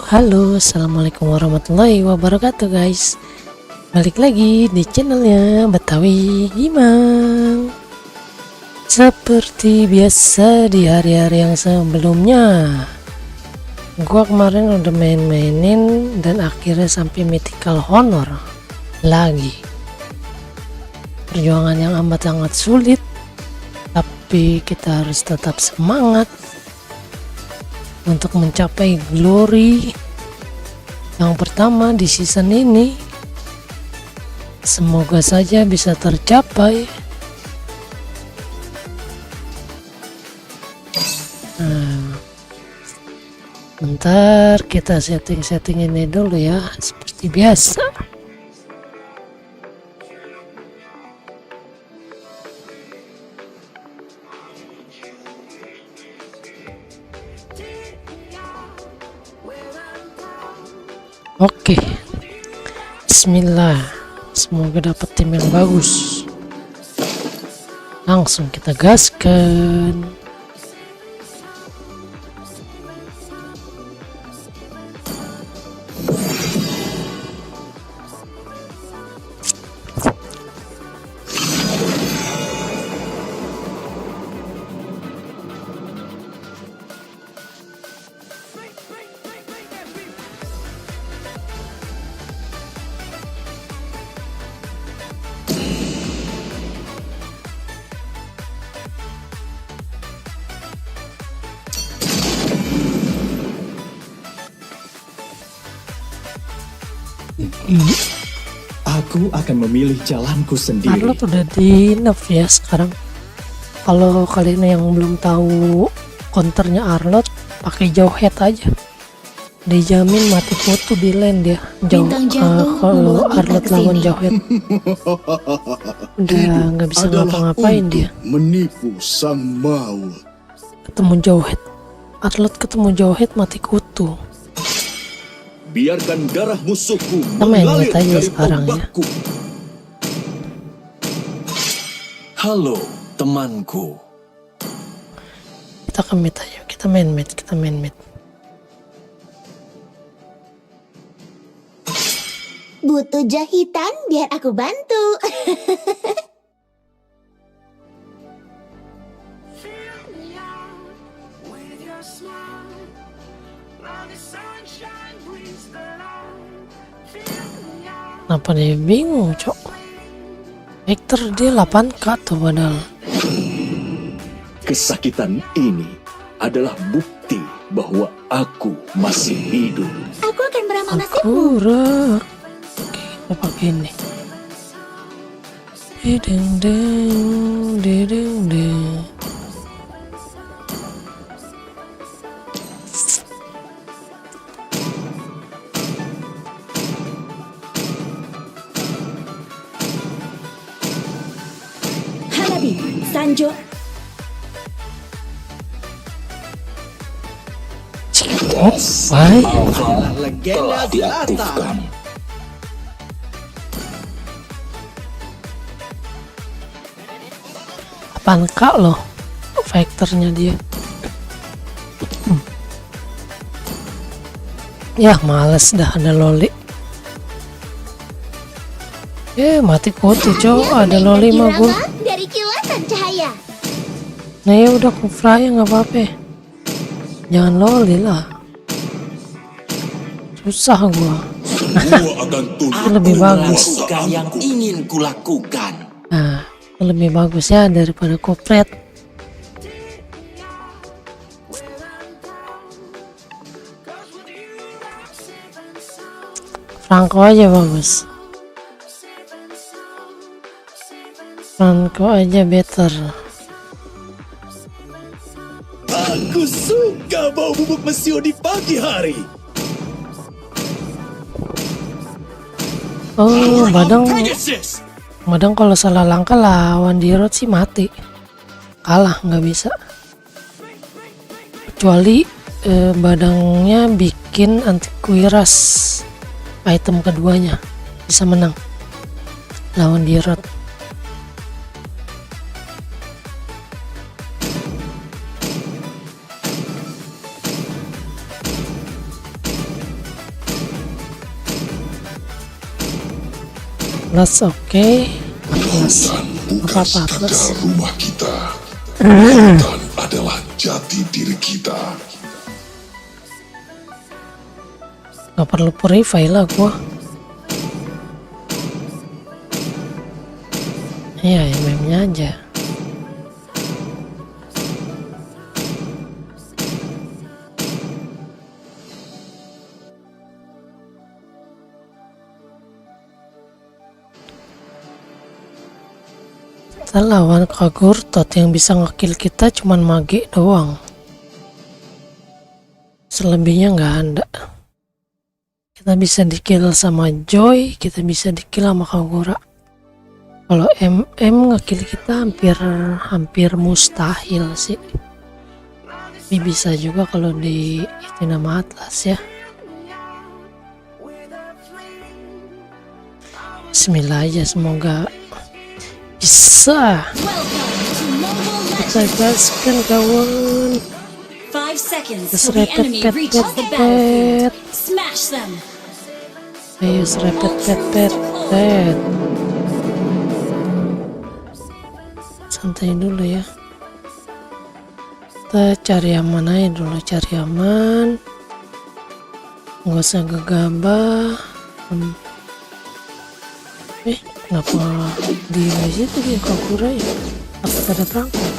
Halo, assalamualaikum warahmatullahi wabarakatuh guys. Balik lagi di channelnya Betawi Gimang. Seperti biasa di hari-hari yang sebelumnya, gua kemarin udah main-mainin dan akhirnya sampai mythical honor lagi. Perjuangan yang amat sangat sulit, tapi kita harus tetap semangat untuk mencapai glory yang pertama di season ini. Semoga saja bisa tercapai. Bentar, kita setting ini dulu ya, seperti biasa. Oke, bismillah, semoga dapat tim yang bagus. Langsung kita gaskan. Aku akan memilih jalanku sendiri. Arlot udah di nerf ya sekarang. Kalau kalian yang belum tahu counternya Arlot, pakai jauh head aja. Dijamin mati kutu di lane dia. Jauh kalau Arlot lawan jauh head. Udah nggak bisa ngapa-ngapain dia. Menipu sang maut. Ketemu jauh head. Arlot ketemu jauh head mati kutu. Biarkan darah musuhku Kita main mengalir aja dari sekarang ya. ombakku. Halo temanku. Kita ke mid aja. Kita main mid. Butuh jahitan biar aku bantu. Kenapa dia bingung, cok? Hector dia 8k tuh padahal. Kesakitan ini adalah bukti bahwa aku masih hidup. Aku akan beramal nasibmu. Akurat. Oke, kita pakai ini. Dedeng. Hanabi, Sanjo, Baik. Telah diaktifkan. Apaan kak loh vektornya dia. Ya males dah ada loli. Mati kutu cowok, ada loli mah gue. irama dari kilatan cahaya. Nah ya udah kufra ya nggak apa-apa. Jangan loli lah. Susah gua. Gua akan tunduk Lebih bagus. Melakukan yang ingin kulakukan. Nah, lebih bagus ya daripada kopret. Franco aja bagus. Franco aja better. Aku suka bau bubuk mesio di pagi hari. Oh, Badang kalau salah langkah lawan di road sih mati. Kalah nggak bisa. Kecuali Badangnya bikin antivirus item keduanya bisa menang lawan di road. Atlas oke. Atlas Bukan apa Atlas? sekadar rumah kita. Hutan adalah jati diri kita. Gak perlu purify lah gua. Iya, MM-nya aja. Kita lawan Kagurtot yang bisa ngekill kita cuman mage doang. Selebihnya nggak ada. Kita bisa dikill sama Joy, kita bisa dikill sama Kagura. Kalau MM ngekill kita hampir mustahil sih. Tapi bisa juga kalau di itu nama Atlas ya. Bismillah aja, semoga bisa. Kita gaskan kawan. 5 seconds Terus till the enemy reaches the battlefield. Smash them. Ayo serepet. Santai dulu ya. Kita cari aman aja dulu, cari aman. Nggak usah gegabah. Kenapa di situ dia Kagura ya? Apa ada perangkap?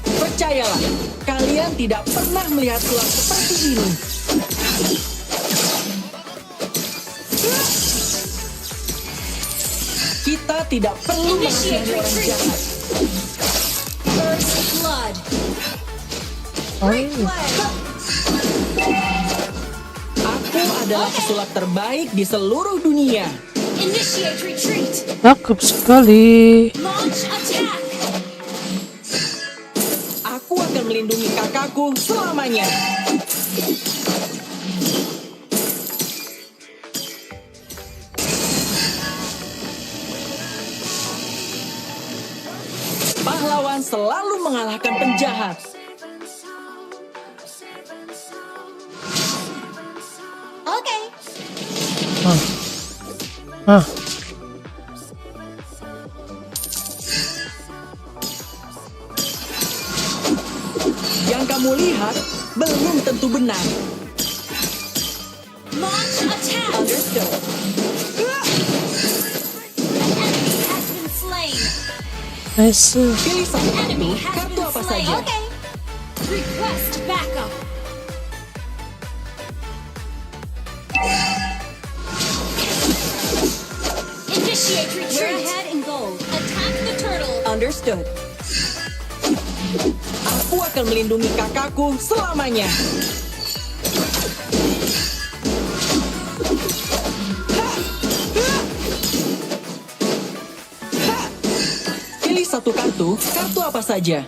Percayalah, kalian tidak pernah melihat sulap seperti ini. Kita tidak perlu mengasihani orang jahat. First blood. Aku adalah pesulap terbaik di seluruh dunia. Initiate retreat. Cakep sekali. Launch attack. Aku akan melindungi kakakku selamanya. Pahlawan selalu mengalahkan penjahat. Oke. Ah, Yang kamu lihat belum tentu benar. Launch attack. Understood. An enemy has been slain. nice. Pilih satu Enemy has kartu been apa slain. saja. Okay. Request backup. Initiate retreat. We're ahead in gold. Attack the turtle. Understood. Aku akan melindungi kakakku selamanya. Pilih satu kartu apa saja.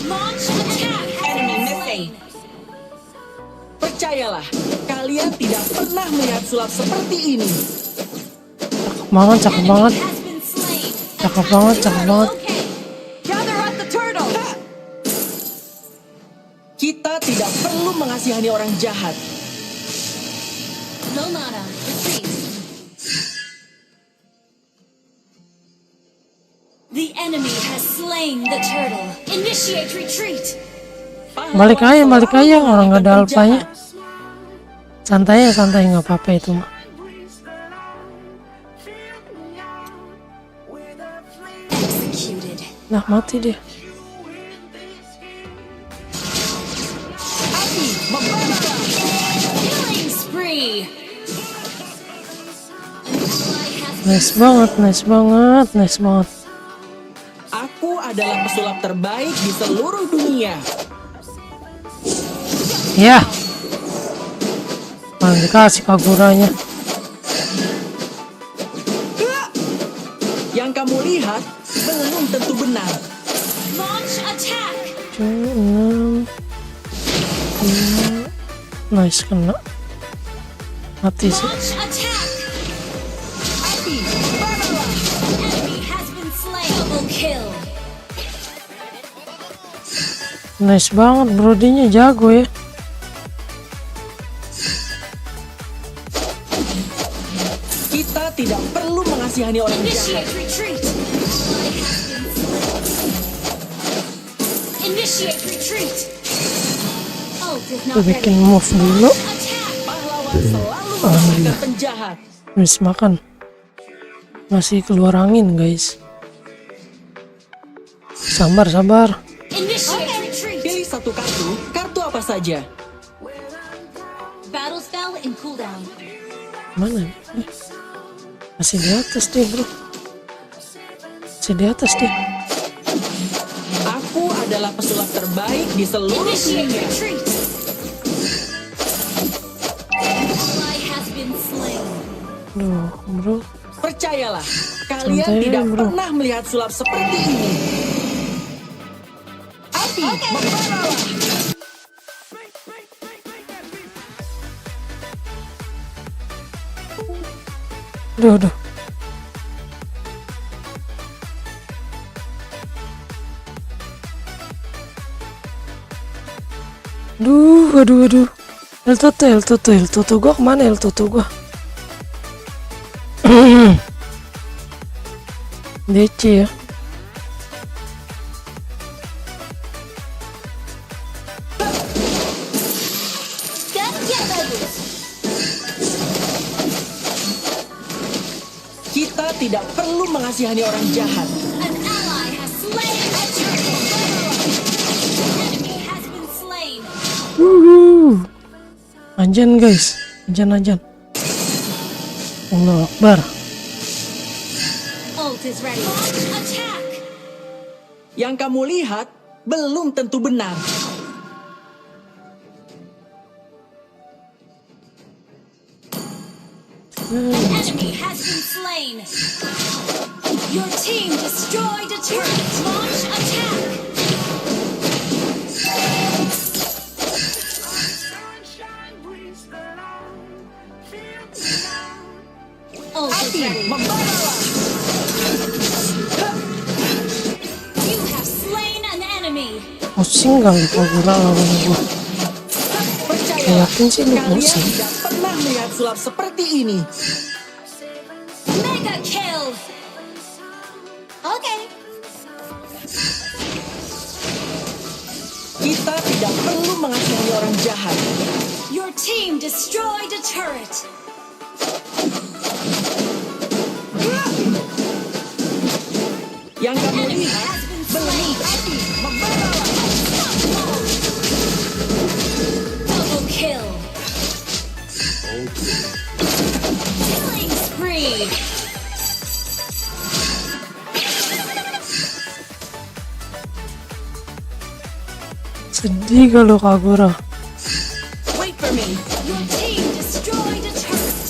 Launch attack. Enemy missing. Percayalah, kalian tidak pernah melihat sulap seperti ini. Cakep banget. Enemy has been slain. Cakep banget, cakep banget. Okay. Gather up the turtle. Kita tidak perlu mengasihani orang jahat. No mana. Retreat. The enemy has slain the turtle. Initiate retreat. Balik aja, Pahlawan orang nggak ada selalu alpanya. penjahat. Santai nggak apa-apa itu mah. Executed. Nah mati dia. Api membara. Killing spree. Nice banget. Aku adalah pesulap terbaik di seluruh dunia. Ya. Malah dikasih Kaguranya. Yang kamu lihat belum tentu benar. Launch attack. 6. Nice, kena. Mati sih. Launch attack. Api membara. Enemy has been slain. Double kill. Nice banget, Brodinya jago ya. Kita tidak perlu mengasihani orang jahat. Initiate retreat. Initiate retreat. Ult is Gue not bikin ready. move dulu. Attack. Pahlawan selalu mengalahkan penjahat. Habis makan. Masih keluar angin guys. Sabar, sabar. Initiate retreat. Pilih satu kartu, kartu apa saja. Battle spell in cooldown. Mana? Masih di atas dia bro. Masih di atas dia. Aku adalah pesulap terbaik di seluruh Initiate dunia. retreat. Ally has been slain. Duh bro. Percayalah, kalian Santai, tidak bro. pernah melihat sulap seperti ini. Api, membaralah. Duh, duh. Aduh, aduh. El Toto gua kemana El Toto gua? DC ya. Gantian bagus. Kita tidak perlu mengasihani orang jahat. An ally has slain a turtle. An enemy has been slain. Ajan guys, ajan. Allah Akbar. Ult is ready. Attack. Yang kamu lihat belum tentu benar. An enemy has been slain. Your team destroyed a turret. Launch attack. Ult is Api, ready. membaralah. You have slain an enemy. Pusing kali Kagura lawan gua. Percayalah, Yakin sih lu kalian pusing. tidak pernah melihat sulap seperti ini. Mega kill. Okay. Kita tidak perlu mengasihani orang jahat. Your team destroyed a turret. Yang kamu Enemy lihat has been slain. api, membaralah. Double kill. Killing spree. Sedih kalau Kagura. Wait for me. Your team destroyed a turret.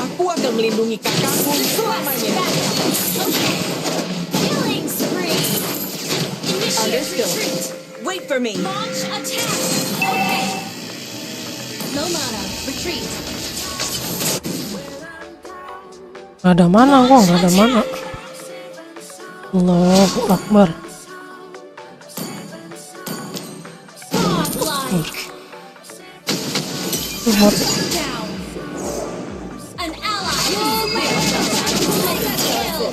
Aku akan melindungi kakakku selamanya. Killing spree. Initiate Understood. retreat. Wait for me. Launch attack. Okay. No mana. Retreat. Gak ada mana kok, gak ada mana. Allahu Akbar. Godlike. Down. An ally is slain. Mega kill.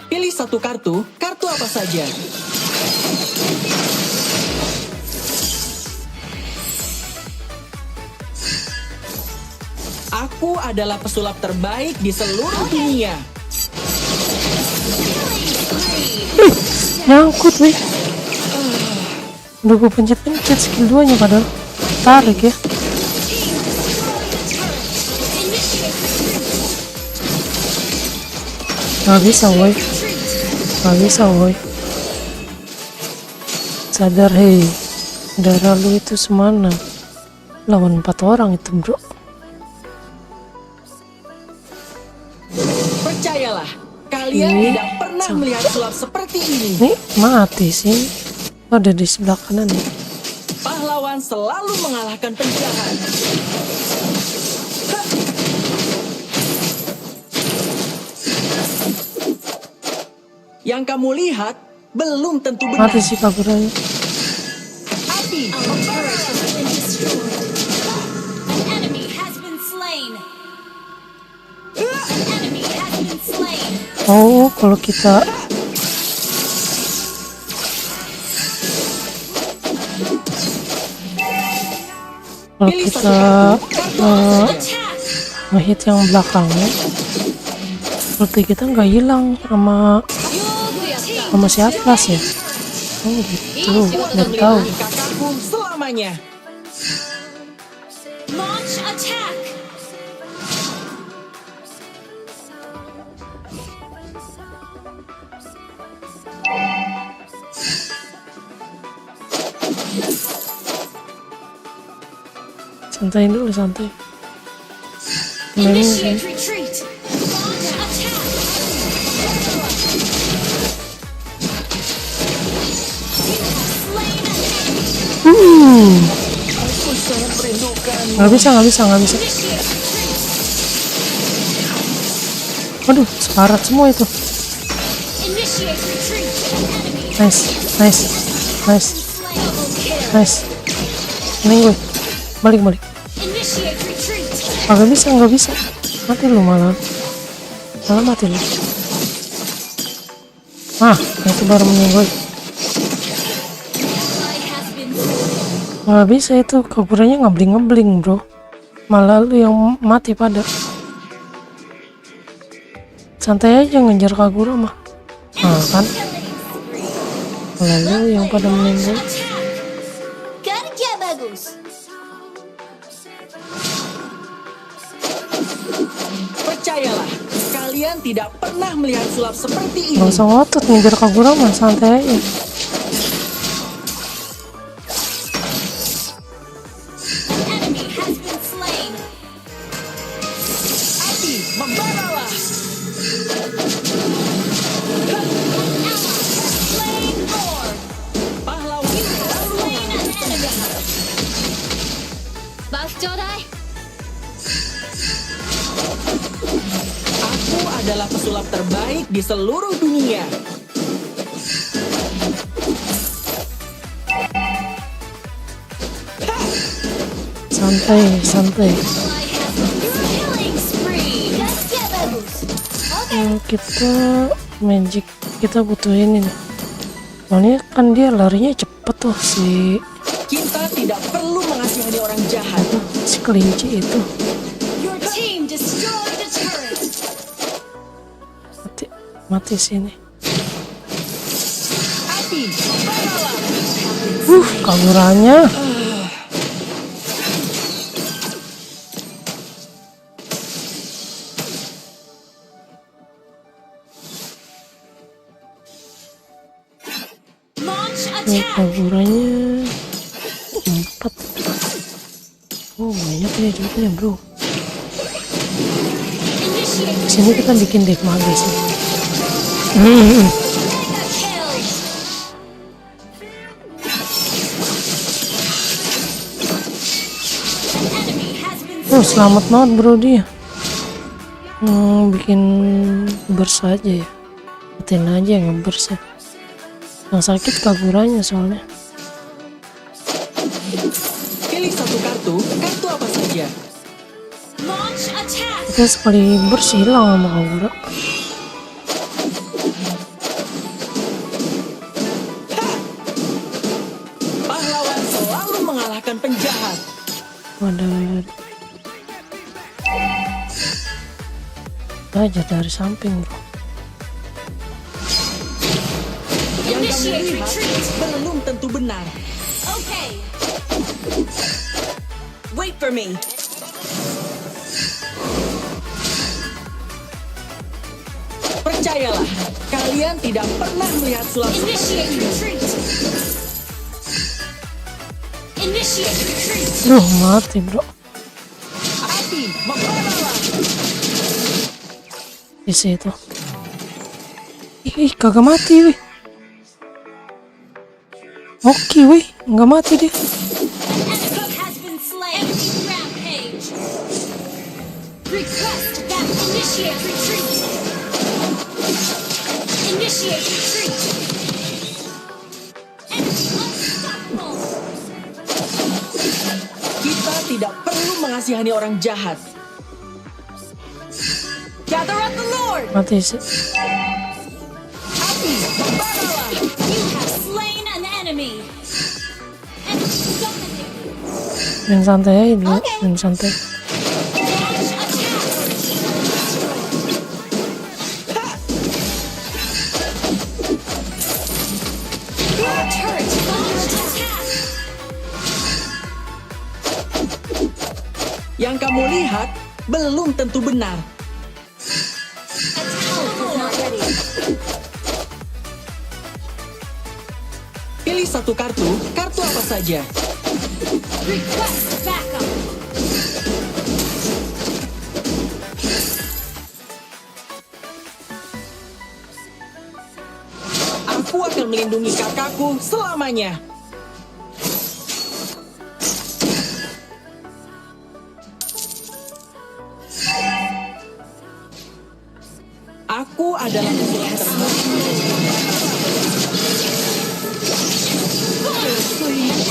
Pilih satu kartu, kartu apa saja. Aku adalah pesulap terbaik di seluruh dunia. Killing spree. Nyangkut weh. Udah gue pencet skill 2 nya padahal. Tarik ya. Team destroyed a turret. Initiate retreat. Gak bisa woi. Retreat. Gak bisa woi. Sadar hei. Darah lu itu semana. Lawan 4 orang itu bro. Percayalah, kalian Ih, tidak pernah melihat sulap seperti ini. Nih mati sih. Ada di sebelah kanan ya. Pahlawan selalu mengalahkan penjahat. Hah. Yang kamu lihat belum tentu benar. Mati si Kaguranya. Api, Our turret has been destroyed. An enemy has been slain. An enemy has been slain. Oh, kalau kita pilih satu kartu. Kartu apa saja? Attack. ngehit yang belakangnya, seperti kita nggak hilang sama si Atlas ya. Oh gitu, nggak tahu. Kakakku selamanya. Launch attack. Santai dulu, santai. Memang Initiate retreat. Launch attack. You have slain an enemy. Aku sangat merindukan. nggak bisa. Initiate retreat. Waduh, sekarat semua itu. Initiate retreat. An enemy Nice. slain. Double kill. Ini gue balik. Initiate retreat. Nggak bisa. Mati lu malah mati lu. Itu baru meninggal. Ally has been slain. Nggak bisa itu, Kaguranya ngebling bro. Malah lu yang mati pada. Santai aja ngejar Kagura mah. Kan lalu yang pada meninggal. Kerja bagus. Percayalah, kalian tidak pernah melihat sulap seperti ini. Nggak usah ngotot ngejar Kagura mah, santai aja. Enemy has been slain. Api, membaralah. Slain Lord. Pahlawan selalu Slain an enemy. Buff Jodai. Aku adalah pesulap terbaik di seluruh dunia. Santai. Killing spree. Kerja bagus. Kita magic, kita butuh ini nih. Soalnya kan dia larinya cepet tuh si Kita tidak perlu mengasihani orang jahat. kelinci itu. Your team destroyed a turret. Mati sini. Api, membaralah. Kaguranya. Launch Ini attack. Kaguranya 4. Oh banyak ya jadinya bro. Initiate Sini kita bikin deck maga sih. mega kill. An enemy has been Oh selamat banget bro dia. Bikin burst aja ya. Matiin aja yang burst ya. Yang sakit Kaguranya soalnya. Pilih satu kartu. Kartu apa saja? launch attack. Kita sekali burst hilang sama Kagura. Pahlawan selalu mengalahkan penjahat. Ada aja dari samping bro. Yang kamu Initiate lihat retreat. belum tentu benar. Okay. Wait for me. Percayalah, kalian tidak pernah melihat sulap seperti Initiate ini. retreat. Initiate retreat. Mati bro. Api, membaralah. Di situ. Ih, kagak mati wih. Oke, wih, nggak mati dia. Enemy has been slain. Enemy rampage. Request that initiate retreat. Initiate retreat. Enemy unstoppable. Kita tidak perlu mengasihani orang jahat. Gather at the Lord. Mati sih. Api, membaralah. You have slain an enemy. Enemy dominated. Main santai aja dulu, main santai. Launch attack. Your turret is under attack. Yang kamu lihat belum tentu benar. Attack is not ready. Pilih satu kartu apa saja. Request backup. Aku akan melindungi kakakku selamanya. Aku adalah pesulap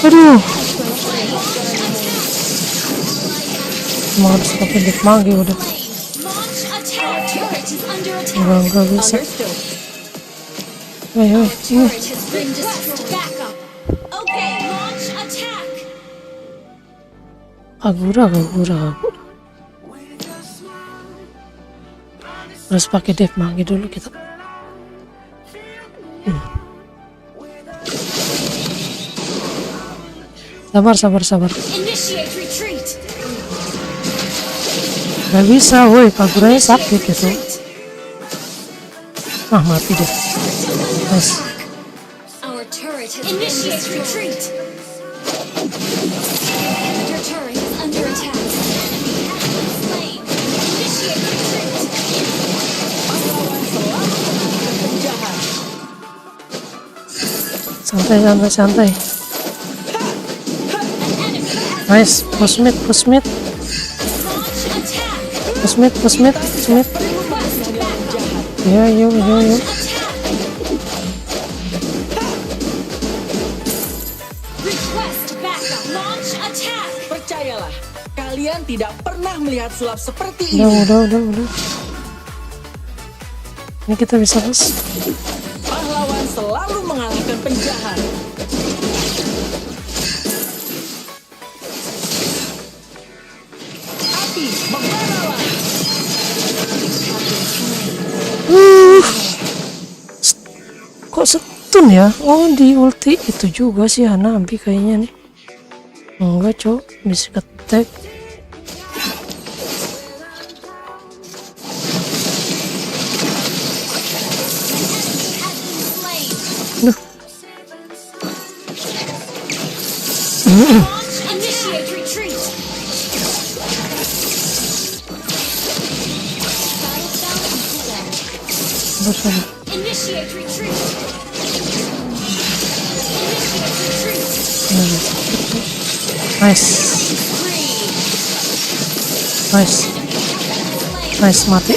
Aduh. Emang harus pakai deck mage udah. Launch attack. Turret is under attack. Enggak bisa. Understood. Ayo, Turret has been destroyed. Backup. Okay, launch attack. Agura. Harus pakai deck mage dulu kita. Sabar. Initiate retreat. Gak bisa, woi, Kaguranya sakit gitu. Ah, mati deh. Nice. Our turret has initiate retreat. Your turret is under attack. Enemy has been slain. Initiate retreat. Penjahat. Santai. An enemy has Nice, push mid. launch attack. Push mid. Request backup. Yo. Attack. Request backup. Launch attack. Percayalah, kalian tidak pernah melihat sulap seperti ini. Udah. Ini kita bisa bos. Pahlawan selalu mengalahkan penjahat. Api, membaralah. Kok stun ya? Oh, di ulti itu juga sih Hanabi kayaknya nih. Enggak, cok, bisa ketek. Has been slain. Duh. Launch initiate retreat. Sabar. Initiate retreat. Initiate retreat. Nice. Free. Nice, mati.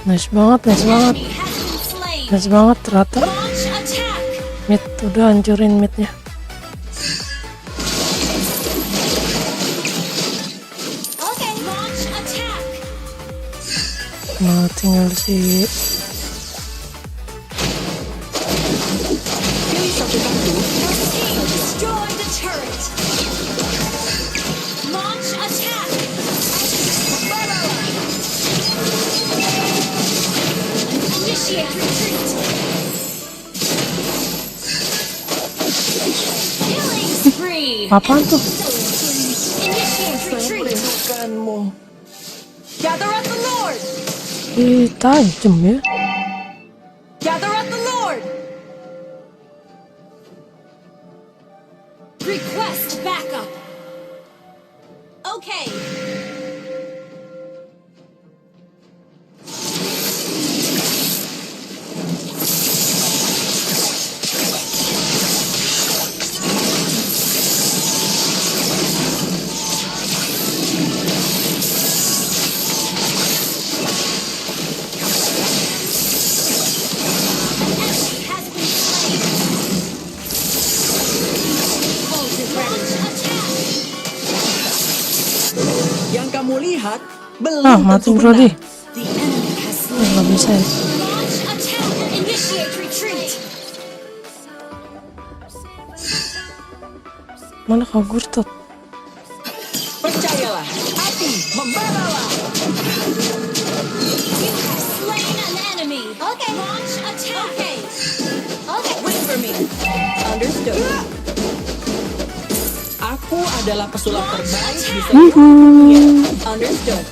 Nice banget. Enemy has been slain. Nice banget, rata. Launch attack. Mid, udah hancurin midnya. Okay. Launch attack. Nah, tinggal si Pilih satu kartu. Your team destroyed the turret. Launch attack. Initiate retreat. Killing spree. apaan tuh? Initiate retreat. Merindukanmu. Gather at the Lord. Ih, tajem ya. Gather at the Lord. Request backup. Okay. jahat belum Mati tentu bro di. benar. The enemy has slain. Nggak bisa ya. Launch attack. Initiate retreat. Mana kau Gurtot? Percayalah, api membaralah. You have slain an enemy. Okay. Launch attack. Okay. Oke. Wait for me. Understood. Aku adalah pesulap terbaik di seluruh dunia. Understood.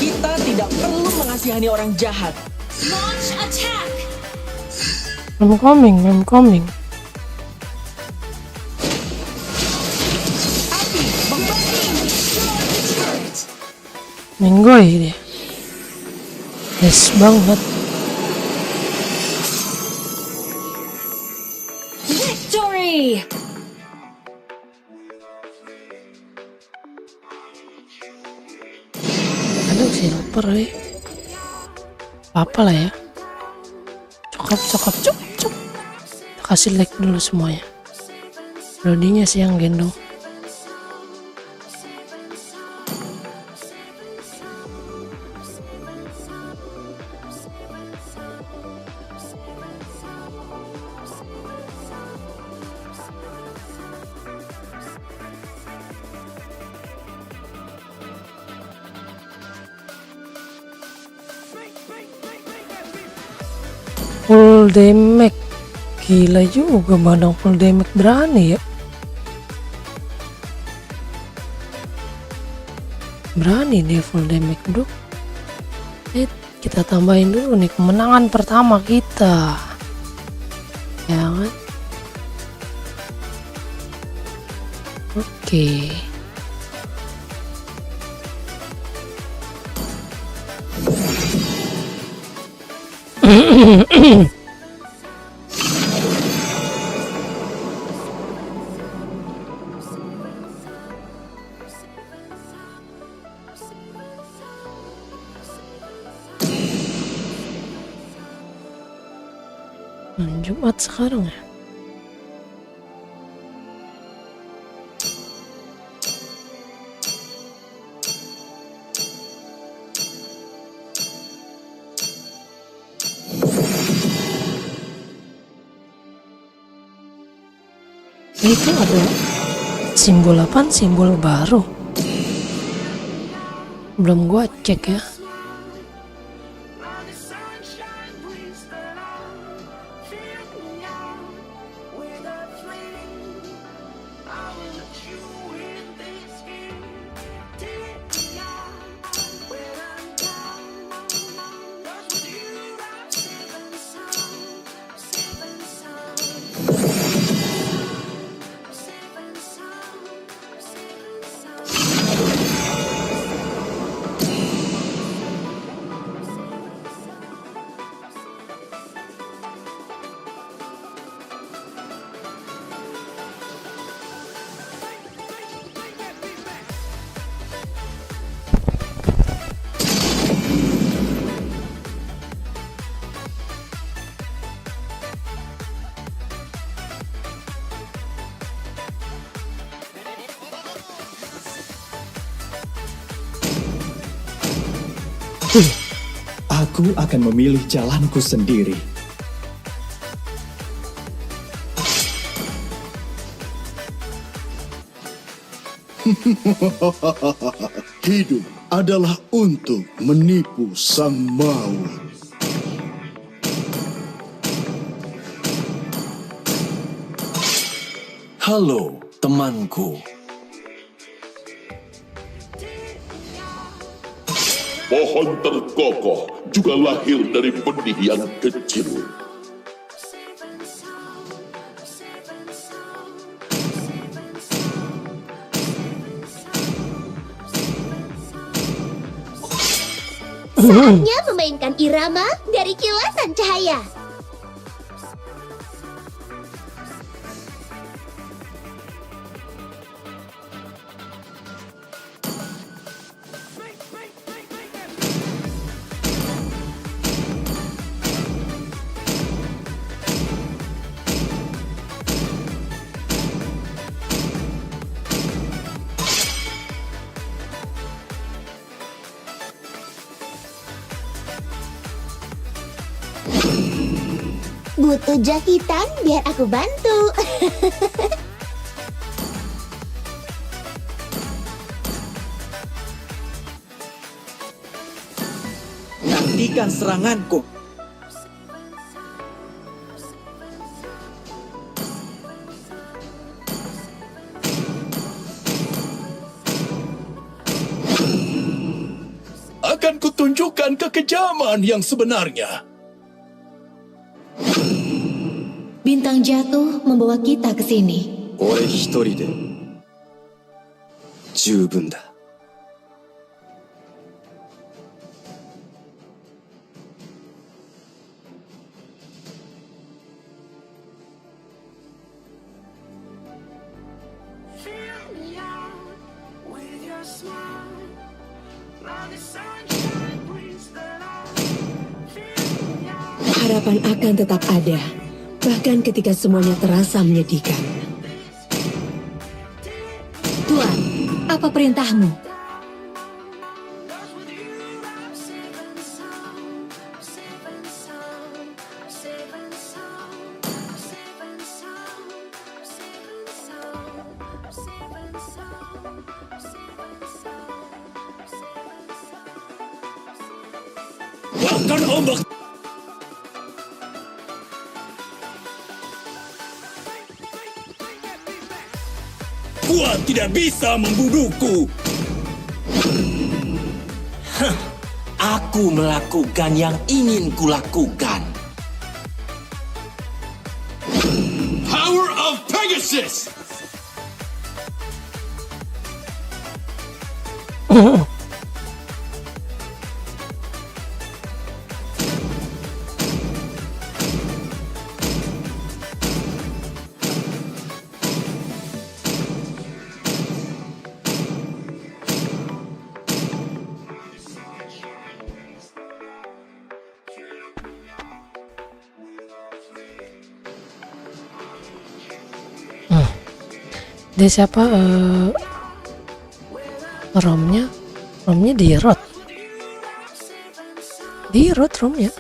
Kita tidak perlu mengasihani orang jahat. Launch attack. I'm coming. Api membara. Destroy the turret. Minggoy dia. Yes banget. Victory. Aduh silver deh. Apa lah ya. Cokap. Kasih like dulu semuanya. Rodinya sih yang gendong. Full damage. Gila juga Badang full damage berani ya. Berani dia full damage bro. Kita tambahin dulu nih kemenangan pertama kita. Ya kan? Oke. Jumat sekarang ya. Itu ada simbol apa? Simbol baru. Belum gua cek ya. Aku akan memilih jalanku sendiri. Hidup adalah untuk menipu sang maut. Halo, temanku. Pohon terkokoh juga lahir dari benih yang kecil. Saatnya memainkan irama dari kilasan cahaya. Butuh jahitan biar aku bantu. Nantikan seranganku. Akan kutunjukkan kekejaman yang sebenarnya. Bintang jatuh membawa kita ke sini. 俺一人で十分だ。Harapan akan tetap ada, bahkan ketika semuanya terasa menyedihkan. Tuan, apa perintahmu? Bahkan ombak kuat tidak bisa membunuhku. Aku melakukan yang ingin kulakukan. Power of Pegasus. Dia siapa? Romnya dirot romnya.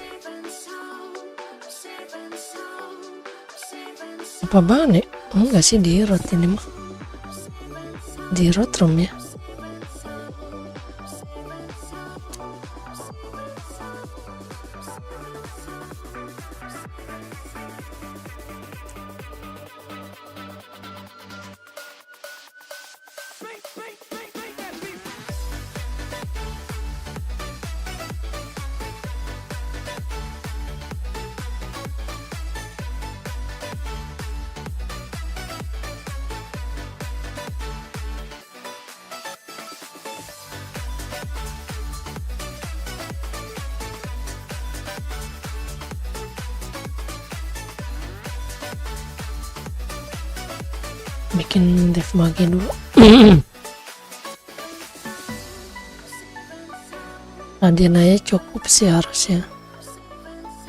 Apa Bane? Enggak sih, dirot ini mah. Dirot romnya. Bikin dev mage dulu. Radiananya cukup sih harusnya,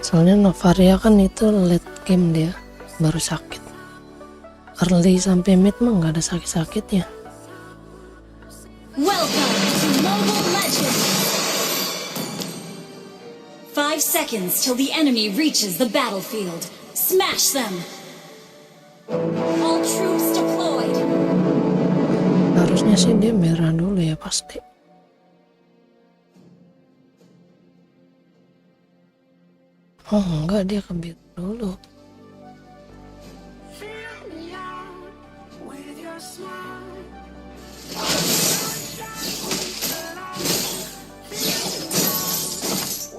soalnya Novaria kan itu late game, dia baru sakit. Early sampai mid mah nggak ada sakit-sakitnya. Welcome to Mobile Legends! 5 seconds till the enemy reaches the battlefield. Smash them! All troops deployed. Harusnya sih dia merah dulu ya pasti. Oh enggak, dia ke biru dulu.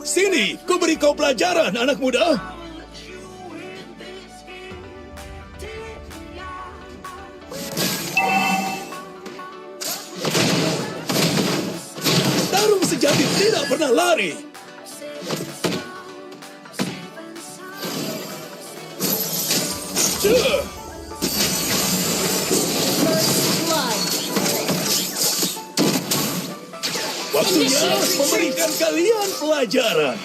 Sini, ku beri kau pelajaran, anak muda. Tarung sejati tidak pernah lari. Waktunya memberikan kalian pelajaran.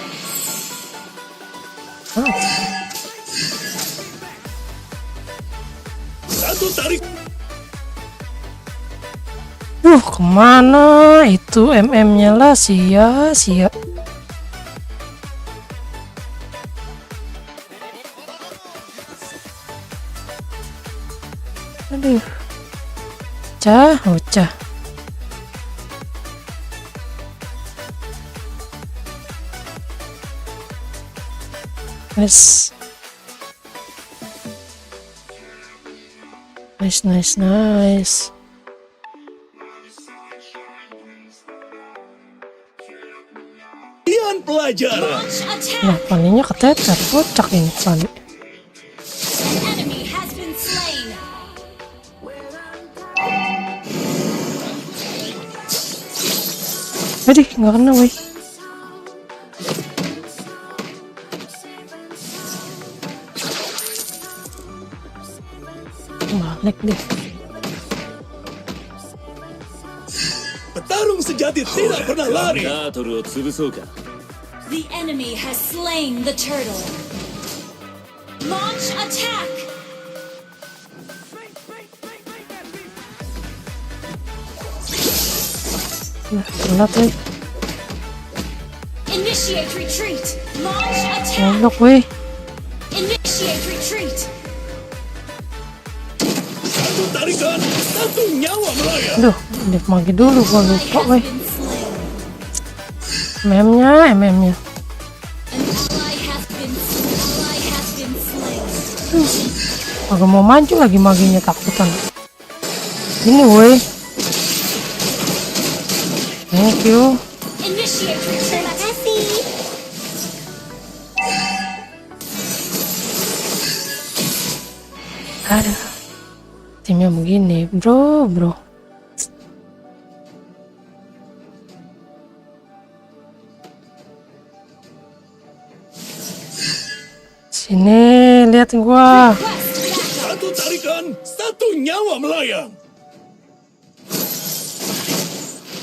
Satu tarik. Kemana itu MM-nya lah, sia-sia. Aduh. Pecah. Nice. Kalian pelajaran. Launch attack. Nah, paninya keteter, kocak ini pani. Enemy has been slain. Aduh, nggak kena woi. Balik deh. Petarung sejati tidak pernah lari. The enemy has slain the turtle. Launch attack. Nah, telat woi. Initiate retreat. Launch attack. Goblok woi. Initiate retreat. Satu tarikan, satu nyawa melayang. Aduh, lihat magi dulu gua Ally lupa has woi. been slain. MM-nya. An ally has been slain. Agak mau maju lagi maginya takutan. Ini woi. Thank you. Initiate retreat. Terima kasih. Aduh. Timnya begini, bro. Sini, lihat gua. Satu tarikan, satu nyawa melayang.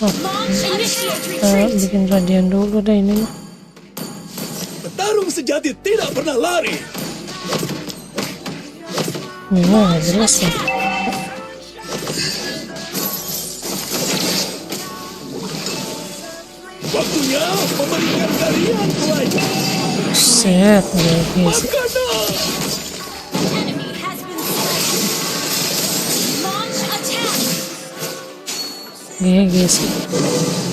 Launch initiate retreat. Bikin radian dulu deh ini mah. Petarung sejati tidak pernah lari. Ini mah nggak jelas ya. Waktunya memberikan kalian pelajaran. Set, guys. Makanan. Enemy has been slain. Launch attack. Guys.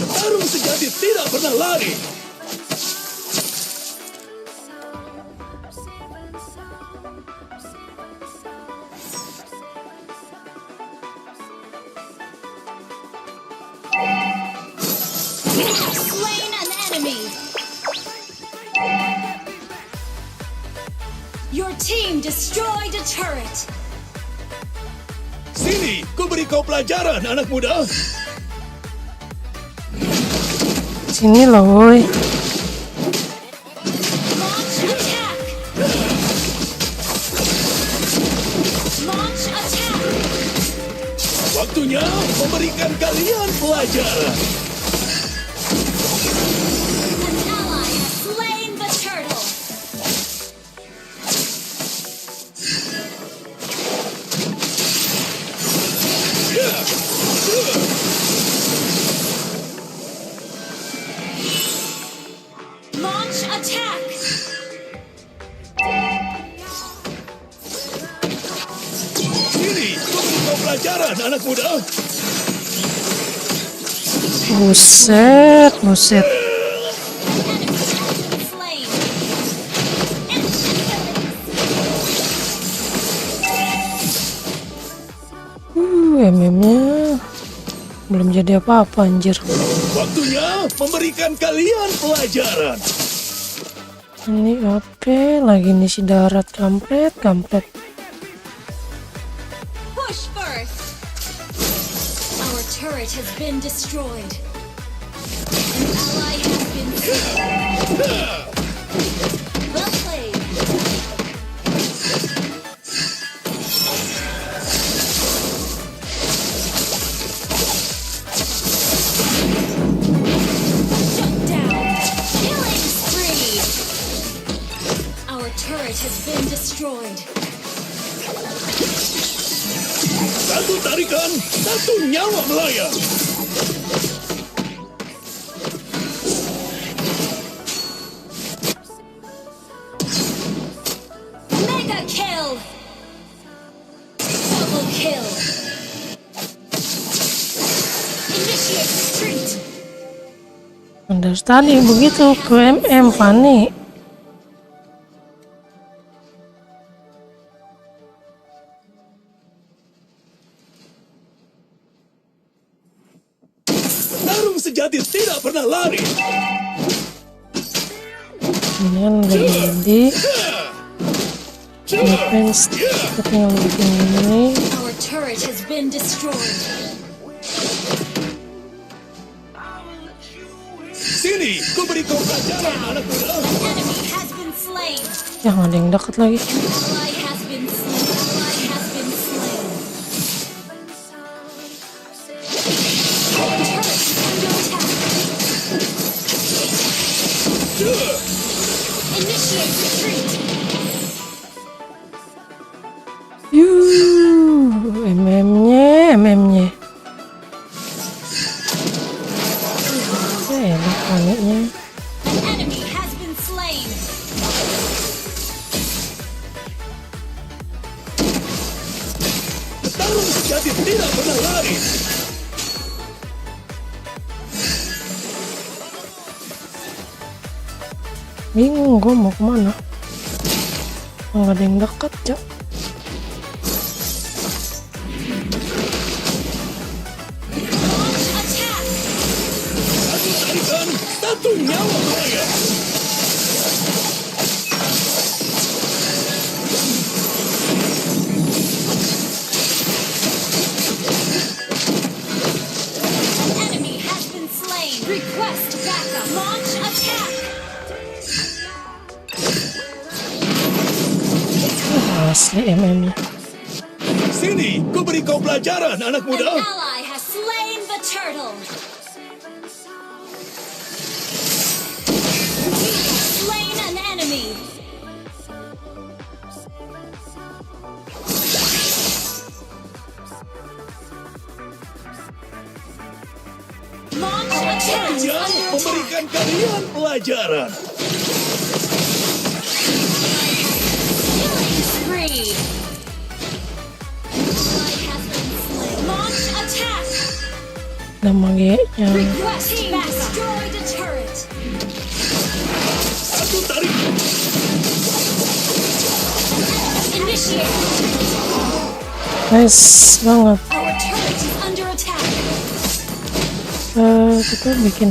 Petarung sejati tidak pernah lari. Slain an enemy. Your team destroyed a turret. Sini, ku beri kau pelajaran, anak muda. Sini loh, woi. Launch attack. Launch attack. Waktunya memberikan kalian pelajaran. An ally has slain the turtle. Launch attack. Sini, ku beri kau pelajaran, anak muda. Buset. Enemy has been slain. MM-nya belum jadi apa-apa anjir. Waktunya memberikan kalian pelajaran. Ini apa lagi nih si darat kampret. Push first. Our turret has been destroyed. An ally has been slain. Well played. Shut down. Killing spree. Our turret has been destroyed. Satu tarikan, satu nyawa melayang. Mega kill. Double kill. Initiate retreat. Understanding begitu ke MM Fanny. Tarung sejati tidak pernah lari. Kemudian jadi defense kita tinggal bikin ini. Our turret has been destroyed. Sini, ku beri kau pelajaran anak muda. An enemy has been slain. Jangan ada yang dekat lagi. Ally has been slain. Ally has been slain. Our turret is under attack. Initiate retreat. MM-nya. Enak Fanny-nya. An enemy has been slain. Tarung sejati tidak pernah lari. Bingung gue mau kemana. Nggak ada yang dekat, Cak. Launch attack. Satu tarikan, satu nyawa saya. An enemy has been slain. Request backup. Launch attack. Asli MM-nya. Sini, ku beri kau pelajaran anak An muda. ally has slain the turtle. We have slain an enemy. Launch attack is Yang under attack. memberikan kalian pelajaran. Killing spree. Ally has been slain. Launch attack. Nama G-nya. Request back. Destroy the turret. Satu tarik. Initiate. Nice banget. Our turret is under attack. Kita bikin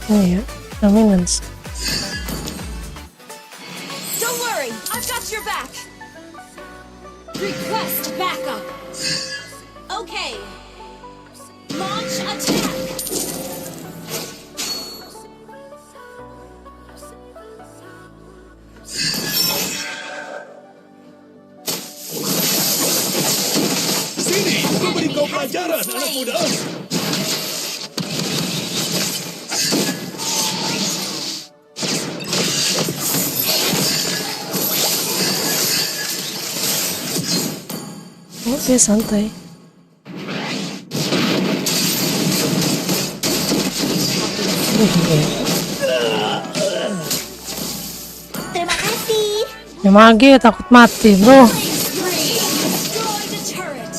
ini ya, dominance. Don't worry, I've got your back. Request backup. Okay. Launch attack. Sini, ku beri kau pelajaran anak muda. Oke, santai. Terima kasih. Ya mage takut mati, bro. Spree. Destroy the turret.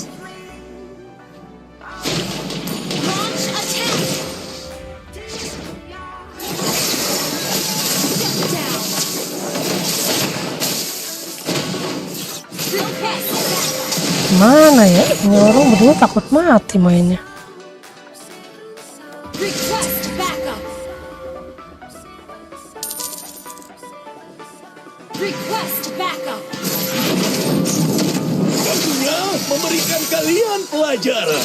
Launch attack. Step down. Request backup. Mana ya? Ini orang berdua takut mati mainnya. Request backup. Request backup. Waktunya memberikan kalian pelajaran.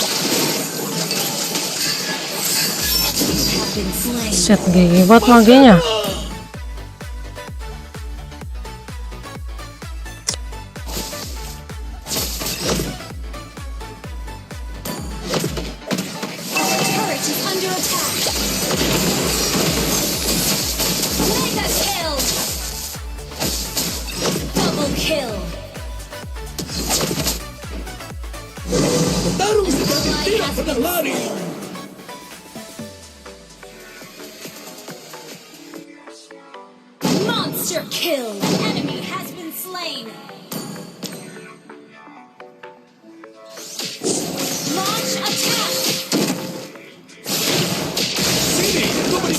Have been slain. Set GG buat magenya. Our turret is under attack. Mega kill. Double kill. Tarung sejati tidak pernah lari. Monster kill. An enemy has been slain.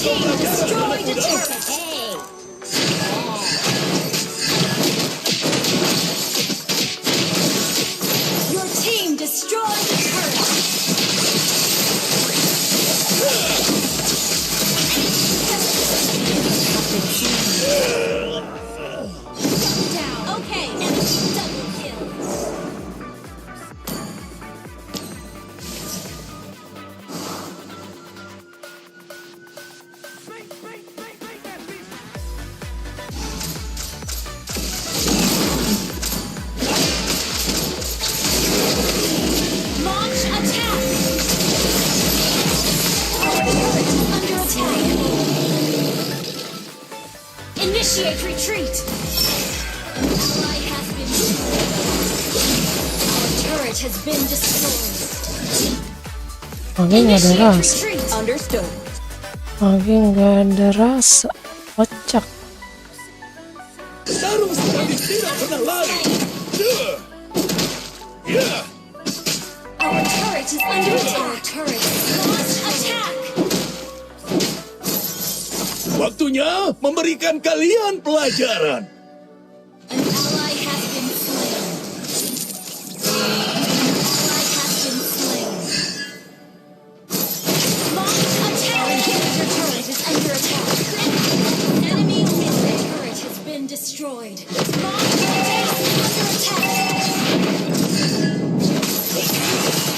team destroyed a turret. Your team destroyed a turret. Down. Okay, enemy double kill. Launch attack! Our turret is under attack. Initiate retreat! An ally has been destroyed. Our turret has been destroyed. Mage nggak ada Initiate rasa. retreat! Understood. Mage nggak ada rasa. Kocak. Tarung sekali tidak pernah lari. Ya, Our turret is under attack. Our turret launch attack! waktunya memberikan kalian pelajaran. An ally has been slain. Ally has been slain. Launch attack! Your turret is under attack. Enemy middle turret has been destroyed. Launch attack! Under attack!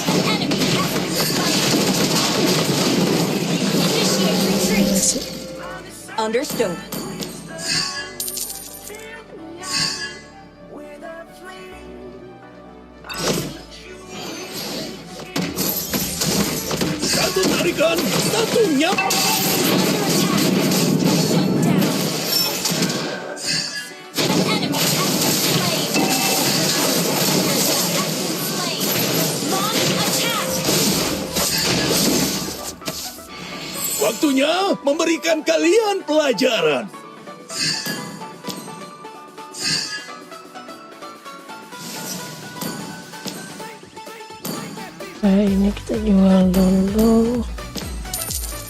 An enemy has been slain. Initiate retreat. Understood. Satu tarikan, satu nyap. Under attack. Shut down. An enemy has been slain. Has been slain. Launch attack. Waktunya memberikan kalian pelajaran. Nah, ini kita jual dulu.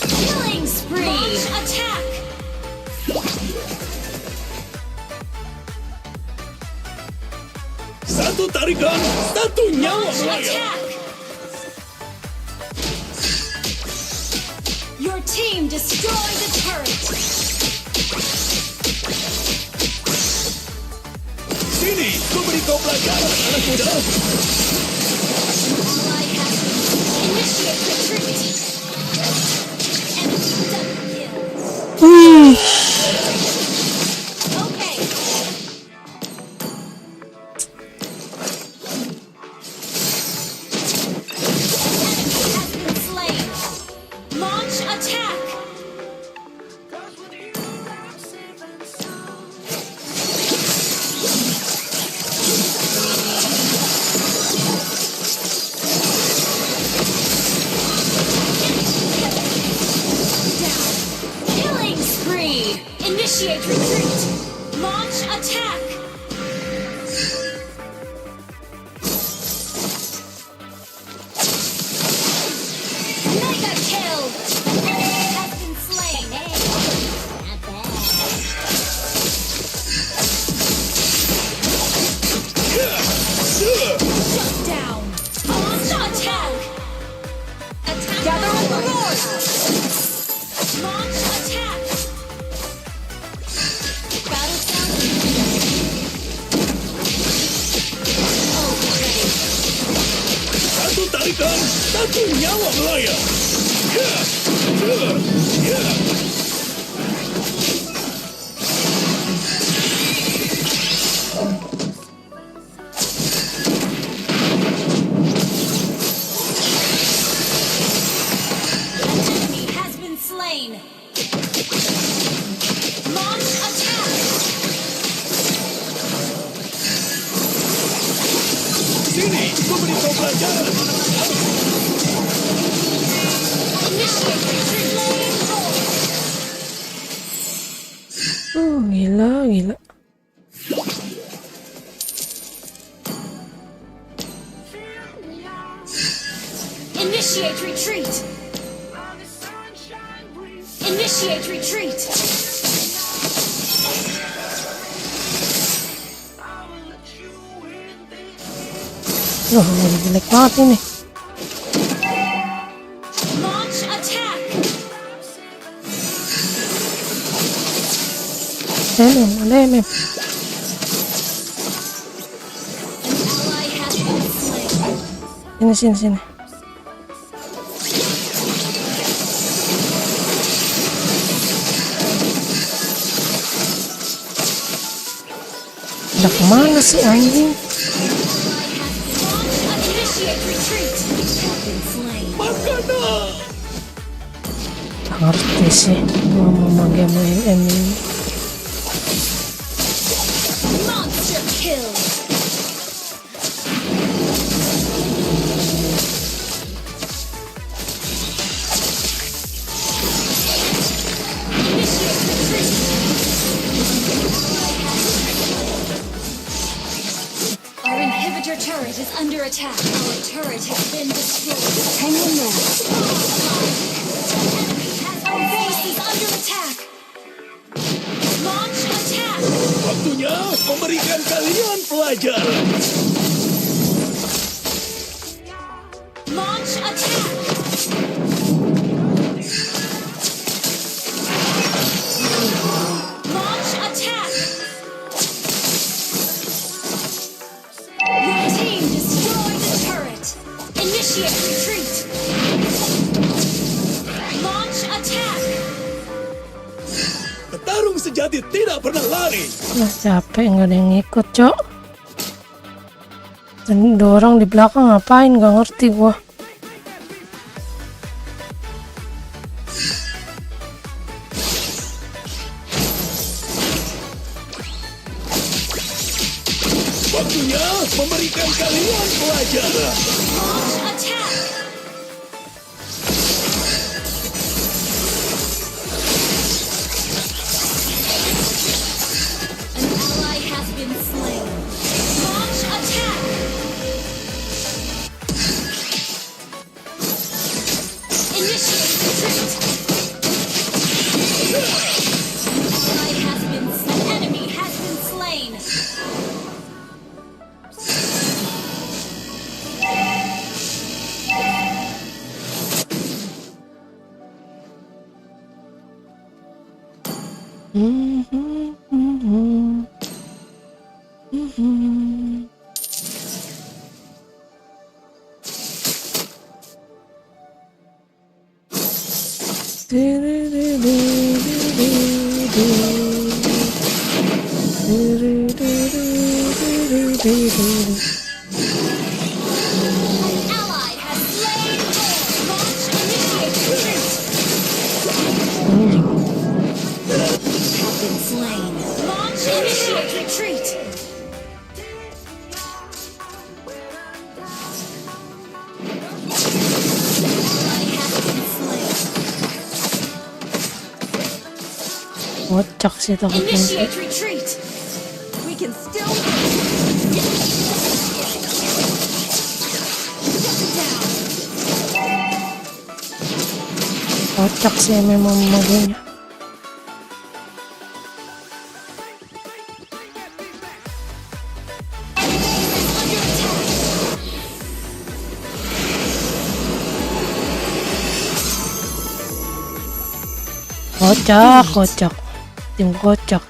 Killing spree. Attack. Satu tarikan, satu nyawa Launch melayang. attack. Your team destroyed the turret. Sini, ku beri kau pelajaran, anak muda. Ally has been initiate retreat. Enemy double kill. Okay. Enemy has been slain. Launch attack. Down. Killing spree. Initiate retreat. Launch attack. Mega kill. Enemy has been slain. Not bad. Shut down. Launch attack. Attack. Gather up the Lord. Launch attack. Battle sound. Oh, ready. Satu tarikan, satu nyawa melayang. Ya, ya. An enemy has been slain. Launch attack. Sini, ku beri kau pelajaran. Initiate retreat. Flame roll. Gila. Initiate retreat. Initiate retreat. Loh, jelek banget ini. Launch attack. Ada MM. An ally has been slain. Sini. Udah kemana sih anjing? Initiate retreat. Have been slain. Gak ngerti sih mau game MM ini. Monster kill. Initiate retreat. Our inhibitor turret is under attack. Our turret has been destroyed. Hang in there. Our base is under attack. Launch attack. Waktunya memberikan kalian pelajaran. Launch attack. Launch attack. Your team destroyed the turret. Initiate retreat. Launch attack. Petarung sejati tidak pernah lari. Nah, capek nggak ada yang ngikut, Cok. Dan dorong di belakang ngapain nggak ngerti gua. Waktunya memberikan kalian pelajaran. Launch attack. An ally has been slain. Launch attack. Initiate retreat. An ally has been slain. An enemy has been slain. An ally has slain Thor. Launch initiate retreat. Have been slain. Launch initiate retreat. Ally has been slain. Kocak sih takutnya. Initiate retreat. We can still down. Kocak sih memang modelnya. Under attack. Kocak. Tim kocak.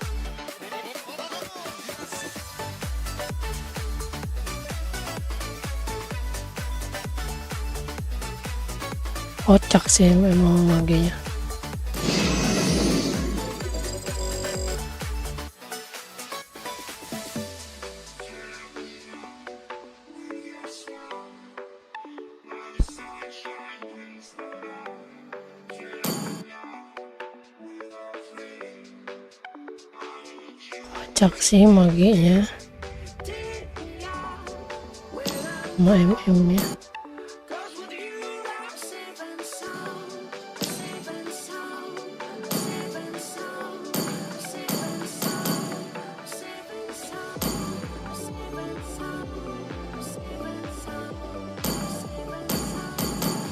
Kocak sih memang magenya. Kocak sih magenya. Sama MM-nya.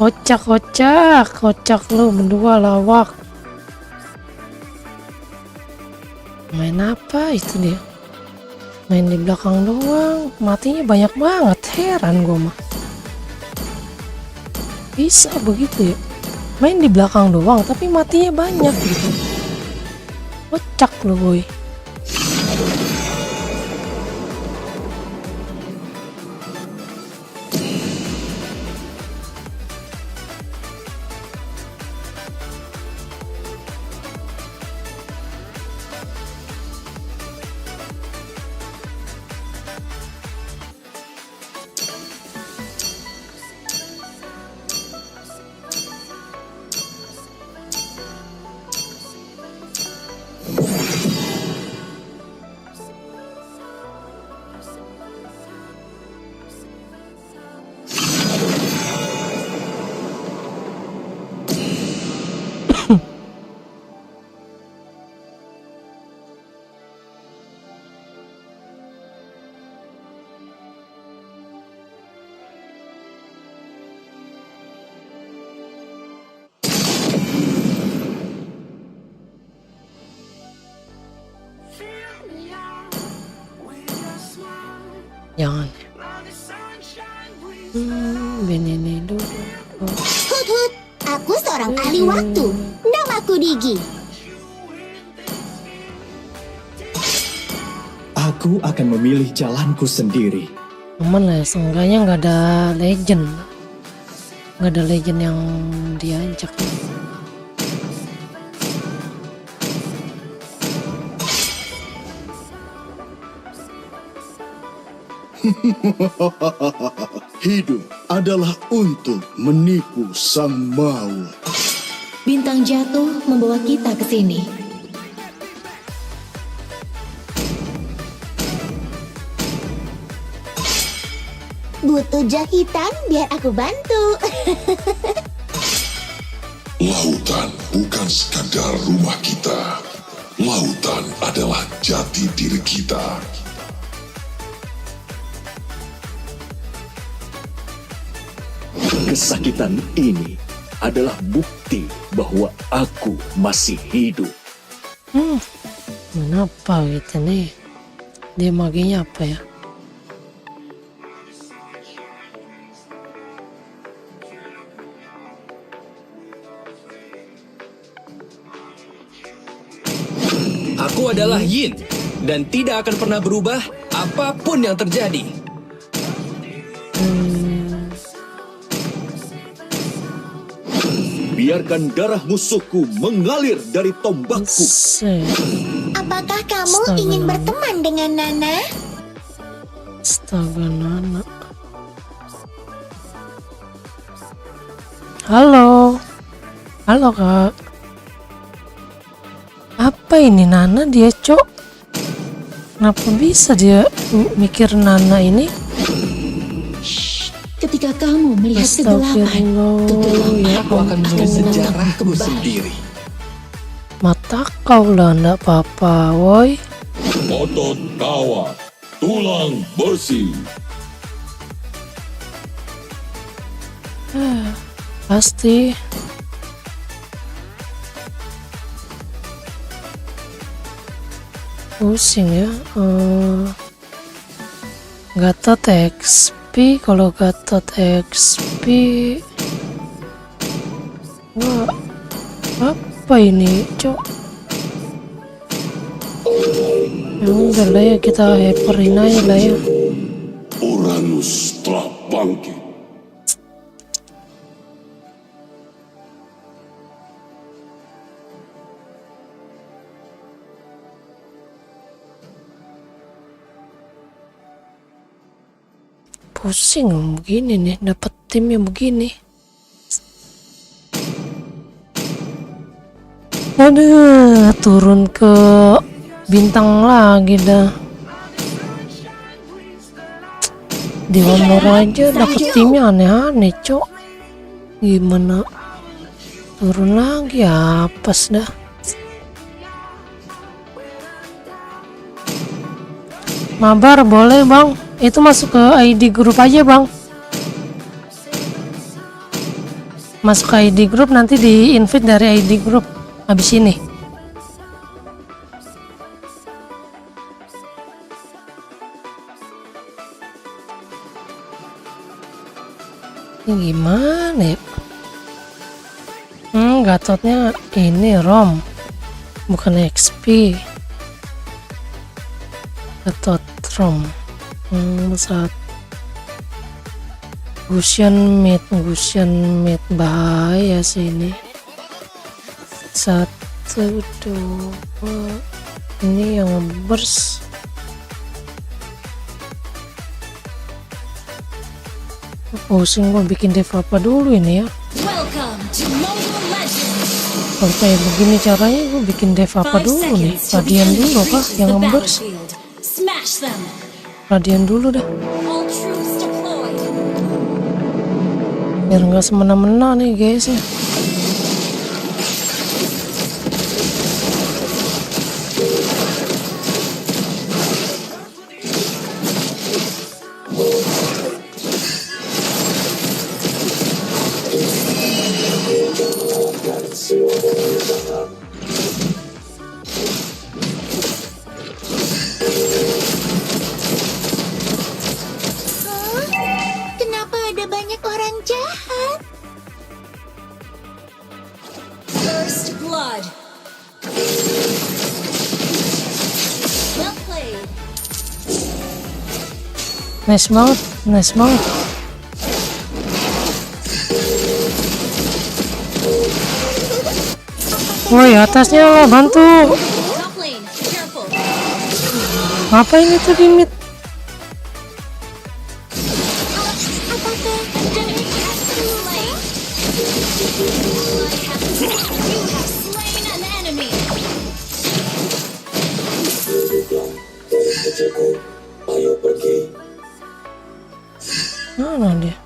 Kocak lu berdua lawak. Main apa itu dia? Main di belakang doang, matinya banyak banget, heran gue mah. Bisa begitu ya? Main di belakang doang tapi matinya banyak gitu. Kocak lo boy. Jangan. Ini dulu. Hut hut, aku seorang ahli waktu. Namaku Digi. Aku akan memilih jalanku sendiri. Aman lah, seenggaknya nggak ada legend. Nggak ada legend yang diajak. Hidup adalah untuk menipu sang maut. Bintang jatuh membawa kita ke sini. Butuh jahitan biar aku bantu. Lautan bukan sekadar rumah kita. Lautan adalah jati diri kita. Kesakitan ini adalah bukti bahwa aku masih hidup. Kenapa gitu nih? Dia maginya apa ya? Aku adalah Yin dan tidak akan pernah berubah apapun yang terjadi. Biarkan darah musuhku mengalir dari tombakku. Apakah kamu ingin berteman dengan Nana? Astaga, Nana. Halo. Halo, Kak. Apa ini Nana dia, Cok? Kenapa bisa dia mikir Nana ini? Ketika kamu melihat kegelapan, ya Aku akan menulis sejarahku sendiri. Mata kau lah, ndak apa-apa, woi. Otot kawat, tulang bersih. Pasti. Pusing ya. Gatot XP, kalau Gatot XP. Wah, apa ini, Cok? Ya udah lah ya, kita hyperin aja lah ya. Uranus telah bangkit. Pusing begini nih, dapat timnya begini. Aduh, turun ke bintang lagi dah. Di honor aja dapat timnya aneh-aneh, Cok. Gimana? Turun lagi, apes dah. Mabar boleh, Bang. Itu masuk ke ID grup aja, Bang. Masuk ke ID grup, nanti di invite dari ID grup habis ini. Ini gimana ya? Gatotnya ini ROM, bukan XP. Gatot ROM. Saat Gusion Meat bahaya sih ini. 1, 2, ini yang burst. Pusing gua bikin dev apa dulu ini ya. Welcome to Mobile Legends. Kalau kayak begini caranya gue bikin dev apa 5 dulu nih? seconds till Radian the dulu enemy kah? reaches Yang the nge-burst? battlefield. Smash them. Radian dulu dah. All troops deployed. Biar nggak semena-mena nih guys ya. Kenapa ada banyak orang jahat? First blood. Well played. Nice banget, nice banget. Woi, atasnya lah, bantu. Top lane, careful. Ngapain itu di mid? Enemy has been slain. You have slain an enemy. Mana dia?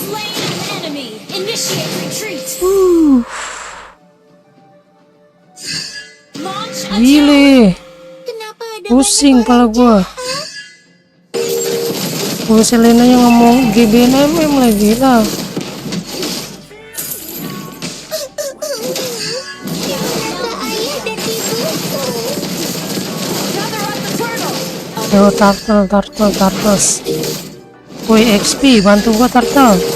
Slain an enemy. Initiate retreat. Launch attack. Gile, Kenapa ada pusing banyak pala orang gua. Gua Selena yang ngomong GBNMM lagi lah. ayah dan ibuku? Yo, turtles. Woi, XP, bantu gua turtle. Okay.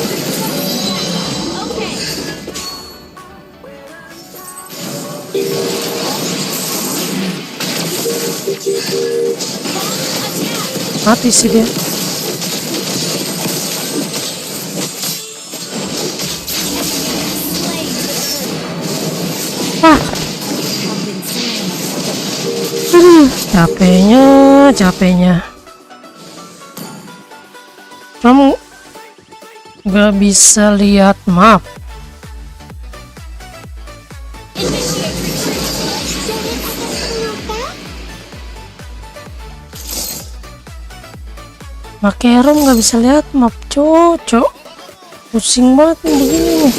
Mati sih dia. Ah. Capeknya. Kamu nggak bisa lihat map. Pakai ROM nggak bisa lihat map, cocok. Pusing banget nih begini nih.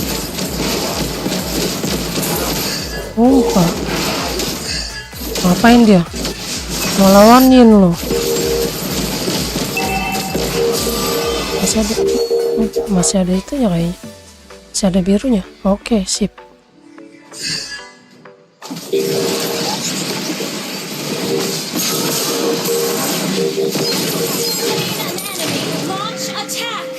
Sumpah. Ngapain dia? Ngelawanin lo. Masih ada itu ya kayaknya. Masih ada birunya. Oke, sip. Launch attack.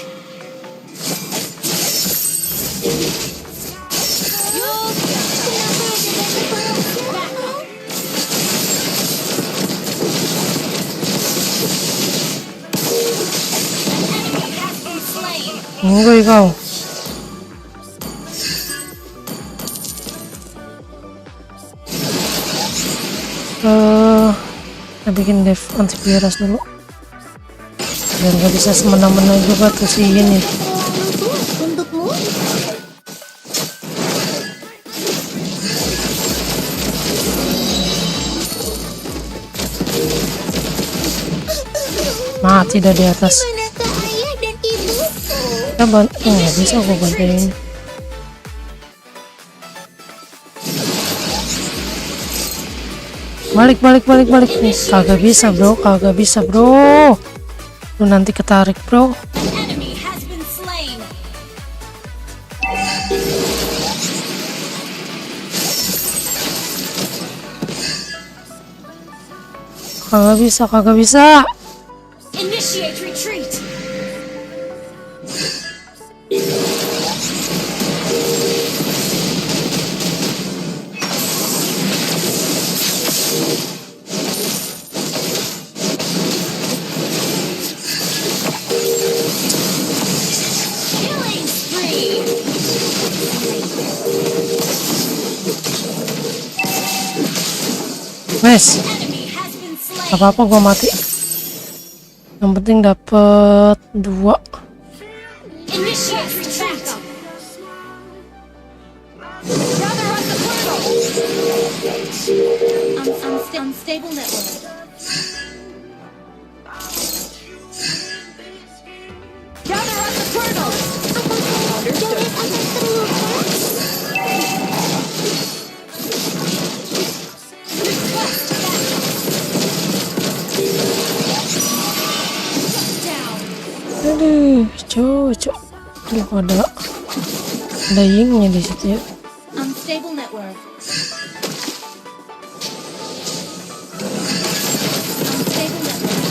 Enggak kau. Kita bikin dev antivirus dulu. Biar nggak bisa semena-mena juga tuh si ini. Untukmu? Mati dah di atas. Manakah ayah dan ibuku? Kita nggak bisa aku bantuin. Balik nih. Kagak bisa bro. Lu nanti ketarik bro. An enemy has been kagak bisa. Initiate retreat. Killing spree. Wes, Enemy has been slain. apa-apa gua mati. Yang penting dapet 2. Initiate retreat. Gather on the portal. Unstable network. Gather on the portal. Joret akan terluka. Down. Aduh, cocok. Aduh, ada yingnya di situ ya. Unstable network. Unstable network.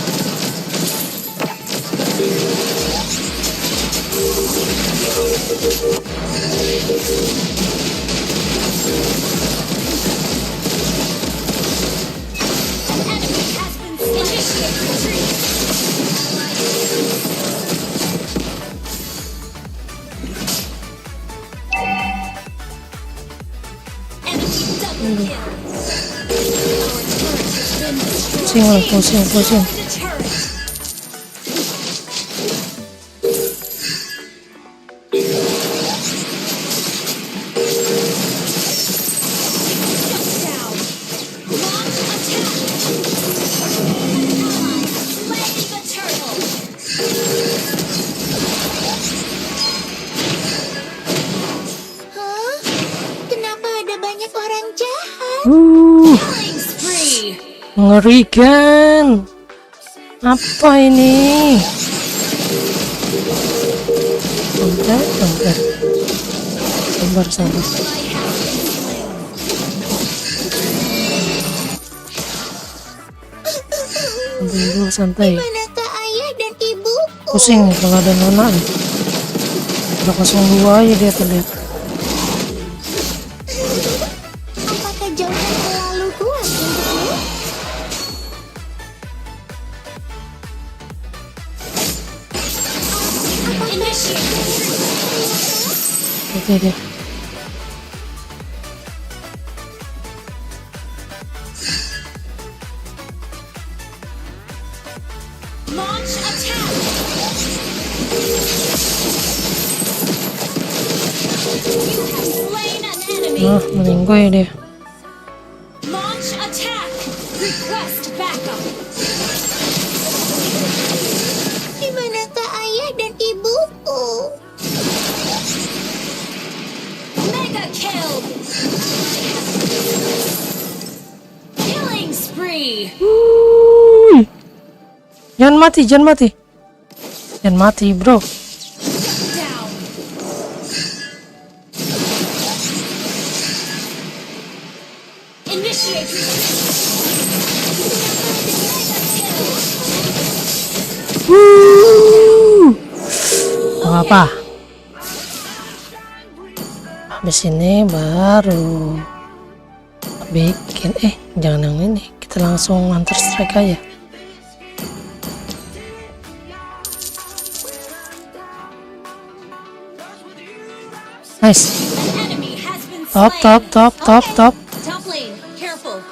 An enemy has been slain. Initiate retreat. Enemy double kill. Our turret has been destroyed. Pusing. Destroy the turret. Shut down. Launch attack. An ally slay the turtle. Hah? Kenapa ada banyak orang jahat? Killing spree. Mengerikan. Apa ini? Sabar. Santai. Manakah ayah dan ibuku? Pusing nih kalau ada Nona nih. Udah 02 aja dia terlihat. Apakah jauhan terlalu kuat untukmu? Initiate retreat. Oke deh. Launch attack. You have slain an enemy. Meninggoy dia. Launch attack. Request backup. Di manakah ayah dan ibuku? Mega kill. Killing spree. Jangan mati, bro. Down. Initiate retreat. Mega kill. Gak apa. Habis ini baru bikin. Jangan yang ini. Kita langsung Hunter Strike aja. Nice. An enemy has been Top. Top lane, careful.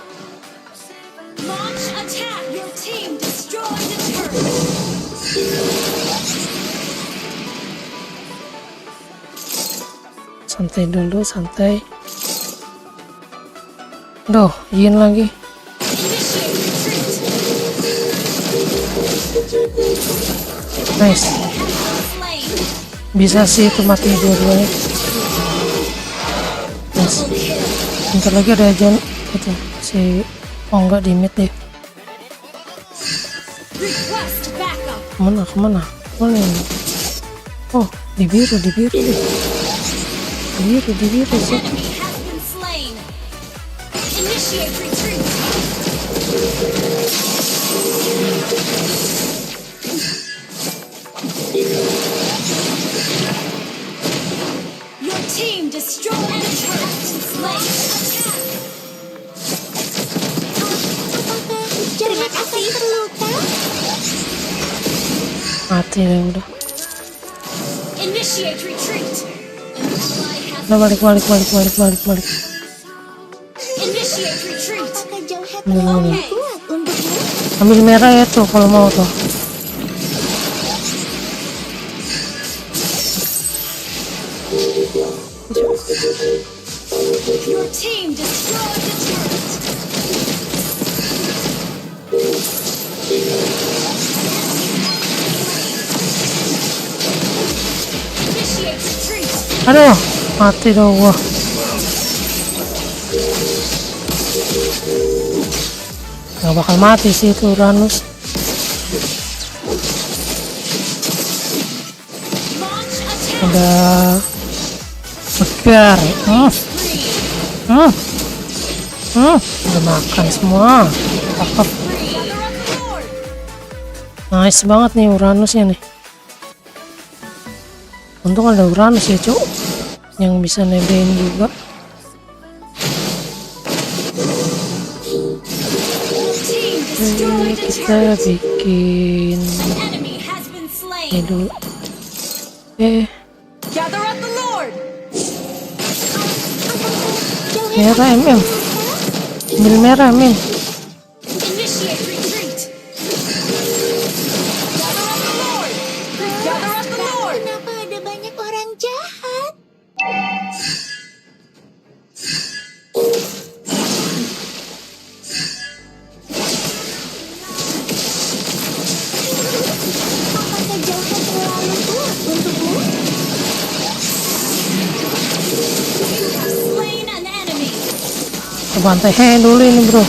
Launch attack. Your team destroyed the turret. Santai dulu, santai. Duh, Yin lagi. Initiate retreat. Nice. Slain. Bisa sih itu mati dua-duanya. Nice. Double kill. Bentar lagi ada John itu si enggak di mid deh. Request backup. Kemana ini? Oh, di biru deh. Di biru sih. Enemy has been slain. Initiate retreat. Your team destroyed a turret. Slain. Attack. Terima kasih. Terluka. Mati deh udah. Initiate retreat. An ally has Udah balik. initiate retreat. Apakah Jauhead Ini. terlalu kuat untukmu? Ambil merah ya tuh kalau mau tuh. Your team destroyed the turret. Initiate retreat. Aduh, mati dong gua. Gak bakal mati sih itu Uranus. Launch attack. Udah segar. Udah makan semua. Cakep. Gather up the Lord. Nice banget nih Uranusnya nih. Untung ada Uranus ya cuk, yang bisa nebein juga. Team Ini destroyed a kita turret. bikin Enemy has been ini slain. dulu. Gather up the Lord. Merah MM. Ambil merah Min. Initiate retreat. Gather up the Lord. Gather up the Lord. Kenapa ada banyak orang jahat? Apakah Jauhead terlalu kuat untukmu? You have slain an enemy. Ke bantai dulu ini bro.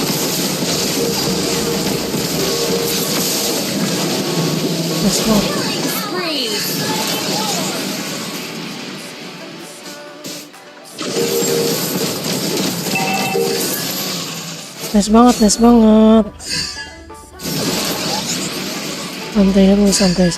Let's go. Killing spree. Nice banget. Santai dulu, santai.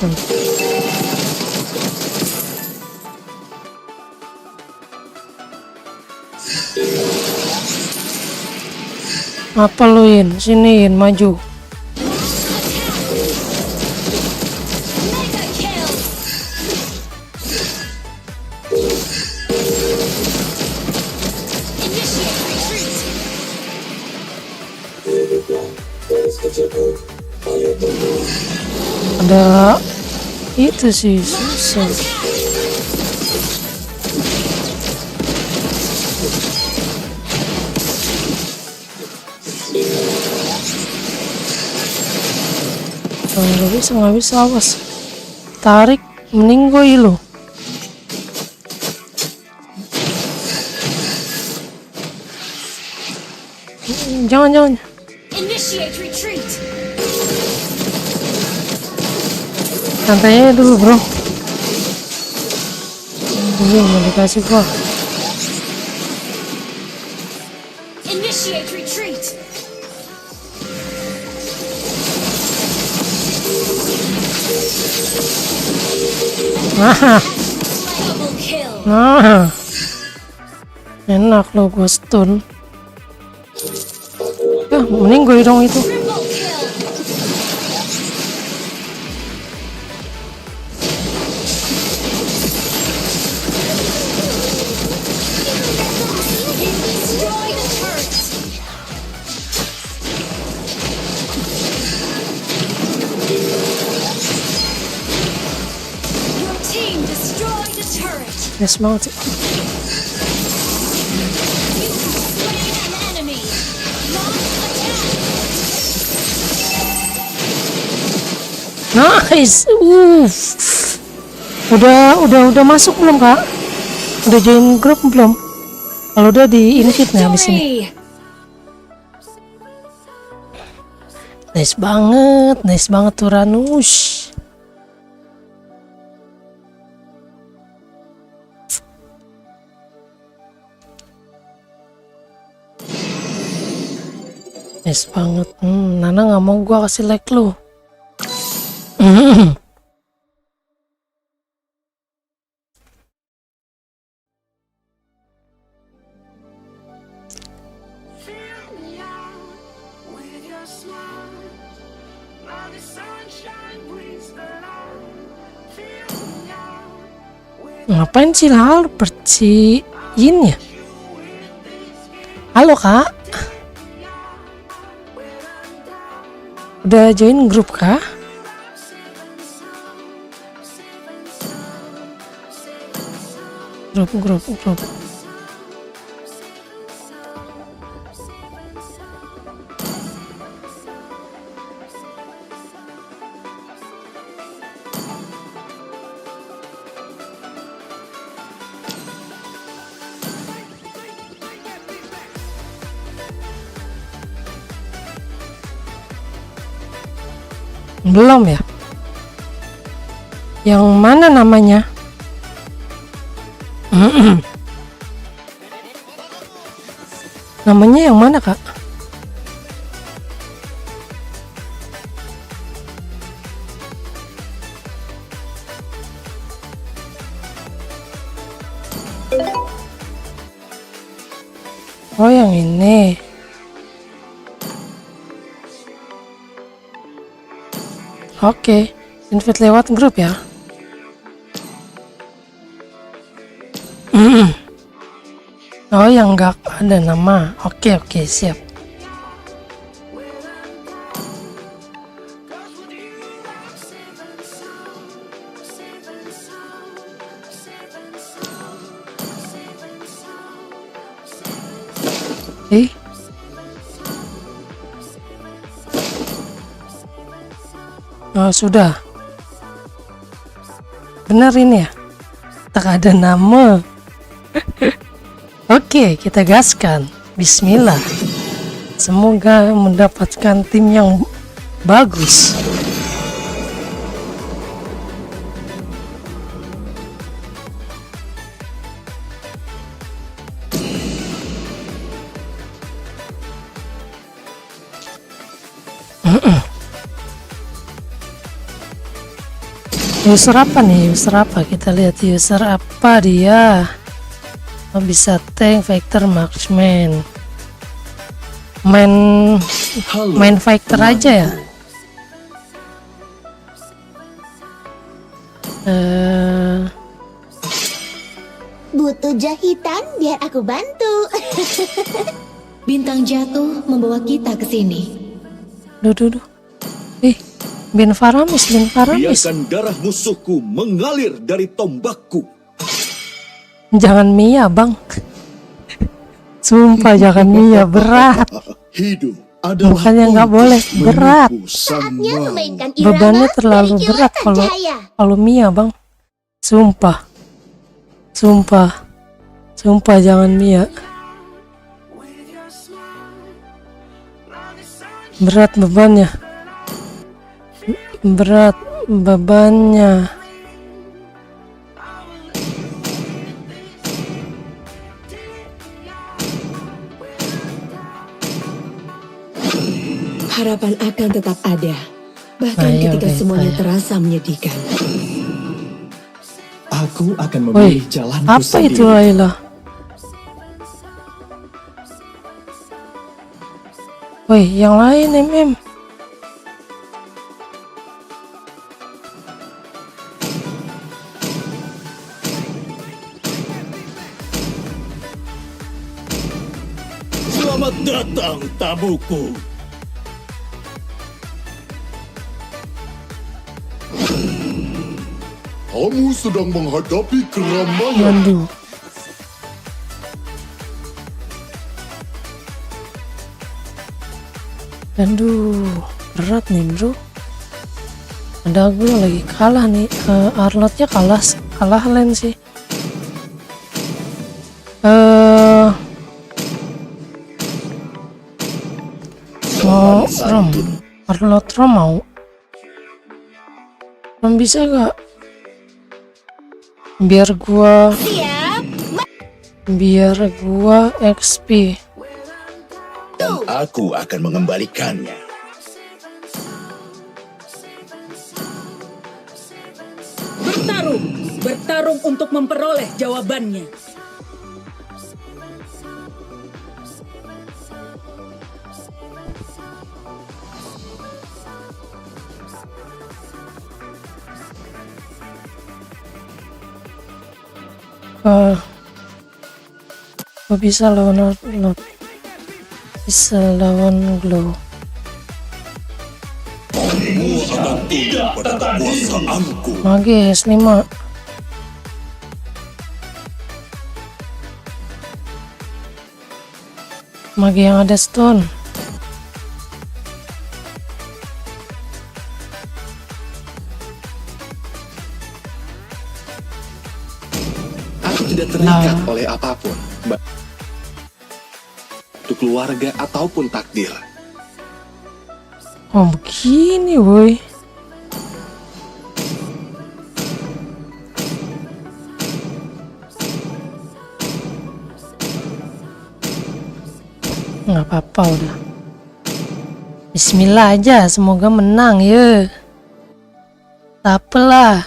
Apa lu In? Sini In, maju. Mega kill. Initiate retreat. Ada itu sih susah. Nggak bisa awas. Tarik meninggoy lo. Jangan. Initiate retreat. Santai aja dulu bro. Ini mau dikasih gua. Initiate retreat. Double kill. Enak lo gua stun. Meninggoy dong itu. Triple kill. You destroyed a turret. Your team destroyed a turret. Yes banget sih. You have slain an enemy. Launch attack. Nice. Udah masuk belum kak? Udah join grup belum? Kalau udah di invite nih habis ini. Victory. Nice banget Uranus. Nice banget. Nana nggak mau gua kasih like lu. Ngapain sih Albert si Yin ya? Halo kak, udah join grup kah? Grup. Belum ya? Yang mana namanya? Namanya yang mana kak? Oh yang ini. Oke, invite lewat grup ya. Oh yang enggak ada nama. Oke, siap. Oh sudah. Benar ini ya? Tak ada nama. Oke, kita gaskan. Bismillah. Semoga mendapatkan tim yang bagus. User apa nih? User apa? Kita lihat user apa dia. Oh, bisa tank, fighter, marksman. Main fighter aja ya. Butuh jahitan biar aku bantu. Bintang jatuh membawa kita ke sini. Duh. Ben Faramis. Biarkan darah musuhku mengalir dari tombakku. Jangan Mia bang. Sumpah jangan Mia, berat. Hidup adalah Bukannya nggak boleh, berat. Saatnya memainkan irama Bebannya terlalu dari berat kilatan cahaya. kalau Mia bang. Sumpah jangan Mia. Berat bebannya. Harapan akan tetap ada, bahkan Ayo, ketika guys, semuanya ayo. terasa menyedihkan. Aku akan Woi, memilih jalanku apa sendiri. itu Laila? Woi, yang lain MM. Selamat datang tamuku. Kamu sedang menghadapi keramaian. Aduh, berat nih bro. Ada gue lagi kalah nih. Arlotnya kalah lane sih. Mau Arlot Rom mau. Bisa gak? Biar gua XP. Aku akan mengembalikannya. Bertarung untuk memperoleh jawabannya. Gue bisa lawan bisa lawan glow. Mage S5. Mage yang ada stone. Aku tidak terikat oleh apapun, untuk keluarga ataupun takdir. Oh begini woi. Nggak apa-apa udah. Bismillah aja, semoga menang ya. Tak apalah.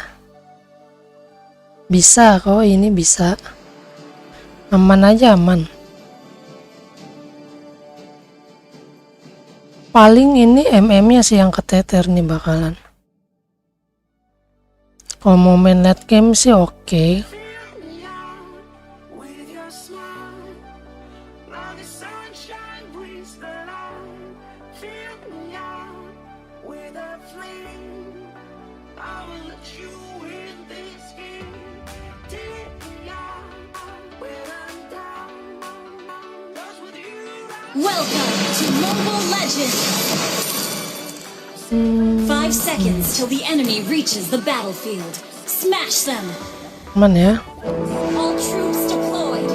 Bisa kok, ini bisa. Aman aja, aman. Paling ini MM-nya sih yang keteter nih bakalan. Kalau mau main late game sih oke. Welcome to Mobile Legends! 5 seconds till the enemy reaches the battlefield. Smash them! Aman ya. All troops deployed.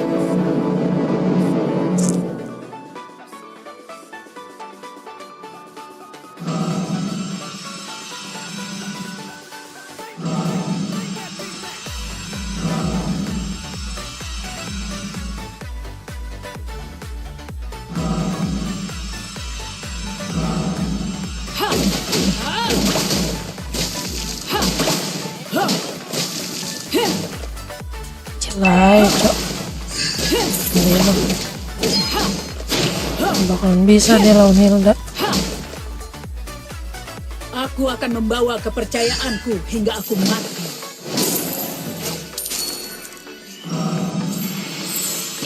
Celai, cok. Bakalan bisa dia lawan Hilda. Aku akan membawa kepercayaanku hingga aku mati.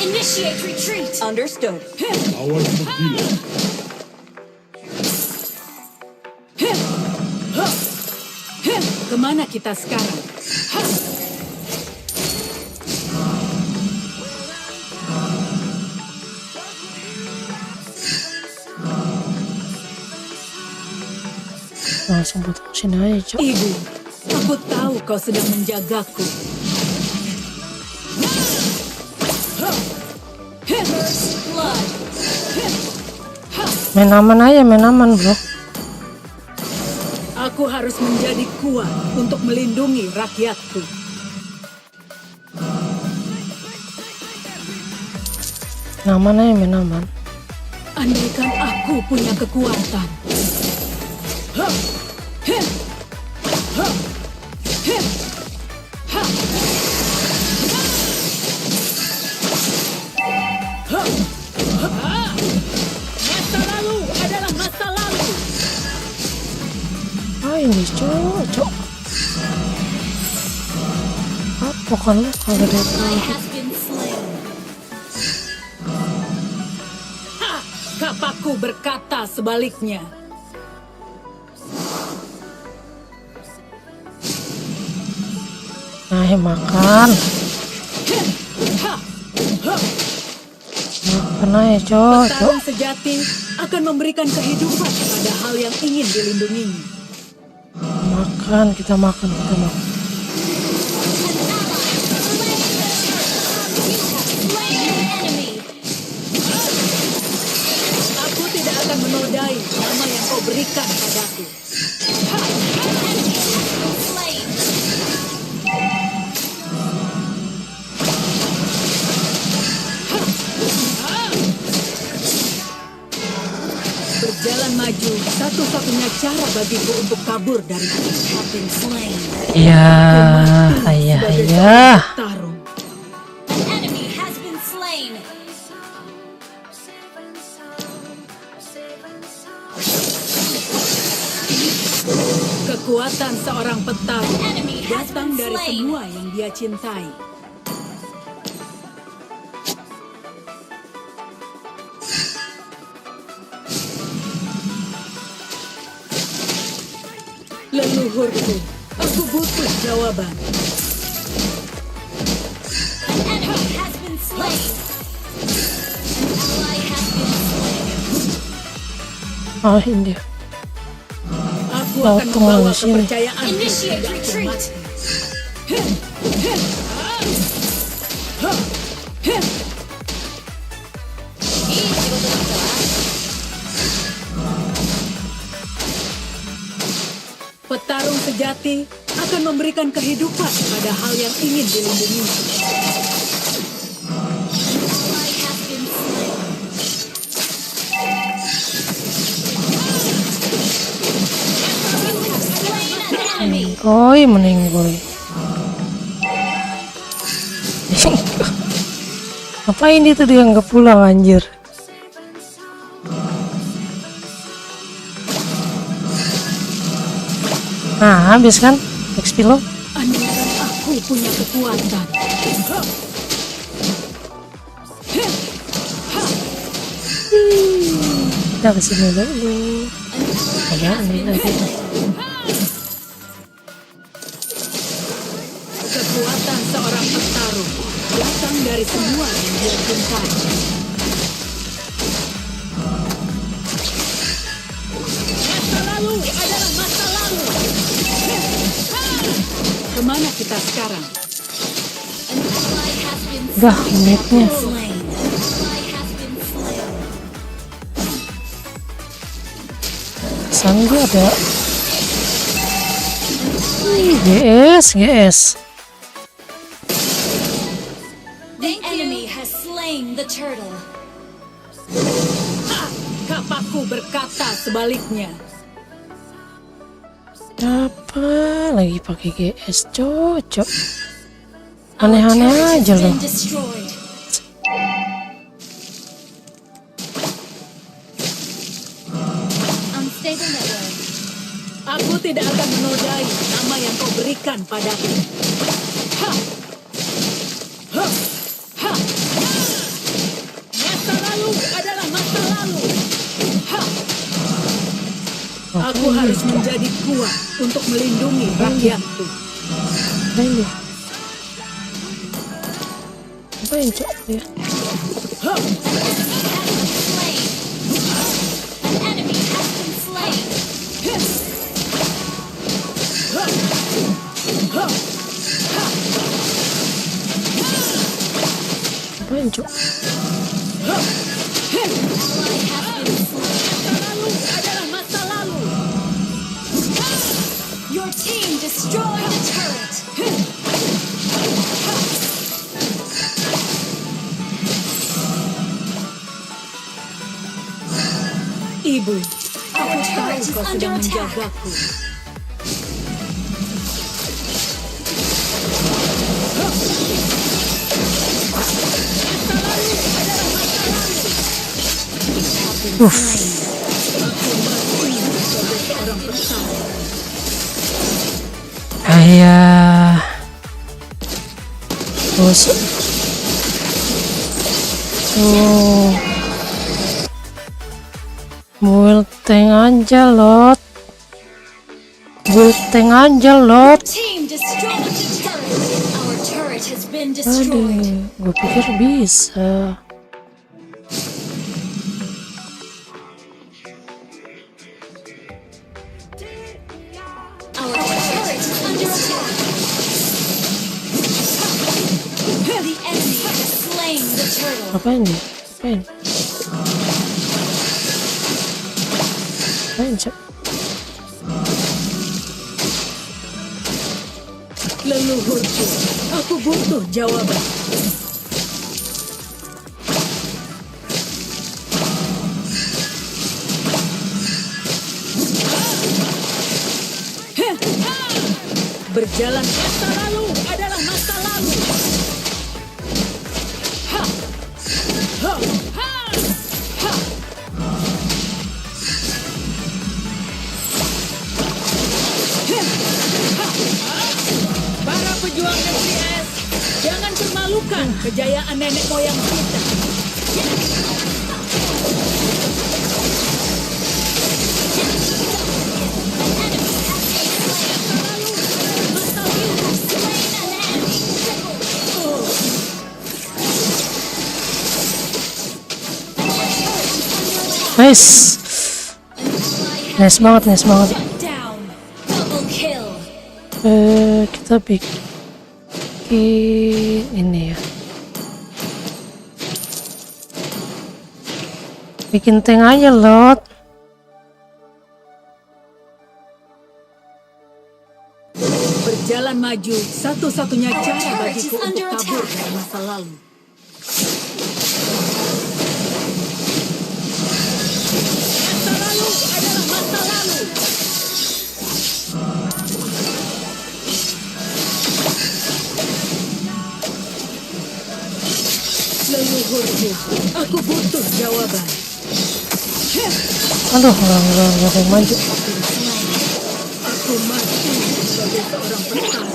Initiate retreat! Understood. Lawan menggila. Kemana kita sekarang? Langsung putusin aja, cok. Ibu, aku tahu kau sedang menjagaku. Blood! Main aman aja, main aman bro. Aku harus menjadi kuat untuk melindungi rakyatku. Main aman aja, main aman. Andaikan aku punya kekuatan. Masa lalu adalah masa lalu. Ini cocok. Apa kan lu kalau dia Ally has been slain. Kapaku berkata sebaliknya. Nah, makan. Makan aja, cocok. Petarung sejati akan memberikan kehidupan pada hal yang ingin dilindunginya. Makan, kita makan, kita makan. Aku tidak akan menodai nama yang kau berikan padaku. maju satu-satunya cara bagiku untuk kabur dari Have been slain. Ya, ayah. tarung. An enemy has been slain. Kekuatan seorang petarung Enemy has datang been dari slain. semua yang dia cintai. Leluhurku, aku butuh jawaban. An enemy has been slain. An ally has been slain. Oh ini dia. Aku Laut akan tengah membawa di sini. kepercayaan Initiate retreat. Petarung sejati akan memberikan kehidupan pada hal yang ingin dilindungi. Ally has been slain. You have slain an enemy. Oi meninggoy. Ngapain itu dia nggak pulang anjir? Nah habis kan XP lo. Andaikan aku punya kekuatan. Kita kesini dulu. Ada ini lagi. Kekuatan seorang petarung datang dari semua yang dia cintai. Masa lalu adalah masa lalu. Kemana kita sekarang? An ally has been Udah menitnya. slain. An ally has been slain. Sanggup ada. GS. The enemy has slain the turtle. Kapakku berkata sebaliknya. Apa lagi pakai GS cocok. Aneh-aneh aja loh. Been destroyed. Unstable network. Aku tidak akan menodai nama yang kau berikan padaku. Ha! Ha! Ha! Masa lalu adalah masa lalu. Ha! Aku harus menjadi kuat untuk melindungi rakyatku. Apain dia? Apain cok dia? Ha! Slain. An enemy has been slain. Ha! Ha! Apain cok? Ha! Ally has been slain. Masa lalu adalah masa lalu. Your team destroyed a turret. Ibu, Our aku tahu turret is kau under sedang attack. menjagaku. Ayah. Terus. Build tank aja lot. Build tank aja lot. Team destroyed the turret. Our turret has been destroyed. Aduh, gue pikir bisa. Our turret is under attack. The enemy has slain the turtle. Apain nih? Apain? Apain cok? Leluhurku, aku butuh jawaban. Berjalan masa lalu adalah masa lalu. Ha! Ha! Ha! Ha! Para pejuang negeri es, jangan permalukan kejayaan nenek moyang kita. Nice. Nice banget, nice banget. Down. Double kill. Kita bikin ini ya. Bikin tank aja, Lot. Berjalan maju, satu-satunya cara bagiku untuk kabur dari masa lalu. Masa lalu adalah masa lalu. Leluhurku, aku butuh jawaban. Aduh, nggak ada yang maju. Aku mati sebagai seorang pertama.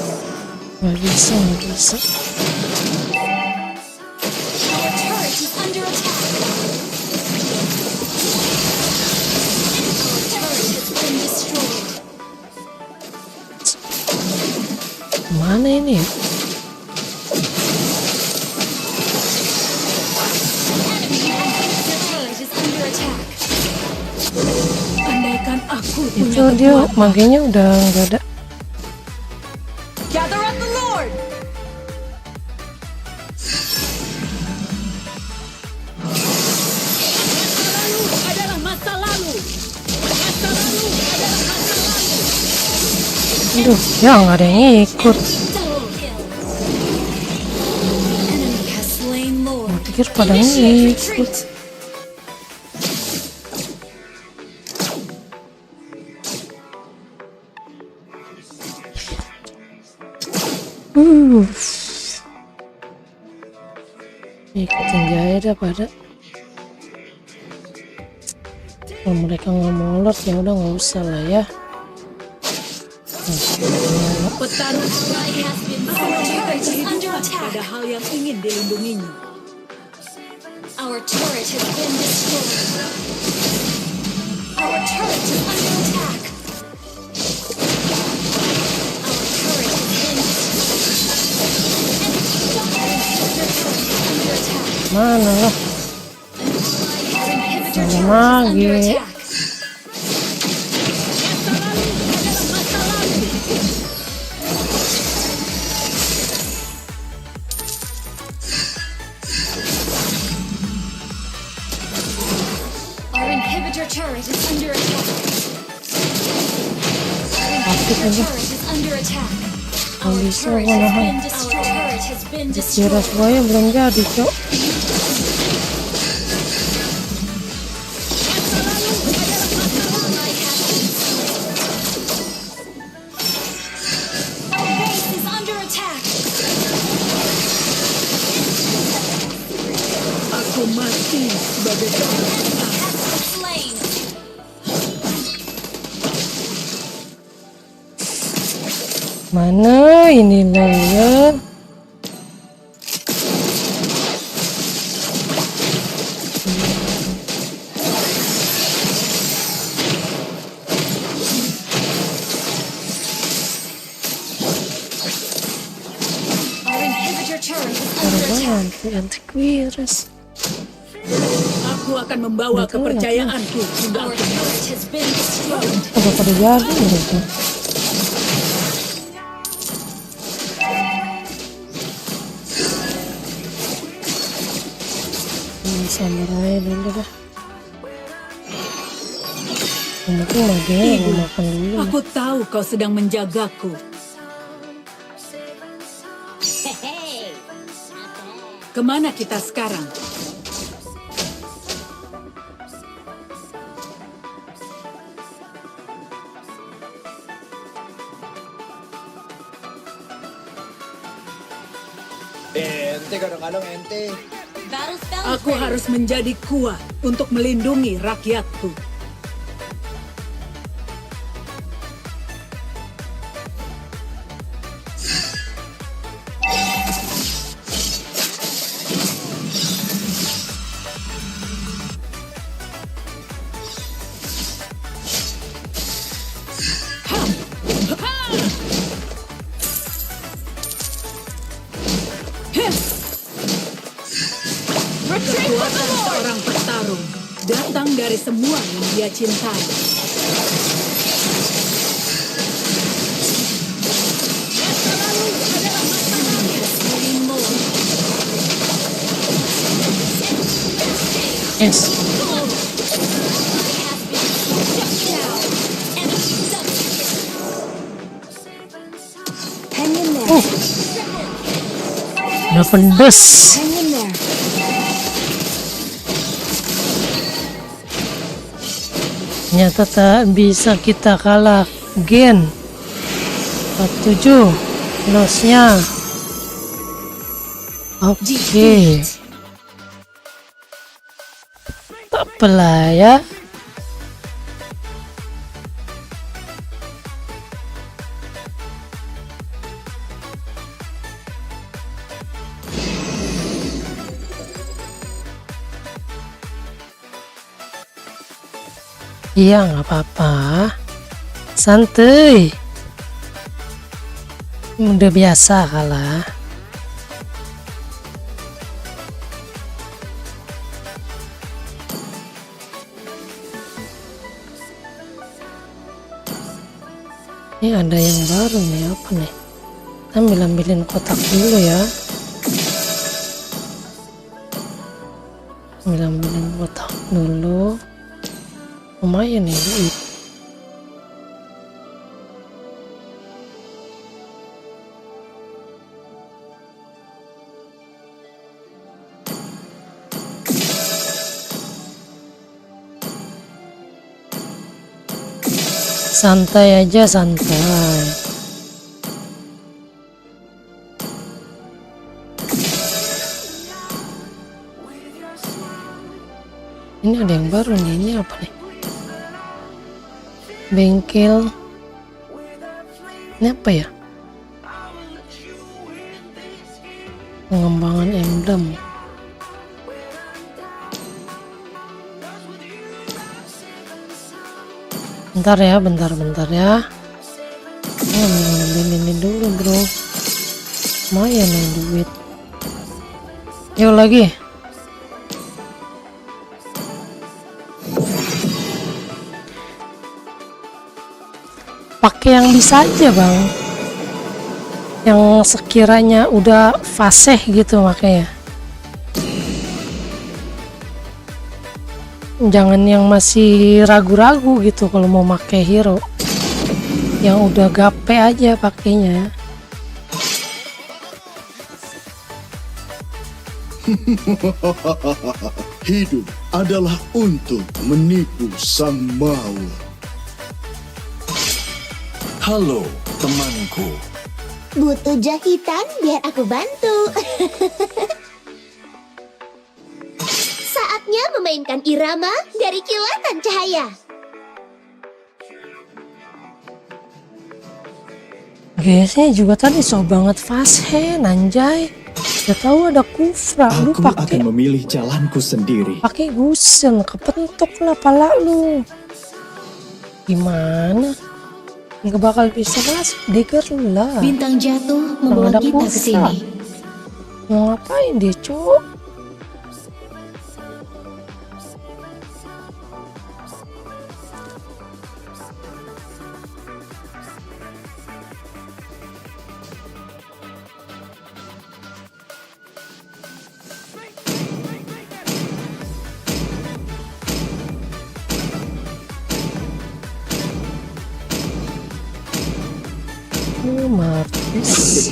Nggak bisa. Our turret is under attack. Our turret has been destroyed. Mana ini ya? Your turret is under attack. Andaikan aku Itu punya dia kekuatan. magenya udah nggak ada. Gather up the Lord. Masa lalu adalah masa lalu. Masa lalu adalah masa lalu. Aduh, ya nggak ada yang ikut. Double kill. Enemy has slain Lord. Pikir pada Initiate ngikut. retreat. Ikutin aja dah pada. Kalau mereka nggak mau lord ya udah nggak usah lah ya. Petarung Ally has been memberikan slain. Is under kehidupan attack. pada hal yang ingin dilindunginya. Our turret has been destroyed. Our turret is under attack. Our turret has been destroyed. Mana lah? Our inhibitor Mana turret is under lagi? attack. Masa lalu adalah masa lalu. Our inhibitor turret is under attack. Our Aktif inhibitor aja. turret is under attack. Nggak Our bisa turret gua has nahan. been destroyed. Our turret has been Kira destroyed. semuanya belum jadi, Cok. Our base is under attack. Aku mati sebagai seorang pertama. Has been slain. Mana inilah ya? Our inhibitor turret is under Terbang attack. antivirus. Aku akan membawa Betul, kepercayaanku hingga Our akhir. turret has been destroyed. Udah pada jadi mereka. Samurai dulu dah. Mungkin magenya Ibu, mau makan dulu. Aku tahu kau sedang menjagaku. Kemana kita sekarang? Ente kadang-kadang ente. Battle spell is Aku ready. harus menjadi kuat untuk melindungi rakyatku. Kekuatan seorang petarung datang dari semua yang dia cintai. Masa lalu adalah masa lalu. Yes. Hang in there. Udah pendes. Hang in there. Ternyata tak bisa kita kalah. Gen 47 lossnya. Oke. Tak apalah ya. Iya, nggak apa-apa. Santuy. Udah biasa kalah. Ini ada yang baru nih, apa nih? Kita ambil-ambilin kotak dulu ya. Ambil-ambilin kotak dulu. Lumayan nih duit. Santai aja, santai. Ini ada yang baru nih, ini apa nih? Bengkel. Ini apa ya? Pengembangan emblem. Bentar ya, bentar ya. Ambil ini dulu bro. Lumayan nih duit. Yuk lagi. Pakai yang bisa aja bang. Yang sekiranya udah fasih gitu makanya. Jangan yang masih ragu-ragu gitu kalau mau pakai hero. Yang udah gape aja pakainya. Hidup adalah untuk menipu sang maut. Halo, temanku. Butuh jahitan biar aku bantu. Saatnya memainkan irama dari kilatan cahaya. Guysnya juga tadi so banget fast-hand anjay. Udah tahu ada kufra, lu Aku pakai akan memilih jalanku sendiri. pakai gusen, kepentok lah pala lu. Gimana? Nggak bakal bisa masuk, Digger lah. Bintang jatuh Orang membawa ada kita ke kufra. sini. Mau ngapain dia, cowok? Martis.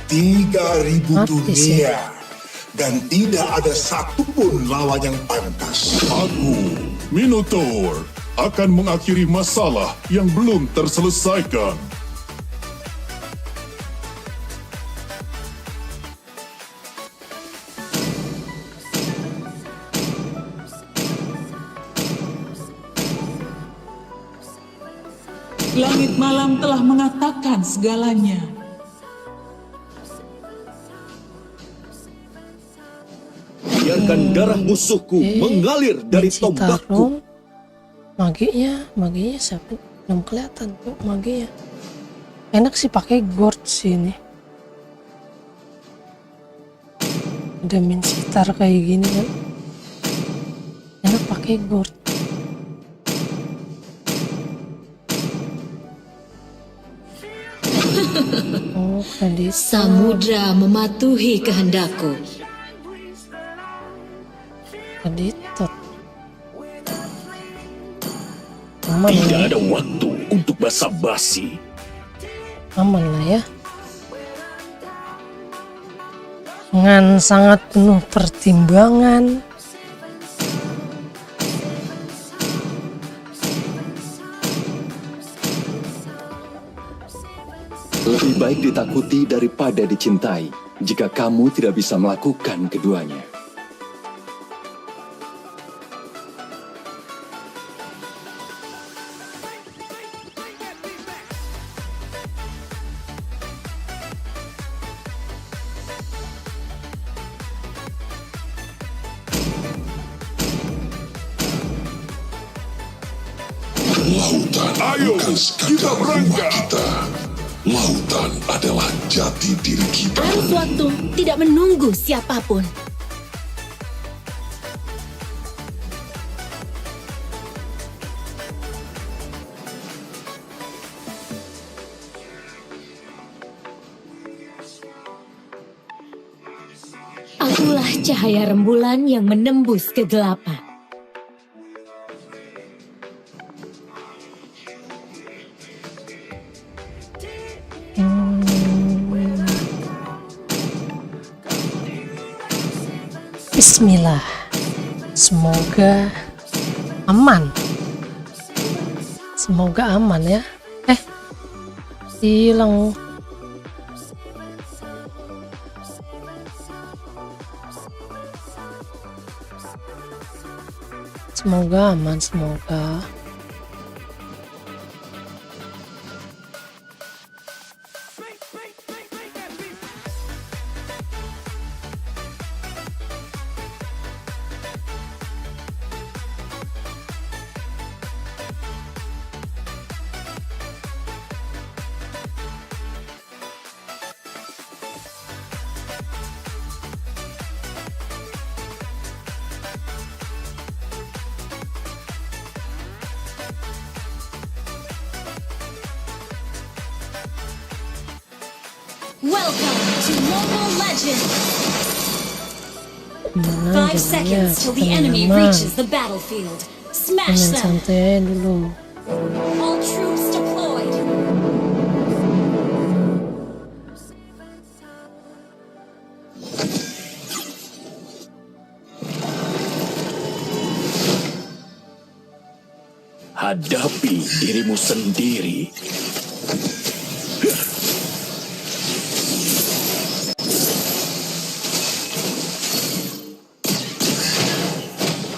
3.000 Martis ya. dunia dan tidak ada satupun lawan yang pantas. Aku, Minotaur, akan mengakhiri masalah yang belum terselesaikan. Langit malam telah mengatakan segalanya. Biarkan darah musuhku mengalir dari tombakku. Maginya siapa? Belum kelihatan tuh maginya. Enak sih pakai gourd sih ini. Ada min sitar kayak gini kan. Enak pakai gourd. Oh, kredit. Samudra mematuhi kehendakku. Kreditot. Aman Tidak lah ya. ada waktu untuk basa-basi. Aman lah ya. Dengan sangat penuh pertimbangan. Lebih baik ditakuti daripada dicintai jika kamu tidak bisa melakukan keduanya. Lautan bukan sekadar rumah kita. Lautan adalah jati diri kita. Arus waktu tidak menunggu siapapun. Akulah cahaya rembulan yang menembus kegelapan. Bismillah. Semoga aman. Semoga aman ya. Hilang. Semoga aman, semoga. Welcome to Mobile Legends! Mana 5 seconds till the enemy reaches the battlefield. Smash Main them! santai dulu. All troops deployed! Hadapi dirimu sendiri.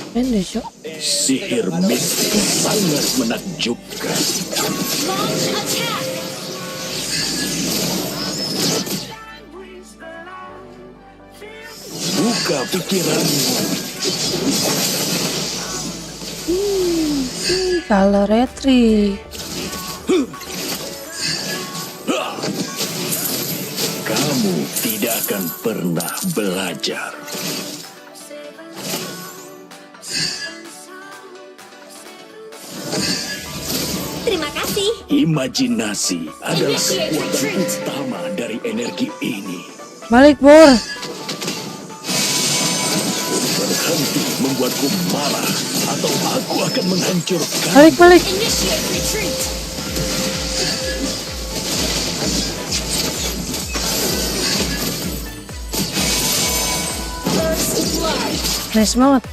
Pendek, Cok. Sihir mistik sangat menakjubkan. Launch attack! Buka pikiranmu. Kalau retri. Kamu tidak akan pernah belajar. Terima kasih. Imajinasi adalah kekuatan utama dari energi ini. Balik, Bor. Berhenti membuatku marah, atau aku akan menghancurkan. Balik. Initiate retreat! First blood! Nice banget.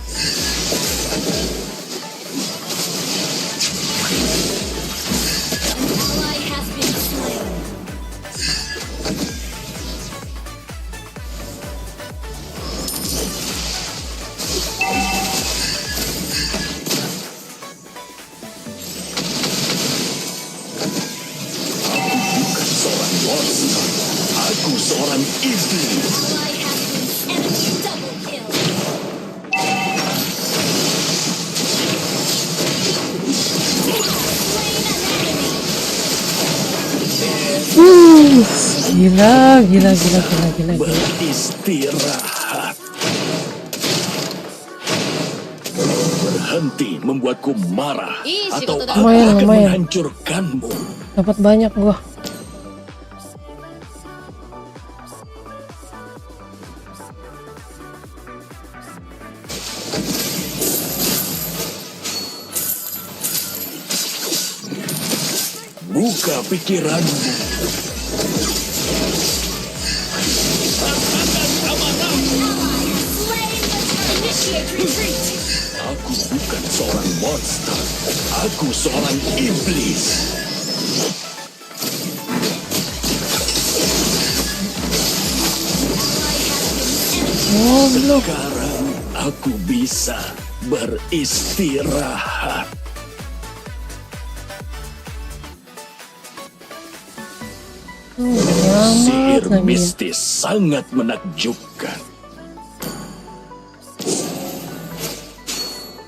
Ally has been slain. seorang iblis. Ally has been enemy double kill. Gila. Beristirahat. Berhenti membuatku marah, atau aku Lumayan. akan menghancurkanmu. Dapat banyak gua. Buka pikiranmu. Initiate retreat. Aku bukan seorang monster. Aku seorang iblis. Sekarang aku bisa beristirahat. Sihir lagi ya. mistis sangat menakjubkan.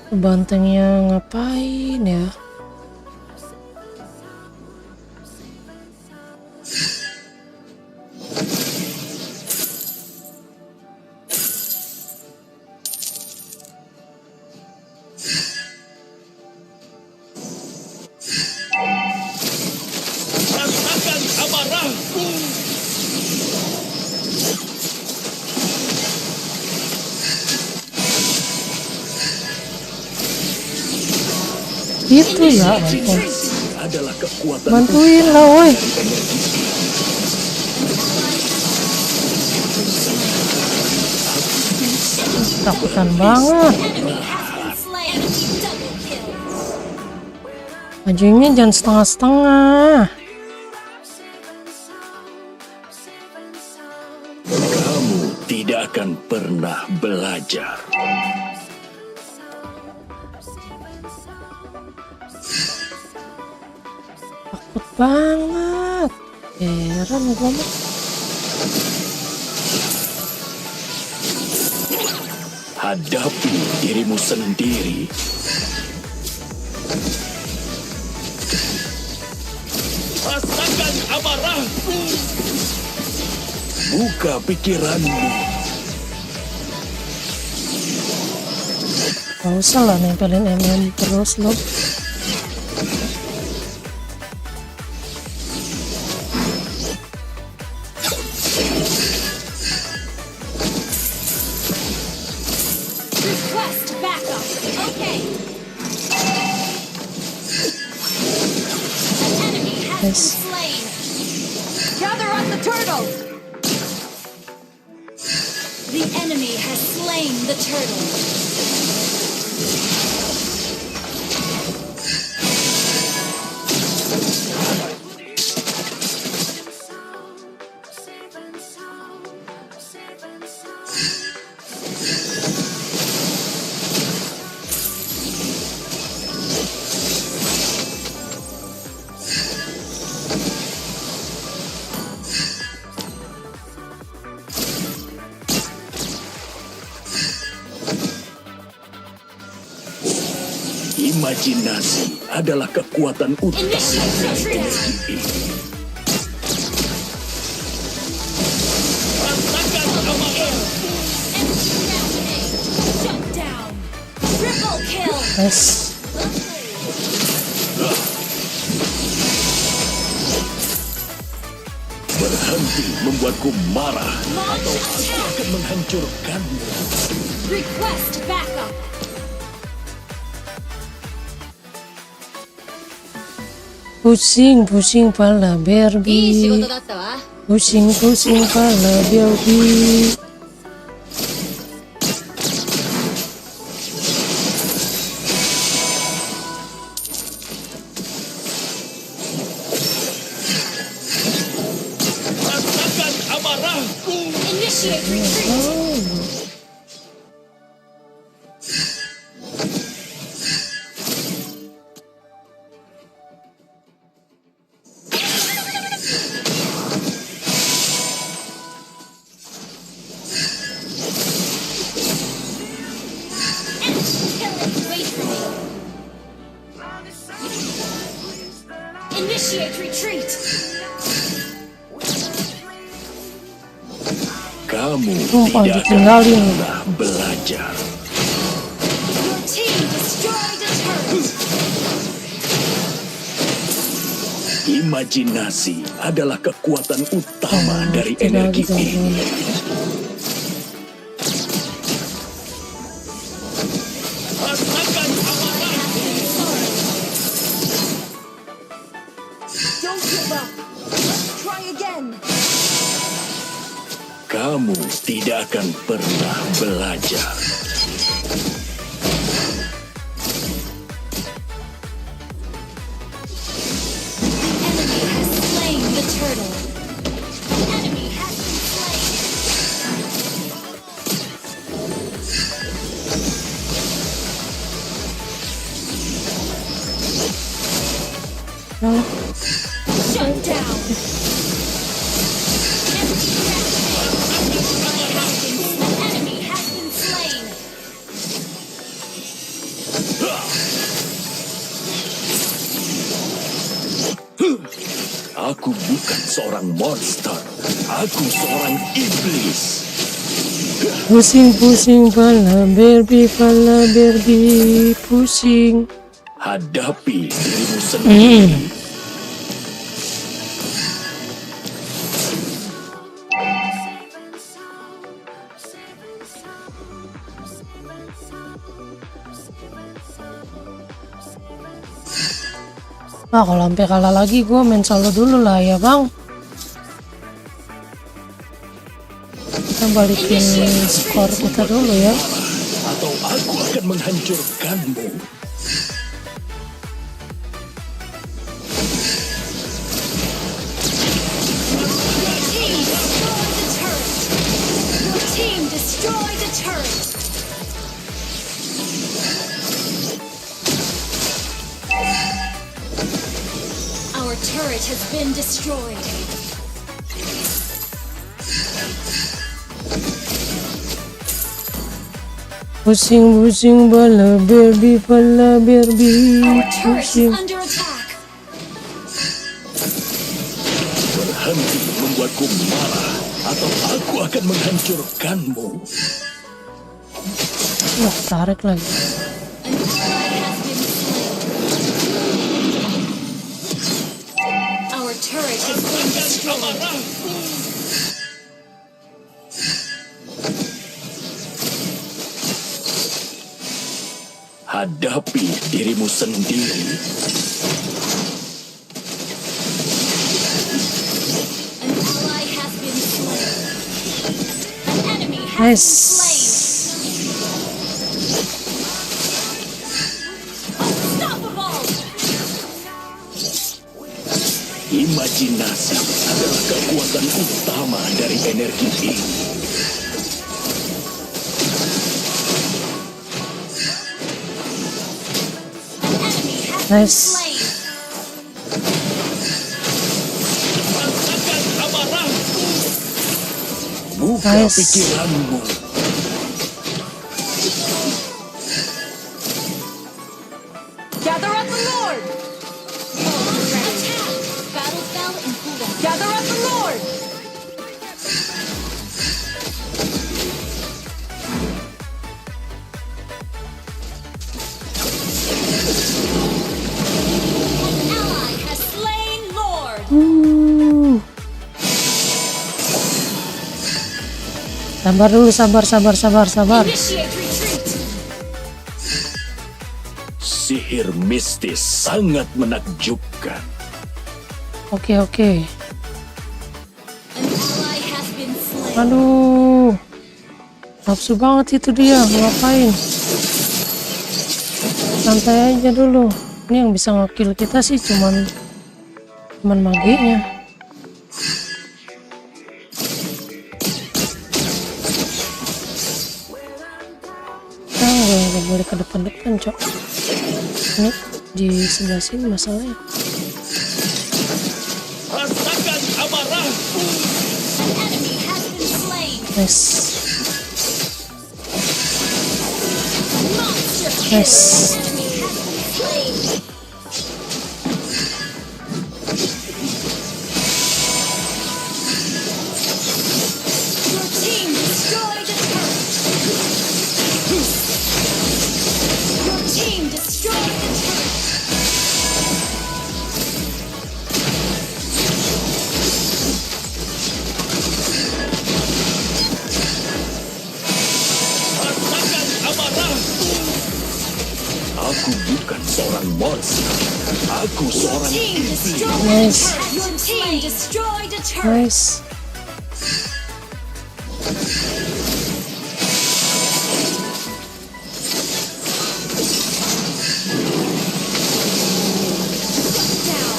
Bantengnya ngapain ya? Rasakan amarahku. Itu ya ampun. Adalah kekuatan Bantuin lah woi. Takutan banget. Enemy has been slain. Enemy double kill. Majunya jangan setengah-setengah. kamu tidak akan pernah belajar. Takut banget. Heran gua mah. Hadapi dirimu sendiri. Rasakan amarahku. Buka pikiranmu. Gak usah lah nempelin MM terus loh. Request backup. Okay. An enemy has been Yes. slain. Gather up the turtle. The enemy has slain the turtle. Imajinasi adalah kekuatan utama. Initiate retreat. Rasakan amarahku. Shut down. Triple kill. Yes. Berhenti membuatku marah, Launch atau aku attack. akan menghancurkanmu. Request backup. Pusing pala Barbie. Pusing pala Barbie. Rasakan amarahku. Initiate retreat. Initiate retreat. Kamu Sumpah tidak akan ditinggalin. pernah belajar. Your team destroyed a turret. Imajinasi adalah kekuatan utama dari Tidak energi lagi ini. teman-teman. Don't give up. Let's try again. Kamu tidak akan pernah belajar. Enemy has slain the turtle. Enemy has been slain. Shut down. An enemy has been slain. Aku bukan seorang monster. Aku seorang iblis. Pusing-pusing pala berbi pusing. Hadapi dirimu sendiri. Nah, kalau sampai kalah lagi gue main solo dulu lah ya bang. Kita balikin skor kita dulu ya. Atau aku akan menghancurkanmu. Your team destroyed the turret. Our turret has been destroyed. Pusing-pusing pala berbi Our turret is pusing. under attack. Berhenti membuatku marah. Atau aku akan menghancurkanmu. Wah, tarik lagi. An ally has been slain. Our turret has been destroyed. Hadapi dirimu sendiri. An ally has been slain. An enemy has Nice. unstoppable. Imajinasi adalah kekuatan utama dari energi ini. Enemy has been Nice. slain. Buka Nice. pikiranmu. Gather up the Lord! Attack! Battle fell in cooldown. Gather up the Lord! An ally has slain Lord. Sabar dulu, sabar. Initiate retreat. Sihir mistis sangat menakjubkan. Oke. An ally has been slain. Aduh, nafsu banget itu dia, ngapain? Santai aja dulu. Ini yang bisa ngekill kita sih cuman maginya. Nggak boleh ke depan cok. Ini di sebelah sini masalahnya. Rasakan amarahku. An enemy has been slain. Nice. Monster kill. Nice. An enemy has been slain. Aku bukan seorang monster. Aku seorang Team iblis. destroyed. Nice. Your team destroyed a turret. Nice. Down.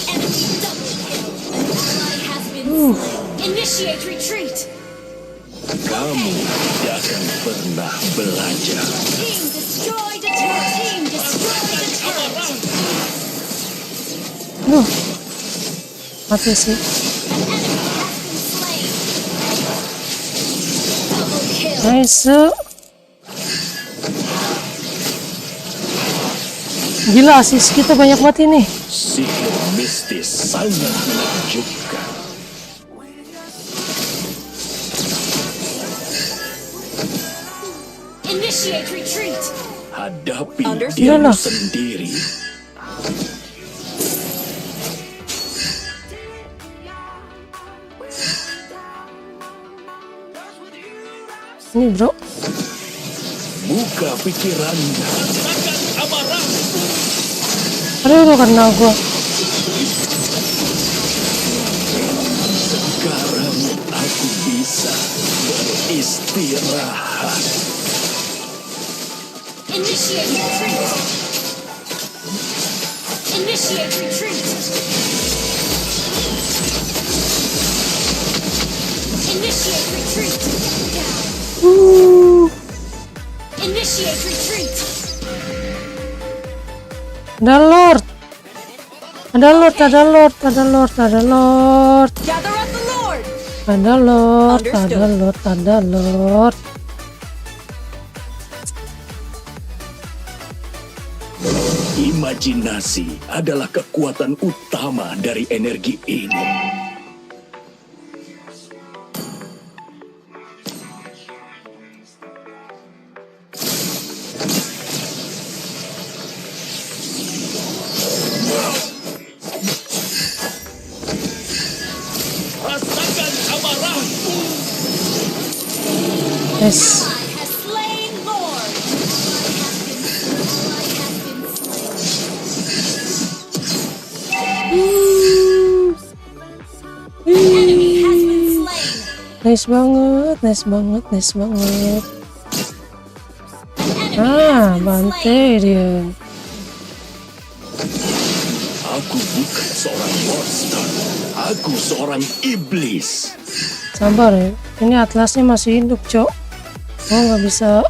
Enemy double kill. An ally has been slain. Initiate retreat. Kamu tidak akan pernah belajar. Team destroyed a turret. Team destroyed a turret. Mati sih. Enemy has been slain. Double kill. Nice. Gila, asis kita banyak banget ini. Sihir mistis sangat menakjubkan. Initiate retreat. Hadapi Understood. dirimu sendiri. Ini bro. Buka pikirannya. Aduh, kena gua. Sekarang aku bisa beristirahat. Initiate retreat. Initiate retreat. Initiate retreat. Down. Initiate retreat. Ada Lord. Ada Lord, ada Lord, ada Lord, ada Lord. Gather at the Lord. Ada Lord, ada Understood. Lord, ada Lord. Imajinasi adalah kekuatan utama dari energi ini. Rasakan amarahku. Yes. I has slain Lord. Enemy has been slain. Nice banget, nice banget, nice banget. Enemy Ah, has been bantai slain. dia. Aku bukan seorang monster. Aku seorang iblis. Sabar ya. Ini atlasnya masih hidup, Cok. Oh, nggak bisa.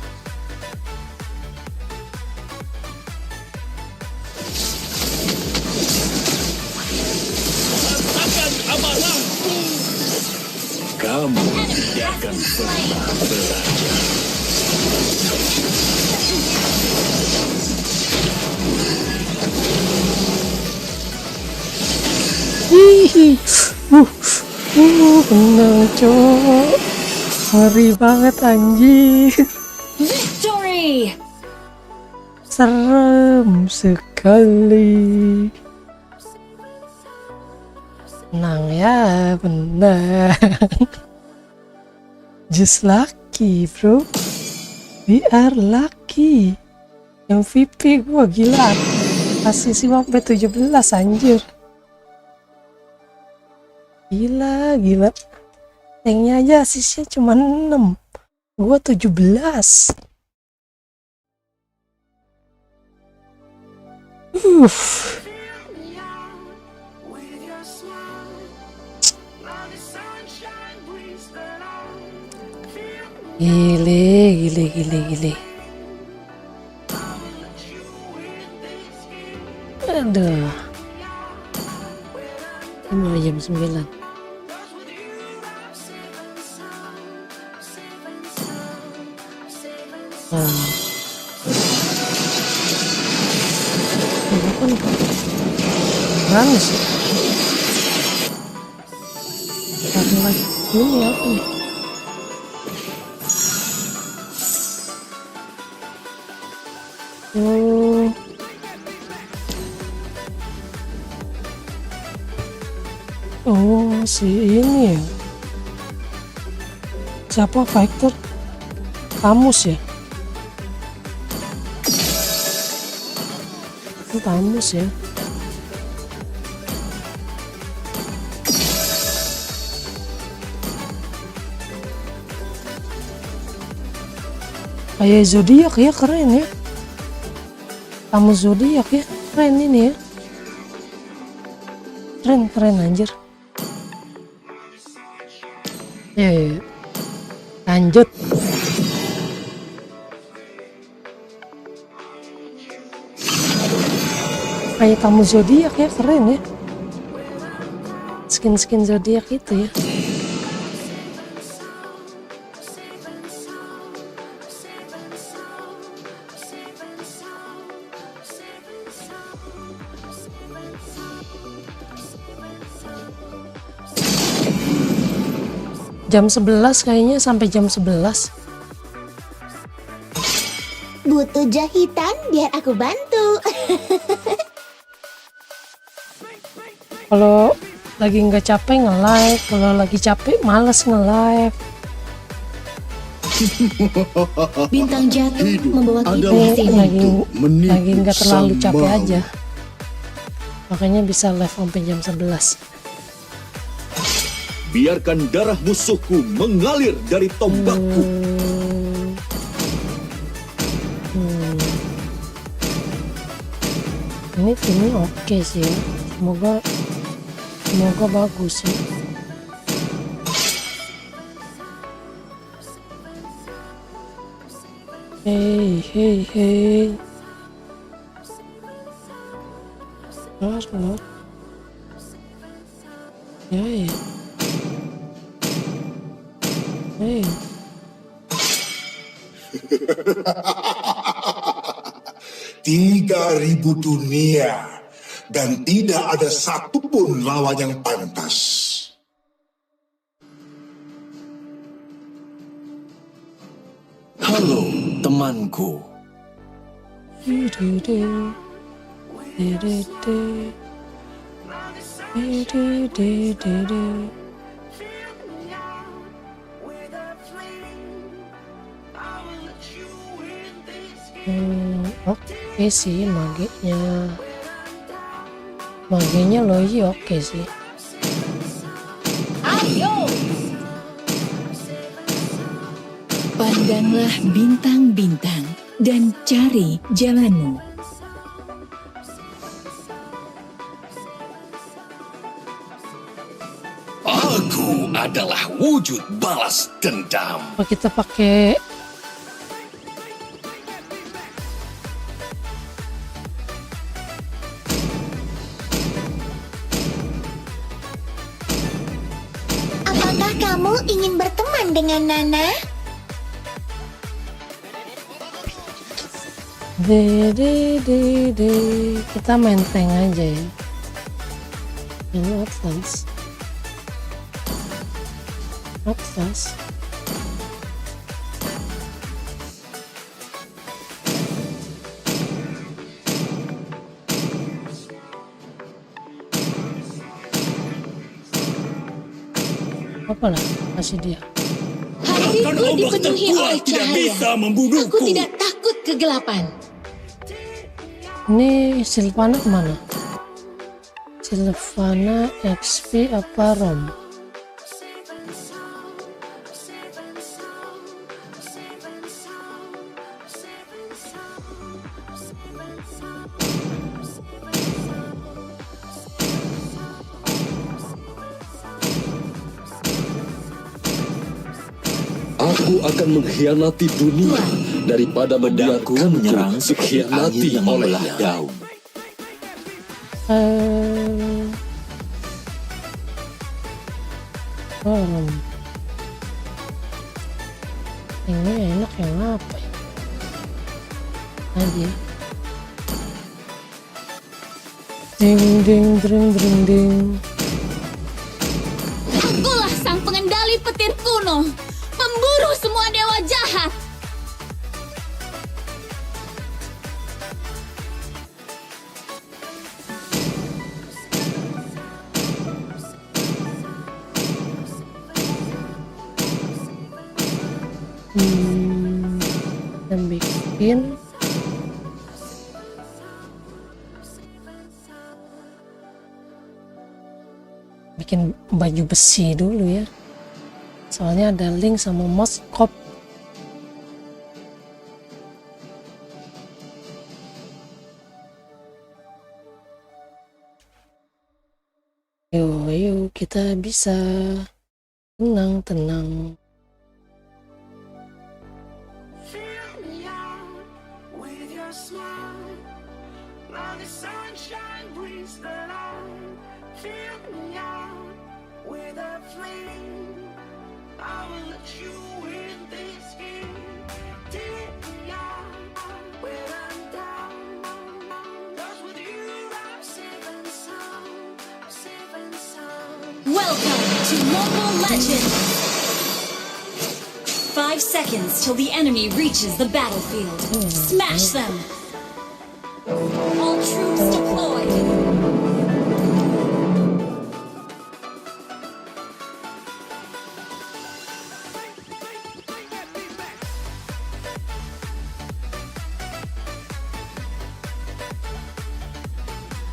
Kamu tidak akan pernah belajar. Hihi. Bener, Cok. Ngeri banget anjir. Victory. Serem sekali. Menang ya, benar. Just lucky, bro. We are lucky. MVP gua gila. Kasih sih sampai 17 anjir. Gila, gila. Tanknya aja asisnya cuma 6. Gua 17. Gile. Aduh. Ini jam 9. Bukan nangis karena lagi ini apa nih? Oh si ini ya, siapa fighter Kamus ya? Ini Tamus ya. Kayak zodiak ya, keren ya. Tamus zodiak ya, keren ini ya. Keren anjir. Ya. Lanjut. Kayak tamu zodiak ya, keren ya. Skin zodiak itu ya. Jam 11 kayaknya, sampai jam 11. Butuh jahitan biar aku bantu. Kalau lagi nggak capek nge-live, kalau lagi capek males nge-live. Bintang jatuh Hidup membawa kita adalah ke sini. Lagi nggak terlalu sang capek maut. aja, makanya bisa live sampai jam 11. Biarkan darah musuhku mengalir dari tombakku. Ini timnya oke sih ya. Semoga bagus ya. Hey. Lord. Ya. Hey. 3.000 dunia dan tidak ada satupun lawan yang pantas. Halo, temanku. Oke sih magenya Loi oke sih. Pandanglah bintang-bintang dan cari jalanmu. Aku adalah wujud balas dendam. Apa kita pakai Apakah kamu ingin berteman dengan Nana? Kita main tank aja ya. Ini Atlas. Apalah, kasih dia. Hatiku dipenuhi oleh cahaya. Aku tidak takut kegelapan. Ini Sylvana kemana? Sylvana XP apa ROM? Aku akan mengkhianati dunia daripada Pedangku menyerang membiarkanku seperti dikhianati angin yang oleh membelah. daun. ROM. Ini enak yang apa ya? Aja. Ding. Akulah sang pengendali petir kuno, pemburu semua dewa jahat. Dan bikin baju besi dulu ya. Soalnya ada Link sama Moskop. Yuk kita bisa tenang. Welcome to Mobile Legends! 5 seconds till the enemy reaches the battlefield. Smash them! All troops deployed!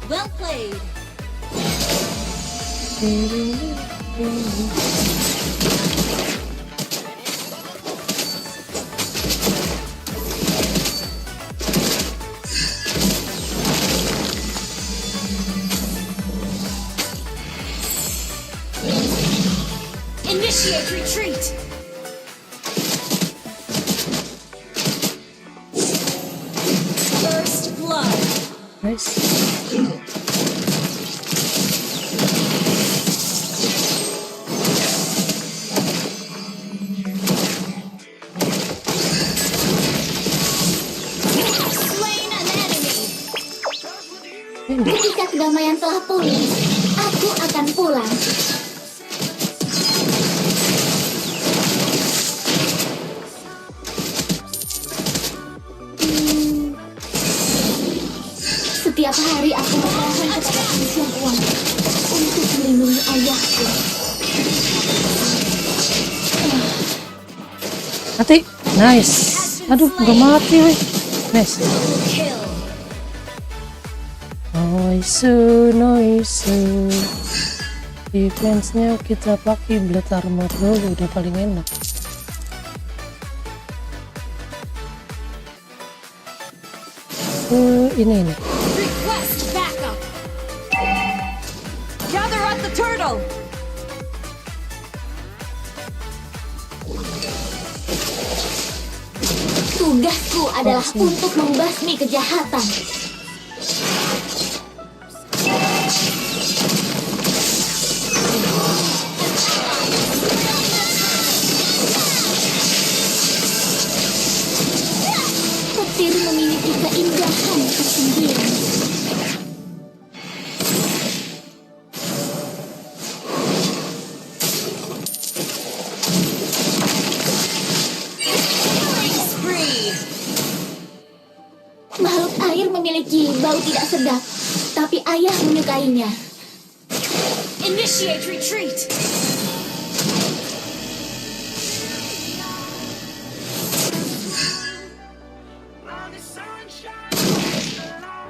Well played! Initiate retreat! First blood! Nice. Ketika kedamaian telah pulih, aku akan pulang. Setiap hari aku bermohon kepada Sang Uang untuk melindungi ayahku. Mati. Nice. Aduh, gak mati weh. Nice. Nice. Defense-nya kita pakai blade armor dulu, udah paling enak. Ini. Request backup! Gather at the turtle! Tugasku adalah untuk membasmi kejahatan. Petir memiliki keindahan tersendiri. Makhluk air memiliki bau tidak sedap, tapi ayah menyukainya. Initiate retreat!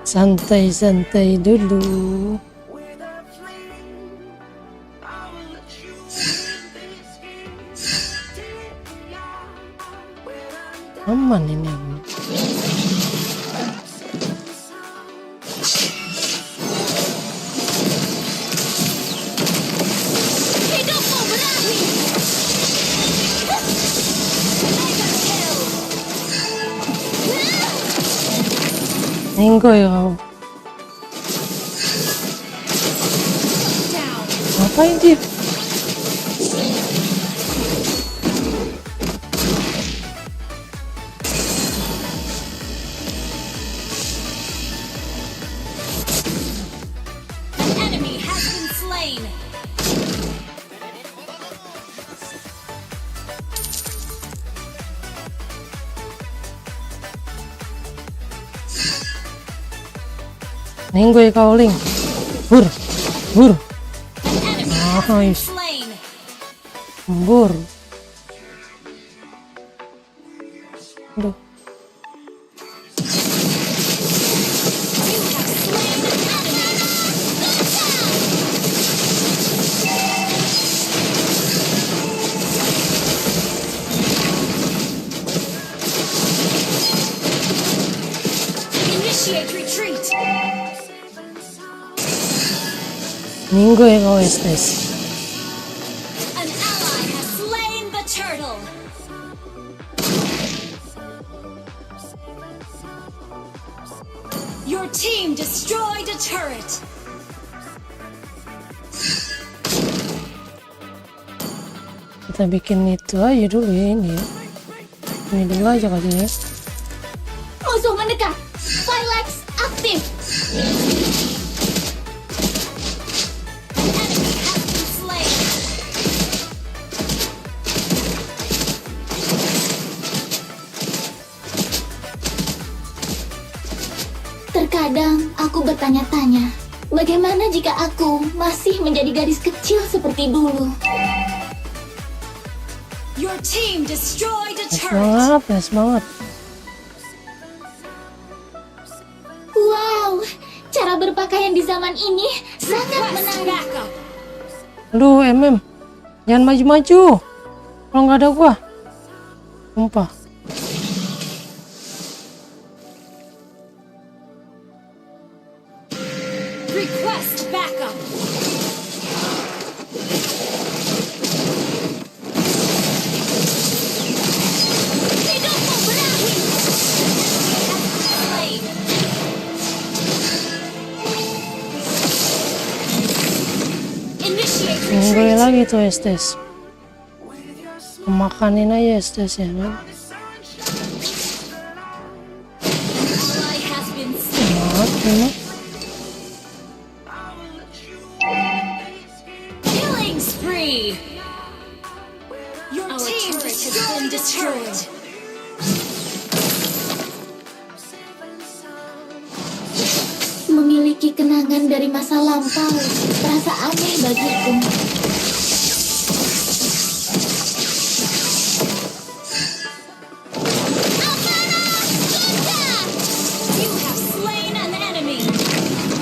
Santai dulu. Aman ini. Nenggoy kau. Ngapain dia? An enemy has been slain. Nenggoy kau Link. Bur. Nice. Bur. Aduh. Minggu ya kau Estes. An ally has slain the turtle. Your team destroyed a turret. Kita bikin itu aja dulu ya ini ya. Ini dulu aja kali ya. Musuh mendekat. Phylax aktif. An enemy has been slain. Terkadang aku bertanya-tanya, bagaimana jika aku masih menjadi gadis kecil seperti dulu? Your team destroyed a turret. Semangat ya, semangat. Wow, cara berpakaian di zaman ini sangat Request menarik. backup. Aduh, jangan maju-maju. Kalau nggak ada gua, sumpah. Request backup. Hidupmu berakhir. Slain. Initiate Minggu retreat. lagi tuh Estes. Makanin aja Estes ya kan. Ally has been slain. Semangat memang. Killing spree. Your team has been destroyed. Memiliki kenangan dari masa lampau terasa aneh bagiku. You have slain an enemy.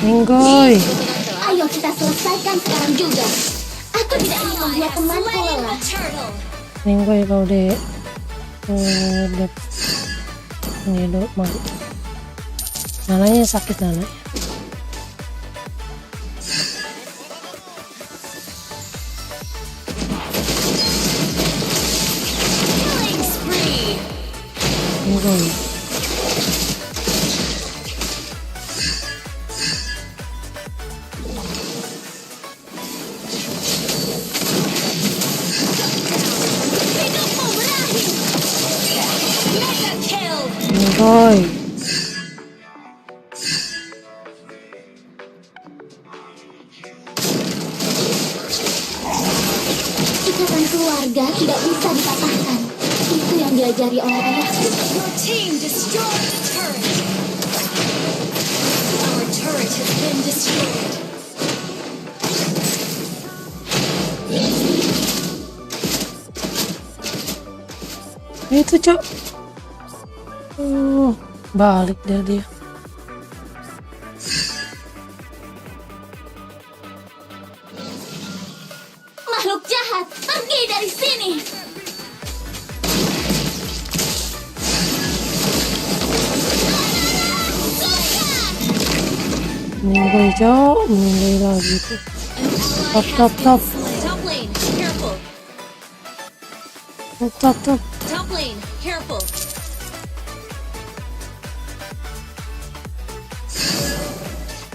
Minggoy. Ayo kita selesaikan sekarang juga. Aku tidak ingin Ally membuat has temanku slain the lelah. turtle. Minggoy kau deh. Udah. Ini dulu mau. Nananya sakit nananya. Killing spree. Minggoy. Hidupmu berakhir. Mega kill. Minggoy. Ikatan keluarga tidak bisa dipatahkan. Itu yang diajari oleh ayahku. Your team destroyed the turret. Our turret has been destroyed. Itu cok. Balik dia. Makhluk jahat, pergi dari sini. Minggoy cok. Minggoy lagi tuh. Top. Top lane, careful. Top. Top lane, careful.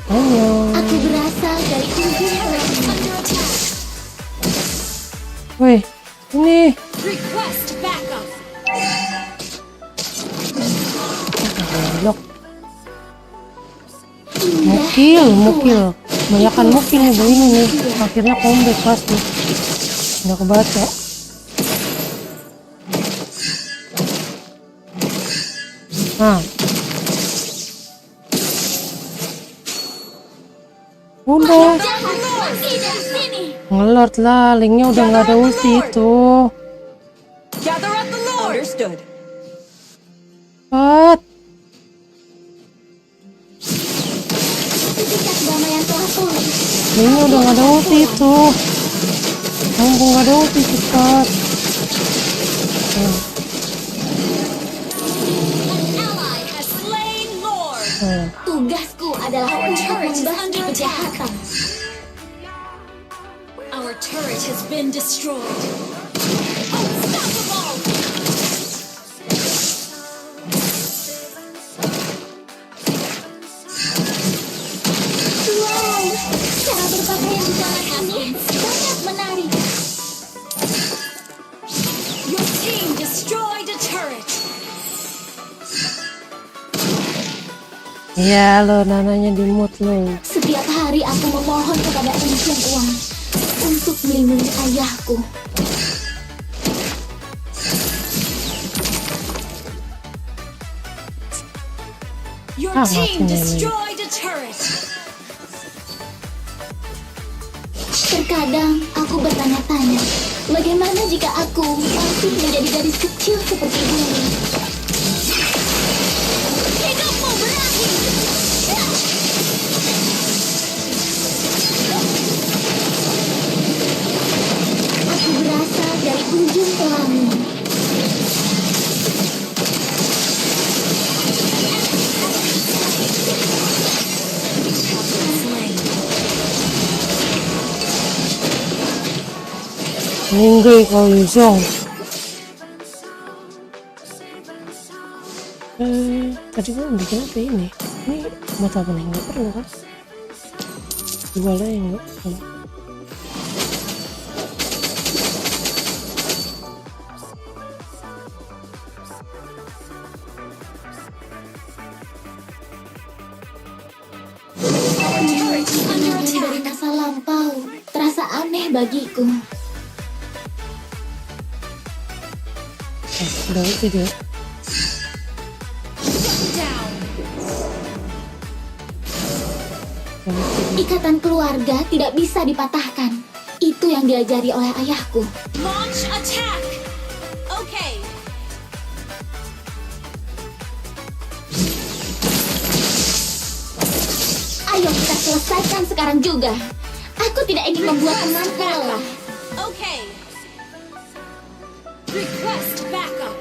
Ayo. Aku berasal dari ujung Turret langit. under attack. Woi, ini. Request backup. Blok. Mukil. Banyakan mukil nih ini nih. Akhirnya comeback pasti. Udah kebaca. Nah. Udah. Jahat, pergi dari sini. Ngelord lah, linknya udah nggak ada ulti itu. Gather up the Lord. Understood. Cepat. Ketika kedamaian telah pulih, Linknya udah nggak ada ulti itu. Mumpung nggak ada ulti cepat. Ally has slain Lord. Nah. tugasku adalah untuk membasmi kejahatan. turret has been destroyed. Unstoppable! Wow, cara berpakaian di dalam ini sangat menarik. Your team destroyed a turret. Ya lo, nananya di mood lo. Setiap hari aku memohon kepada Ancient One untuk melindungi ayahku. Your Ah, team mati nih. destroyed a turret. Terkadang aku bertanya-tanya, bagaimana jika aku masih menjadi gadis kecil seperti dulu? Hidupmu berakhir. Aku berasal dari ujung pelangi. Minggu kalau Yuzong. Tadi gue bikin apa ini? Ini buat apa nih? Nggak perlu kan? Boleh nggak? Perlu. Kenangan dari masa lampau terasa aneh bagiku. Udah itu dia. Ikatan keluarga tidak bisa dipatahkan. Itu yang diajari oleh ayahku. Launch attack. Okay. Ayo kita selesaikan sekarang juga. Aku tidak ingin membuat temanku lelah. Okay. Request backup.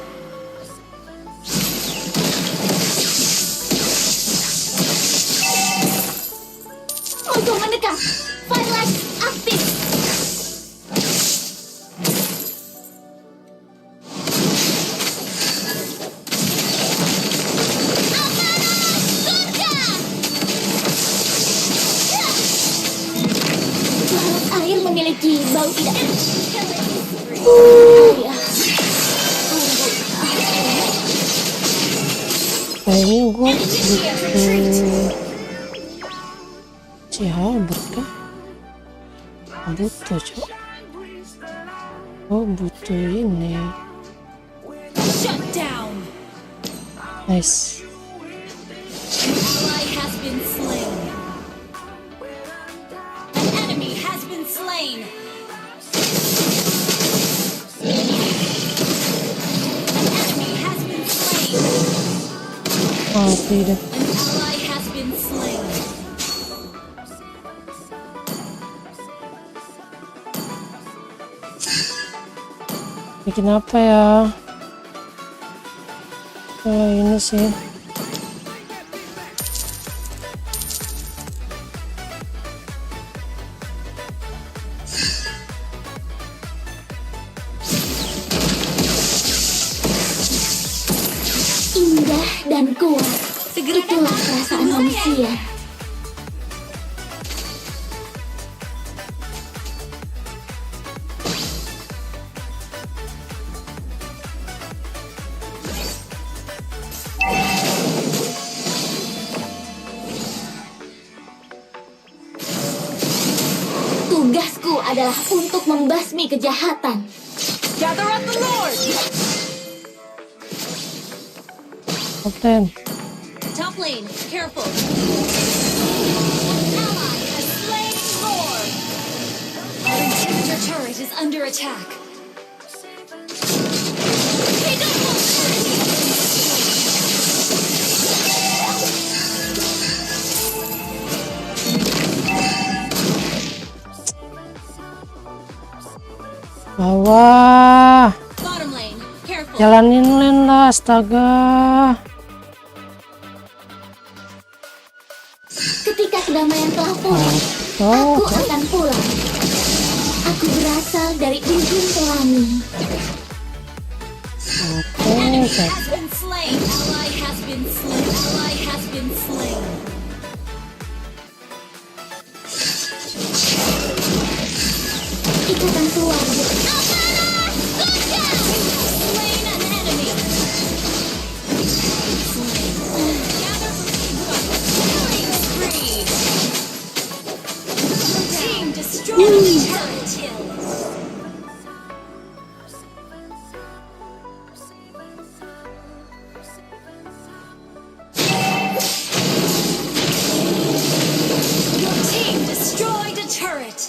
Musuh mendekat. Firelight aktif. Laut air memiliki bau tidak. Ayah. Kayaknya gue butuh si Halbert kan? Butuh cok. Oh butuh ini. Shut down. Nice. An ally has been slain. An enemy has been slain. An enemy has been slain. Mati deh. An ally has been slain. Bikin apa ya? Oh ini sih. Indah dan kuat. Itulah perasaan manusia. Tugasku adalah untuk membasmi kejahatan. Gather up the Lord. Kapten. Top lane, careful. An ally has slain Lord. Our inhibitor turret is under attack. Bawah. Bottom lane, careful. Jalanin lane lah, astaga. Ketika kedamaian telah pulih, Oh, aku akan pulang. Aku berasal dari ujung pelangi. Enemy has been slain. Ally has been slain. Ally has been slain. Ikatan keluarga. Slain an enemy. Slain. Gather killing spree. Team destroyed the turret hill. Your team destroyed a turret.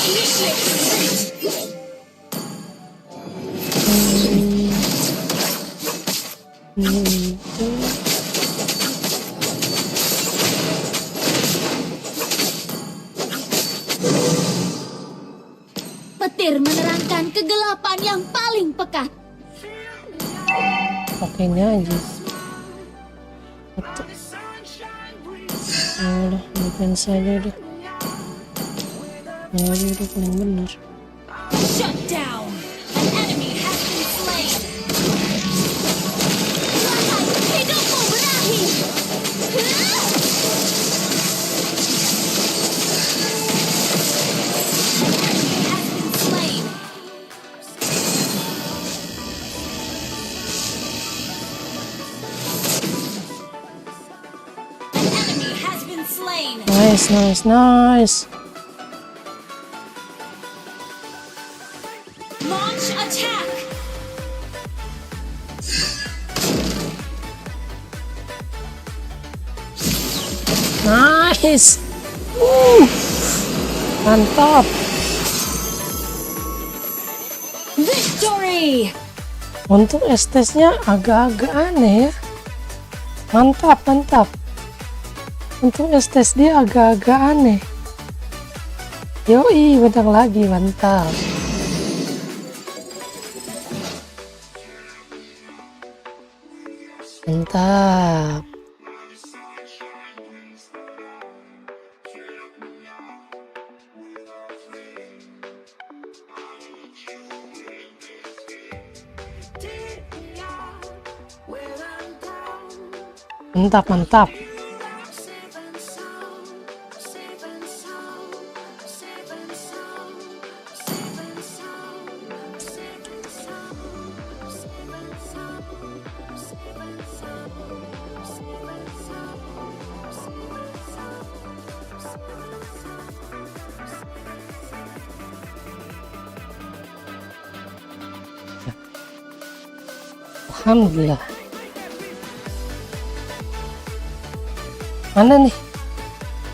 Initiate retreat. Petir menerangkan kegelapan yang paling pekat. Pakainya aja. Betul. Udah, defense aja udah. Ya udah paling bener. Shut down. An enemy has been slain. Hidupmu berakhir. Has been slain. An enemy has been slain. Nice, nice, nice. Launch attack. Nice. Mantap. Victory. Untuk estetnya agak-agak aneh ya. Mantap, mantap. Untuk estes dia agak-agak aneh. Yoi, menang lagi, mantap. Mantap. Mantap, mantap. Alhamdulillah. Mana nih?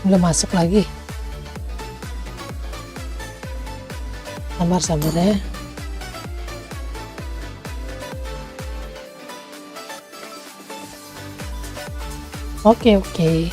Udah masuk lagi. Sabar-sabar ya. Oke, oke.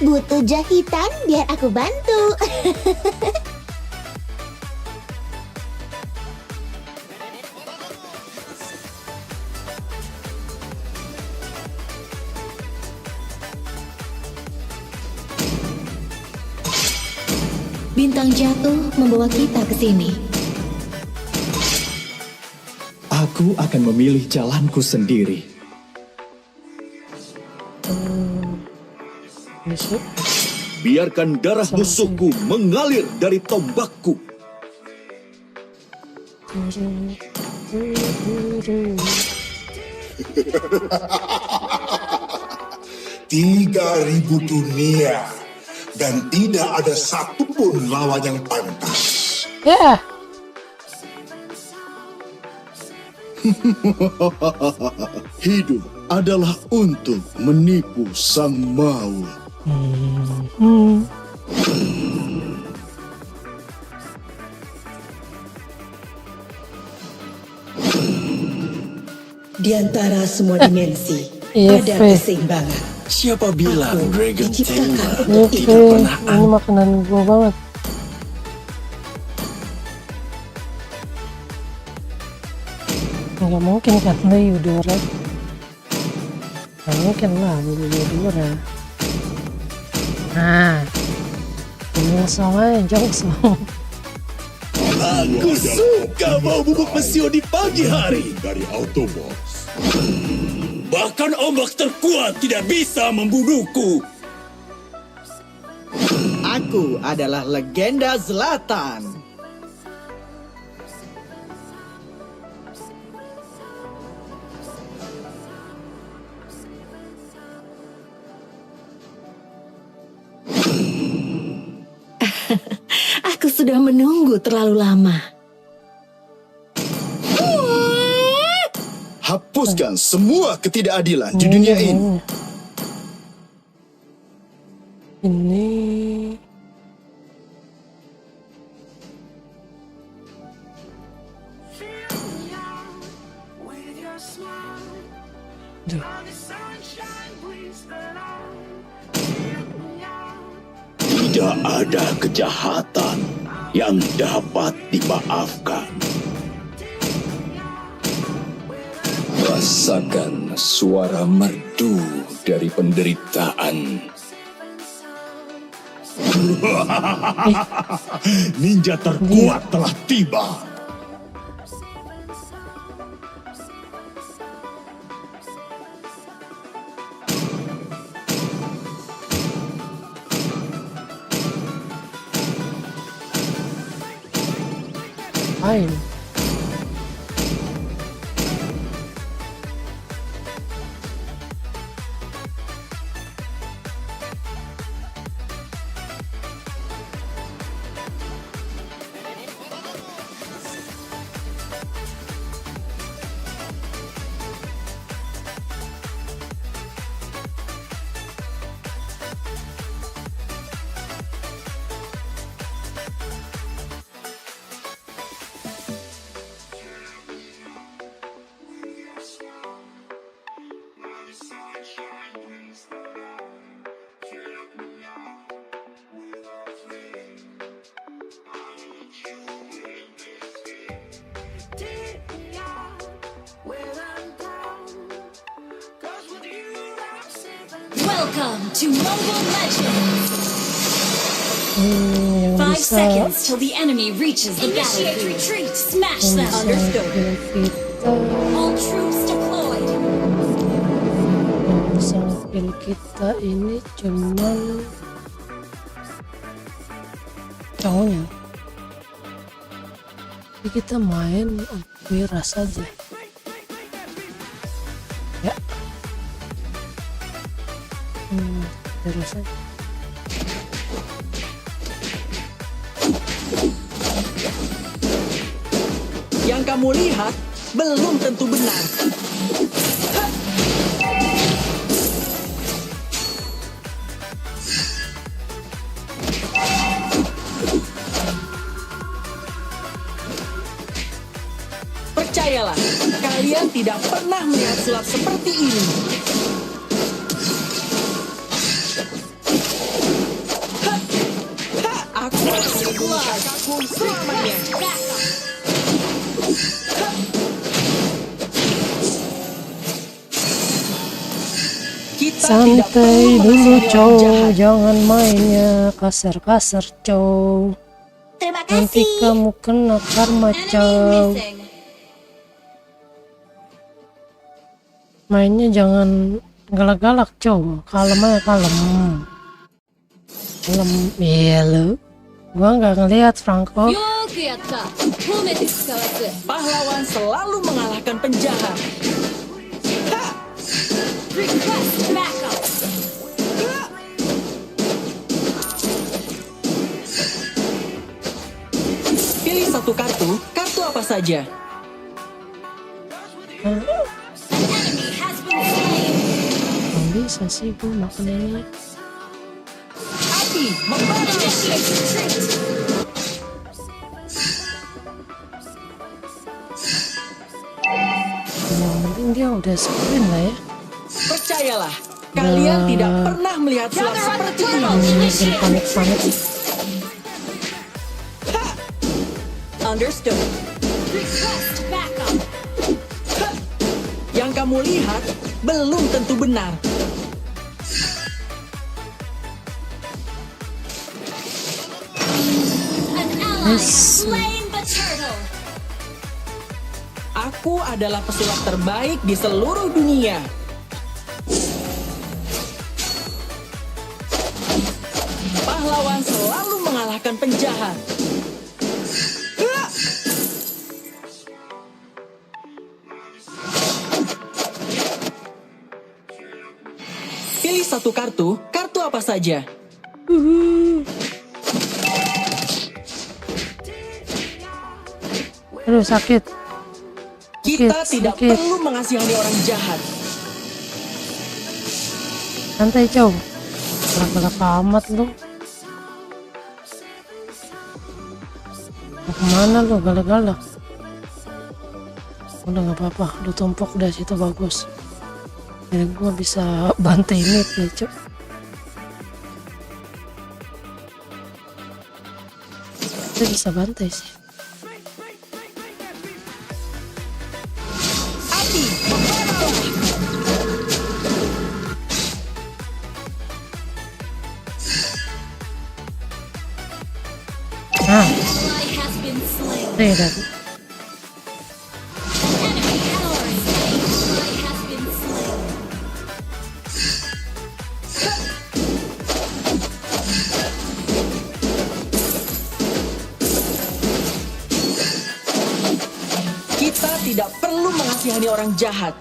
Butuh jahitan biar aku bantu. Bintang jatuh membawa kita ke sini. Aku akan memilih jalanku sendiri. Biarkan darah musuhku mengalir dari tombakku. Tiga ribu dunia dan tidak ada satupun lawan yang pantas. Ya. Hidup adalah untuk menipu sang maut. Di antara semua dimensi, Iya, ada Fe. keseimbangan. Siapa bilang Aku Dragon diciptakan Tamer untuk Oke, tidak pernah ini makanan gua banget. Nggak mungkin kan lo Yudora. Nggak mungkin lah beli Yudora. Nah, ini sama Jongsong. Aku suka bau bubuk mesio di pagi hari. Dari Autobots. Bahkan ombak terkuat tidak bisa membunuhku. Aku adalah legenda Zlatan. Aku sudah menunggu terlalu lama. Hapuskan semua ketidakadilan di dunia ini. Ini Duh. Tidak ada kejahatan yang dapat dimaafkan. Rasakan suara merdu dari penderitaan. Ninja terkuat telah tiba. Ain. Welcome to Mobile Legends! Yang 5 bisa seconds till the enemy reaches the battlefield. Retreat! Smash them! Understood. kita All troops deployed! yang bisa nge-kill kita ini cuman cowoknya. Jadi kita main Wira saja. Ya. Wira saja. Yang kamu lihat belum tentu benar. Percayalah, kalian tidak pernah melihat sulap seperti ini. melindungi kakakku selamanya. Kita tidak Santai perlu dulu mengasihani orang cow, jahat. jangan mainnya kasar-kasar cow. Terima Nanti kasih. kamu kena karma cow. Mainnya jangan galak-galak cow, kalem aja kalem. Kalem, iya lu. Gua nggak ngelihat Franco. Pahlawan selalu mengalahkan penjahat. Request backup. Pilih satu kartu, kartu apa saja. Enemy has been slain. Nggak bisa sih gua makan ini. Api membara. Initiate retreat. Yang penting dia udah sprint lah ya. Percayalah, kalian tidak pernah melihat sulap seperti ini. Bikin panik-panik. Understood. Request backup. Yang kamu lihat belum tentu benar. An ally has slain the turtle. Aku adalah pesulap terbaik di seluruh dunia. Pahlawan selalu mengalahkan penjahat. Pilih satu kartu, kartu apa saja. Aduh sakit. Kita tidak sakit. perlu mengasihani orang jahat. Santai cow. Galak-galak amat lu. Mau kemana lu galak-galak? Udah nggak apa-apa, lu tumpuk dari situ bagus. Jadi gua bisa bantai mid ya cok. Kita bisa bantai sih. Api, Nah, Ally has been slain. tidak. Enemy ally slain. Ally has been slain. kita tidak perlu mengasihani orang jahat.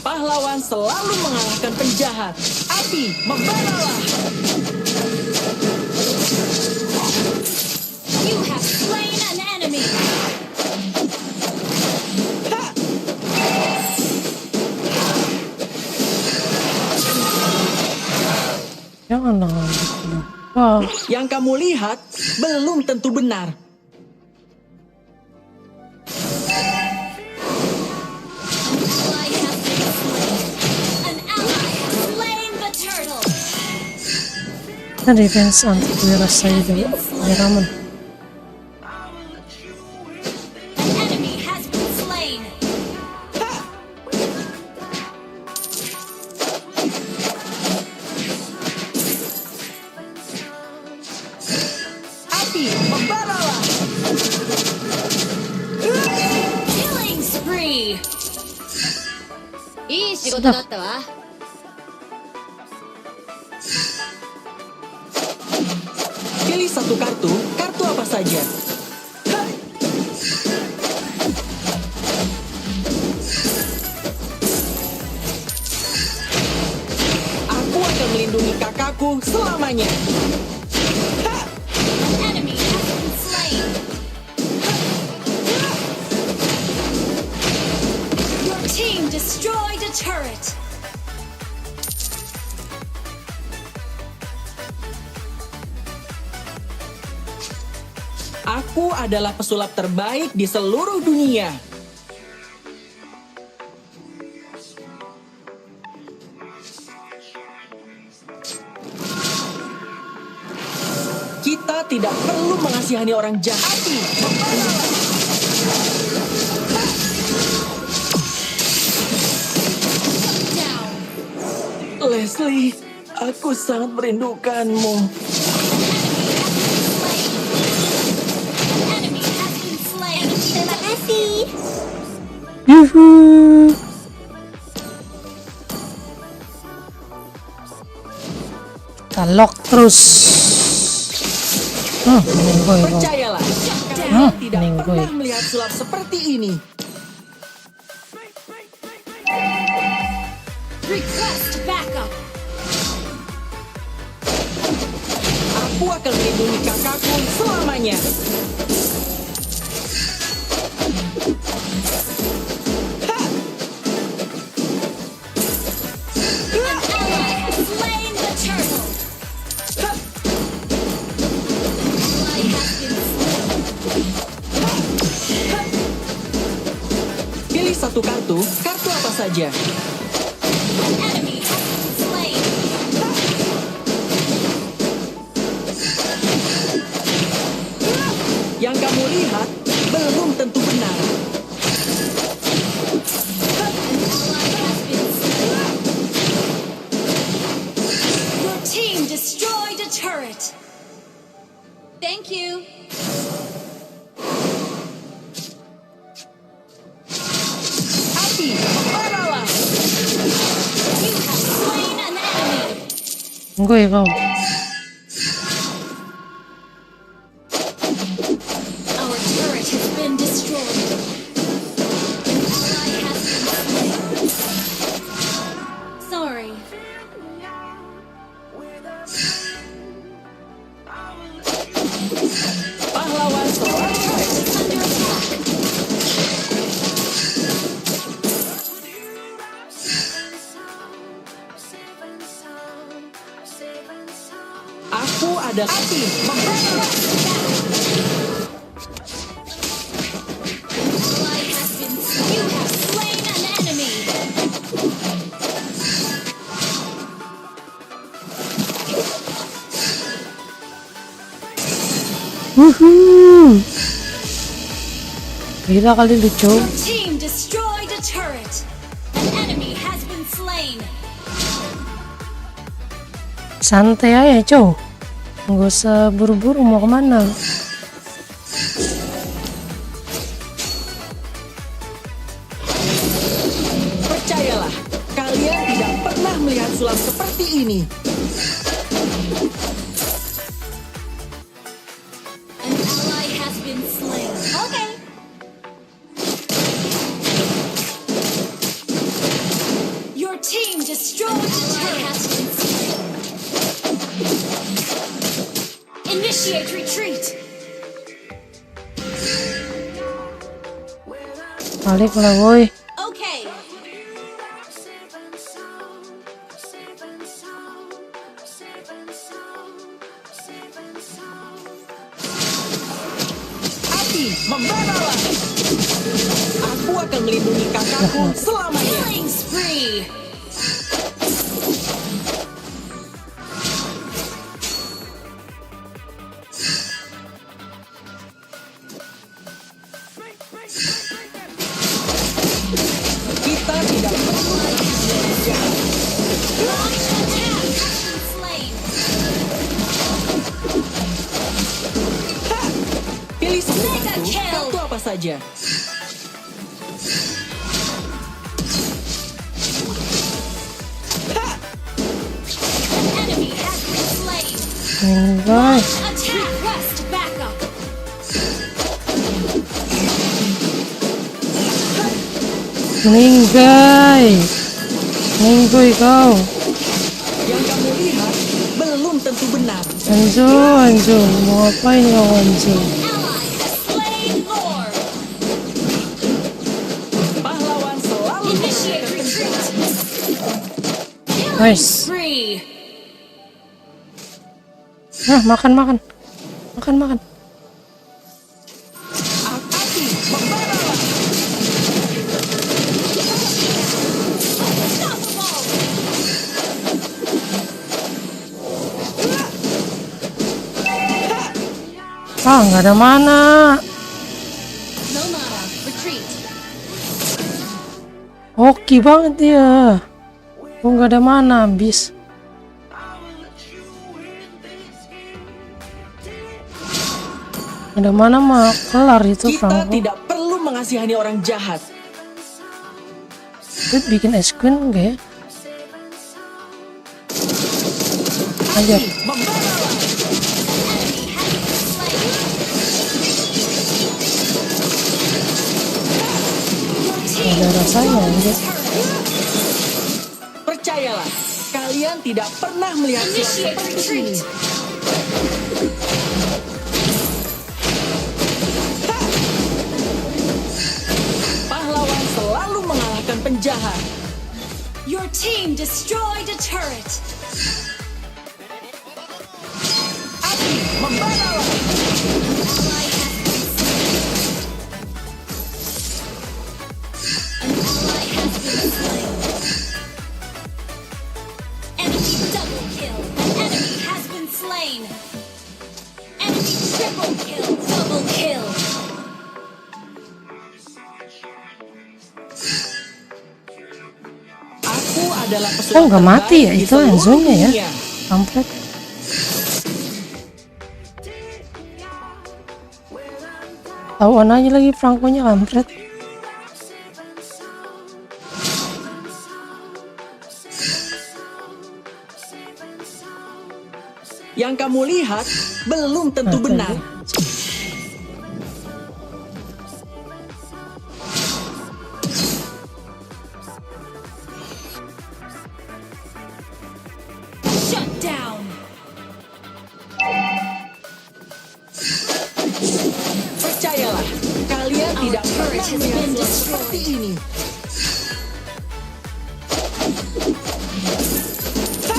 Pahlawan selalu mengalahkan penjahat. Api, membaralah. You have slain an enemy. Jangan gitu. Wah, Yang kamu lihat belum tentu benar. Ally has been slain. An ally has slain the turtle. kita defense anti virus saya dulu. Ramen. An enemy has been slain. Api, membaralah. Killing spree. いい仕事だったわ。 Pilih satu kartu, kartu apa saja. Aku akan melindungi kakakku selamanya. An enemy has been slain. Your team destroyed a turret. Aku adalah pesulap terbaik di seluruh dunia. Kita tidak perlu mengasihani orang jahat. Api, membaralah. Leslie, aku sangat merindukanmu. Terima kasih. Yuhu. Kita lock terus. Nenggoy kau. Percayalah, kalian tidak nenggoy. pernah melihat sulap seperti ini. Request backup. Aku akan melindungi kakakku selamanya. Slain the turtle. Ally has been Pilih satu kartu apa saja. enemy has been slain. Yang kamu lihat belum tentu benar. Ally has been slain. Your team destroyed a turret. Thank you. Api, membaralah. You have slain an enemy. Nenggoy kau. Our turret has been destroyed. Ally has been slain. Sorry. Pahlawan seorang Turret is under attack. Aku adalah api, membaralah. Ally has been slain. You have slain an enemy. Wuhu. Gila kali lucu. Your team destroyed a turret. An enemy has been slain. Santai aja cow. Nggak usah buru-buru mau kemana. Percayalah, kalian tidak pernah melihat sulap seperti ini. An ally has been slain. Okay. Your team destroyed the turret. Has been slain. Initiate retreat. Balik lah boy. Okay. Api, membaralah. Aku akan melindungi kakakku selamanya. Killing spree. Kita tidak perlu jahat. Launch attack. Has been slain. Pilih satu Mega kill. kartu apa saja. An enemy has been slain. Nenggoy. Attack. Quest backup. Nenggoy. Nenggoy kau. Yang kamu lihat belum tentu benar. Anjo. Mau ngapain kau Anjo? Ally has slain Lord. Pahlawan selalu Initiate retreat. Killing Nice. spree. Nah, makan. api, membaralah. Unstoppable. Ah, nggak ada mana. No mana. Retreat. Oke banget dia. Oh, nggak ada mana habis. Ada mana mah kelar itu Kita Franco. tidak perlu mengasihani orang jahat. Itu bikin es queen enggak ya? Ajar. Ada rasanya aja. Percayalah, kalian tidak pernah melihat silat Initiate seperti ini. retreat. Pahlawan selalu mengalahkan penjahat. Your team destroyed a turret. Api membaralah. An ally has been slain. Enemy double kill. An enemy has been slain. Enemy triple kill. Double kill. Aku adalah pesulap Oh, nggak mati ya terbaik di itu seluruh Enzo-nya ya? dunia. Kampret. Tauan aja lagi Franco-nya kampret. Yang kamu lihat belum tentu benar. Shut down. Percayalah, kalian Our tidak turret pernah has melihat been silat seperti destroyed. ini. Ha!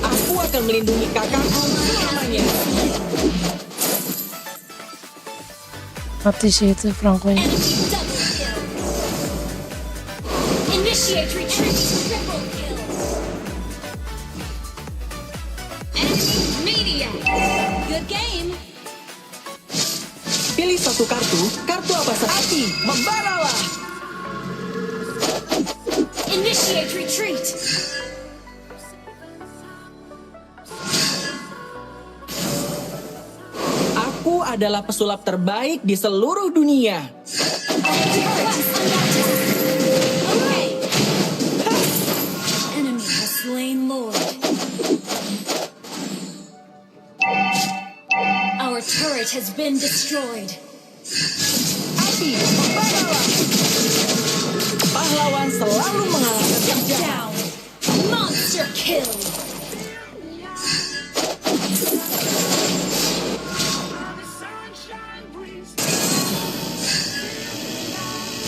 Aku akan melindungi kakakku selamanya. Mati sih itu Franco-nya. Enemy double kill. Initiate retreat. Triple kill. Enemy media. Good game. Pilih satu kartu apa saja. Api membaralah. Initiate retreat. Aku adalah pesulap terbaik di seluruh dunia. Okay. Enemy has slain Lord. Our turret has been destroyed. Api membaralah. Pahlawan selalu mengalahkan Shut penjahat. down. Monster kill.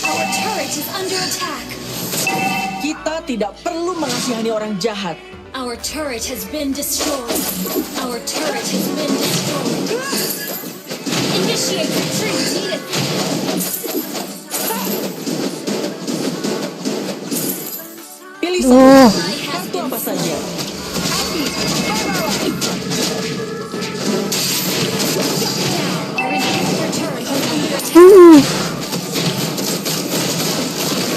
Our turret is under attack. Kita tidak perlu mengasihani orang jahat. Our turret has been destroyed. Our turret has been destroyed. Initiate retreat. Pilih Oh. satu kartu apa saja. Api membaralah. Our inhibitor turret is under attack.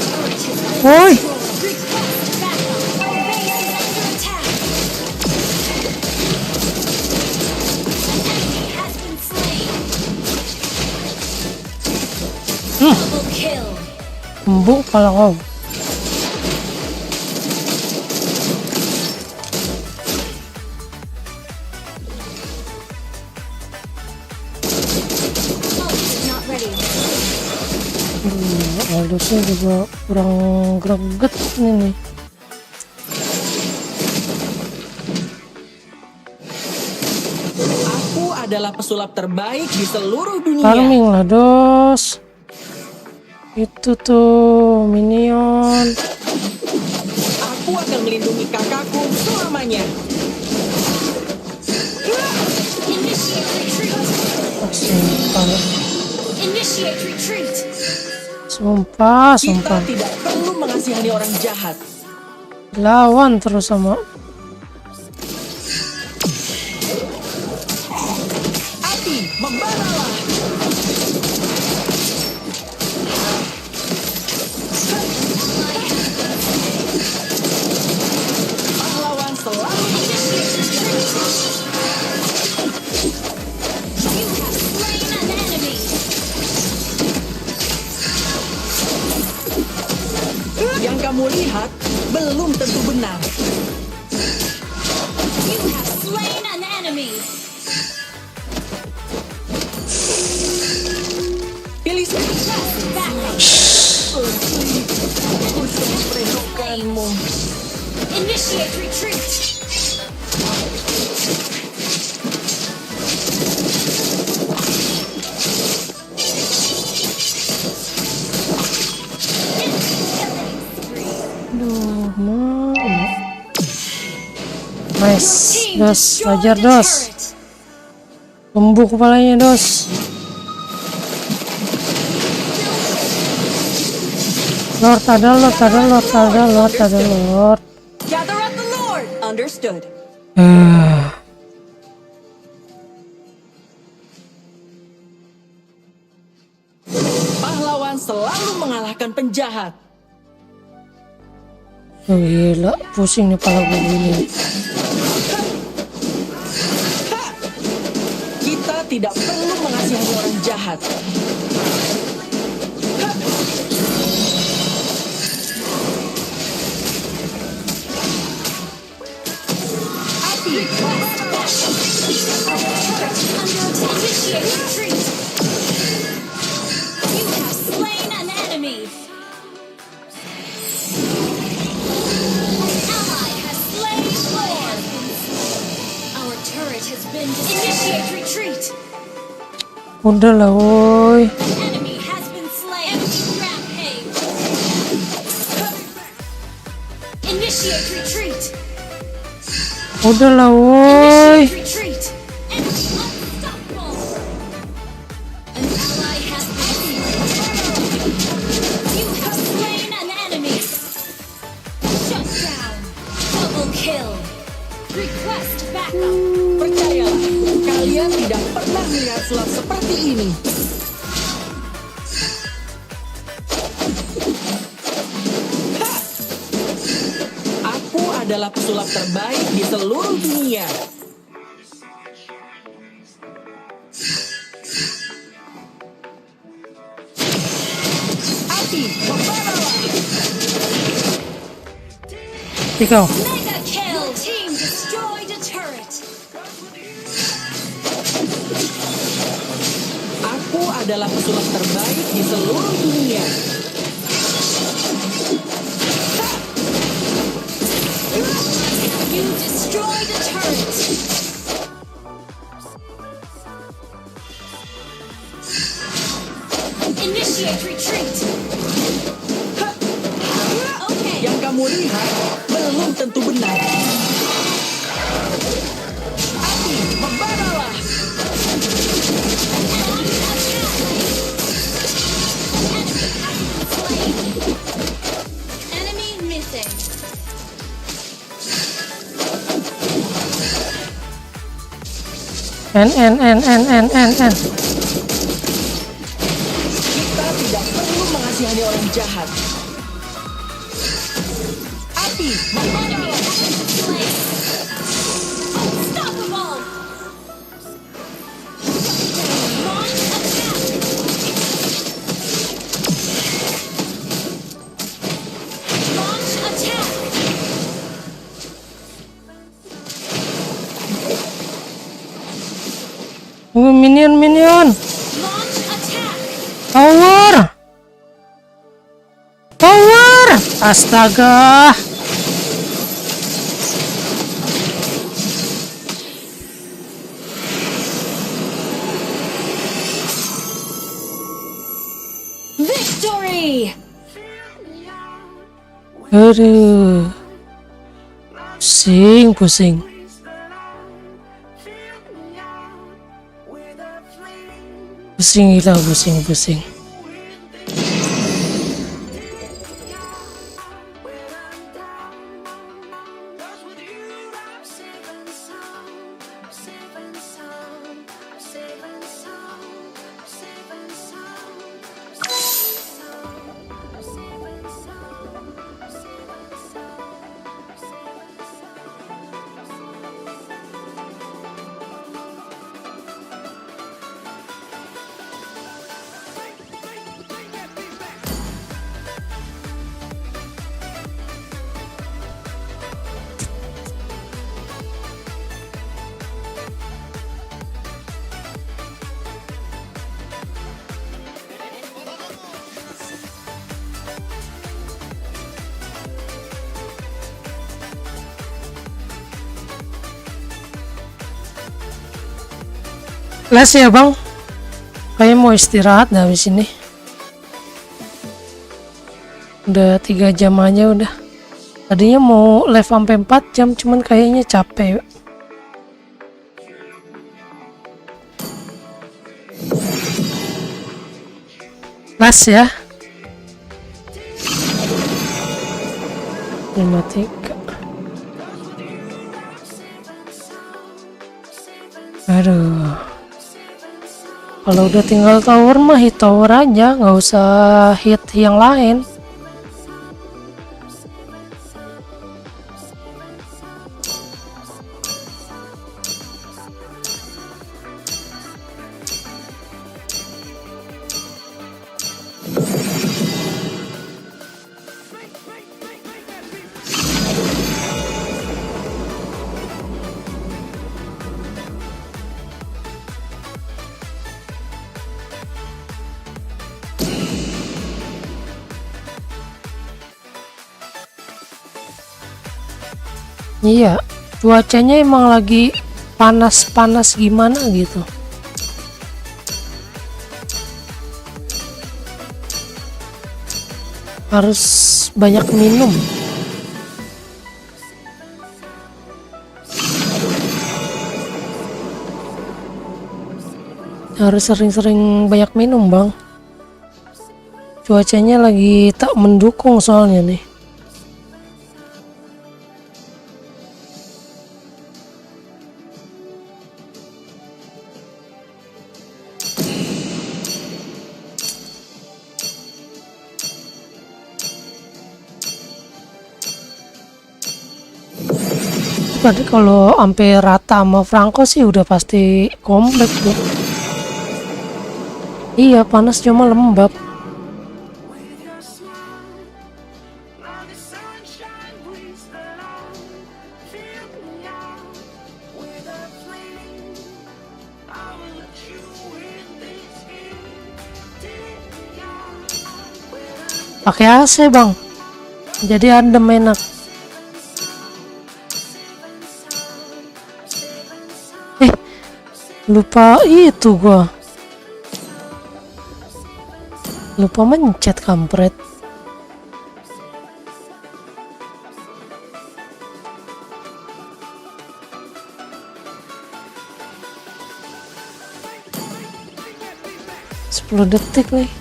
Turret has been Oi. destroyed. Request backup. Our base is under attack. An enemy has been slain. Double kill. Embuk kalau kau. Ult is not ready. Aldosnya juga kurang greget ini nih. Aku adalah pesulap terbaik di seluruh dunia. Farming lah dos. Itu tuh minion. Aku akan melindungi kakakku selamanya. Initiate retreat. Sumpah, Initiate retreat. sumpah, Kita sumpah. tidak perlu mengasihani orang jahat. Lawan terus sama Api Api, membaralah. Pahlawan selalu yang kamu lihat belum tentu benar. You have slain an enemy. Pilih Initiate retreat. Aduh, mau. Nice, dos, wajar dos. Tumbuh kepalanya dos. Lord, ada Lord, ada Lord, ada Lord, ada Lord. Gather up the Lord. Understood. Pahlawan selalu mengalahkan penjahat. Oh, gila, pusing nih kepala gue ini. Kita tidak perlu mengasihani orang jahat. Initiate retreat. Udah lah, woi. Enemy has been slain. Rampage. Initiate retreat. Udah lah, woi. Retreat. Enemy unstoppable. An ally has been slain. You have slain an enemy. Shut down. Double kill. Request backup. Percayalah, kalian tidak pernah melihat sulap seperti ini. Ha! Aku adalah pesulap terbaik di seluruh dunia. Api, membaralah. Tikau. Mega kill. Team destroyed a turret. Aku adalah pesulap terbaik di seluruh dunia. You destroyed a turret. Initiate retreat. Okay. Yang kamu lihat belum tentu benar. Api, membaralah. Enemy missing. N. Kita tidak perlu mengasihani orang jahat. Api, membaralah. Unstoppable. Launch attack. Launch attack. Minion. Launch attack. Power. Astaga. Victory. Aduh. Pusing. Pusing gila, pusing. Les ya bang, kayaknya mau istirahat dah habis ini. Udah 3 jam aja udah. Tadinya mau live sampai 4 jam, cuman kayaknya capek. Les ya. 53. Aduh. Kalau udah tinggal tower mah hit tower aja, nggak usah hit yang lain. Iya, cuacanya emang lagi panas-panas gimana gitu. Harus banyak minum. Harus sering-sering banyak minum, Bang. Cuacanya lagi tak mendukung soalnya nih. Tadi kalau sampai rata sama Franco sih udah pasti comeback tuh. Iya, panas cuma lembab. Pakai AC, Bang. Jadi adem enak. Lupa itu gua. Lupa mencet kampret. Sepuluh detik nih.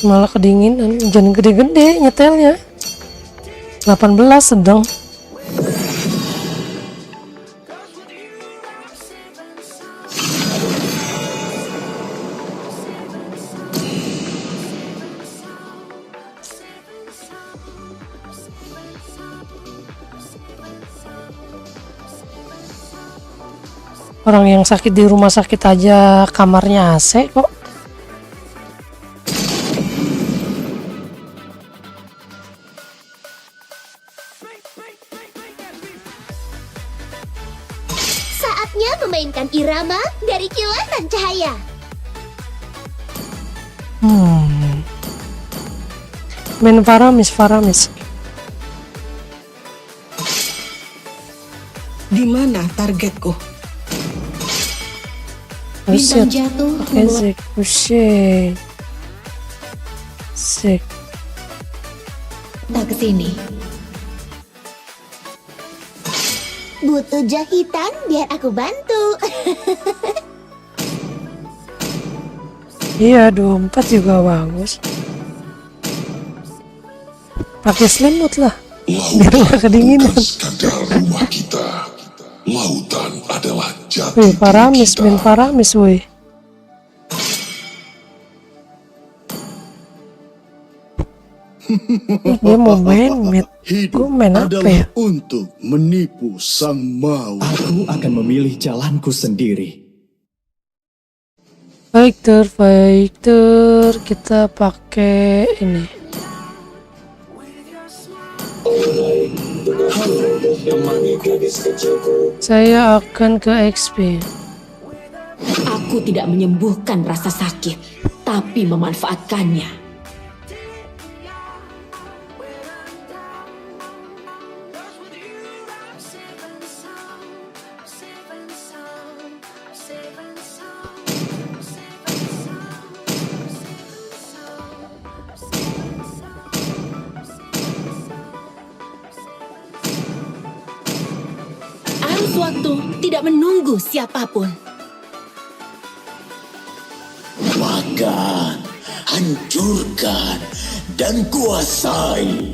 Malah kedinginan, jangan gede-gede nyetelnya. 18 sedang. Orang yang sakit di rumah sakit aja kamarnya AC kok. Saatnya memainkan irama dari kilatan cahaya. Main Faramis. Di mana targetku? Bintang jatuh membawa Sek. tak kesini. Butuh jahitan biar aku bantu. Iya, 24 juga bagus. Pakai selimut lah. Biar gak kedinginan. Skandal rumah kita. Lautan adalah jati Wih, diri Faramis, kita. main Faramis, woi. Dia mau main mid. Gue main apa ya? Untuk menipu sang maut. Aku akan memilih jalanku sendiri. Fighter, kita pakai ini. Saya akan ke XP. Aku tidak menyembuhkan rasa sakit, tapi memanfaatkannya. Arus waktu tidak menunggu siapapun. Makan, hancurkan, dan kuasai.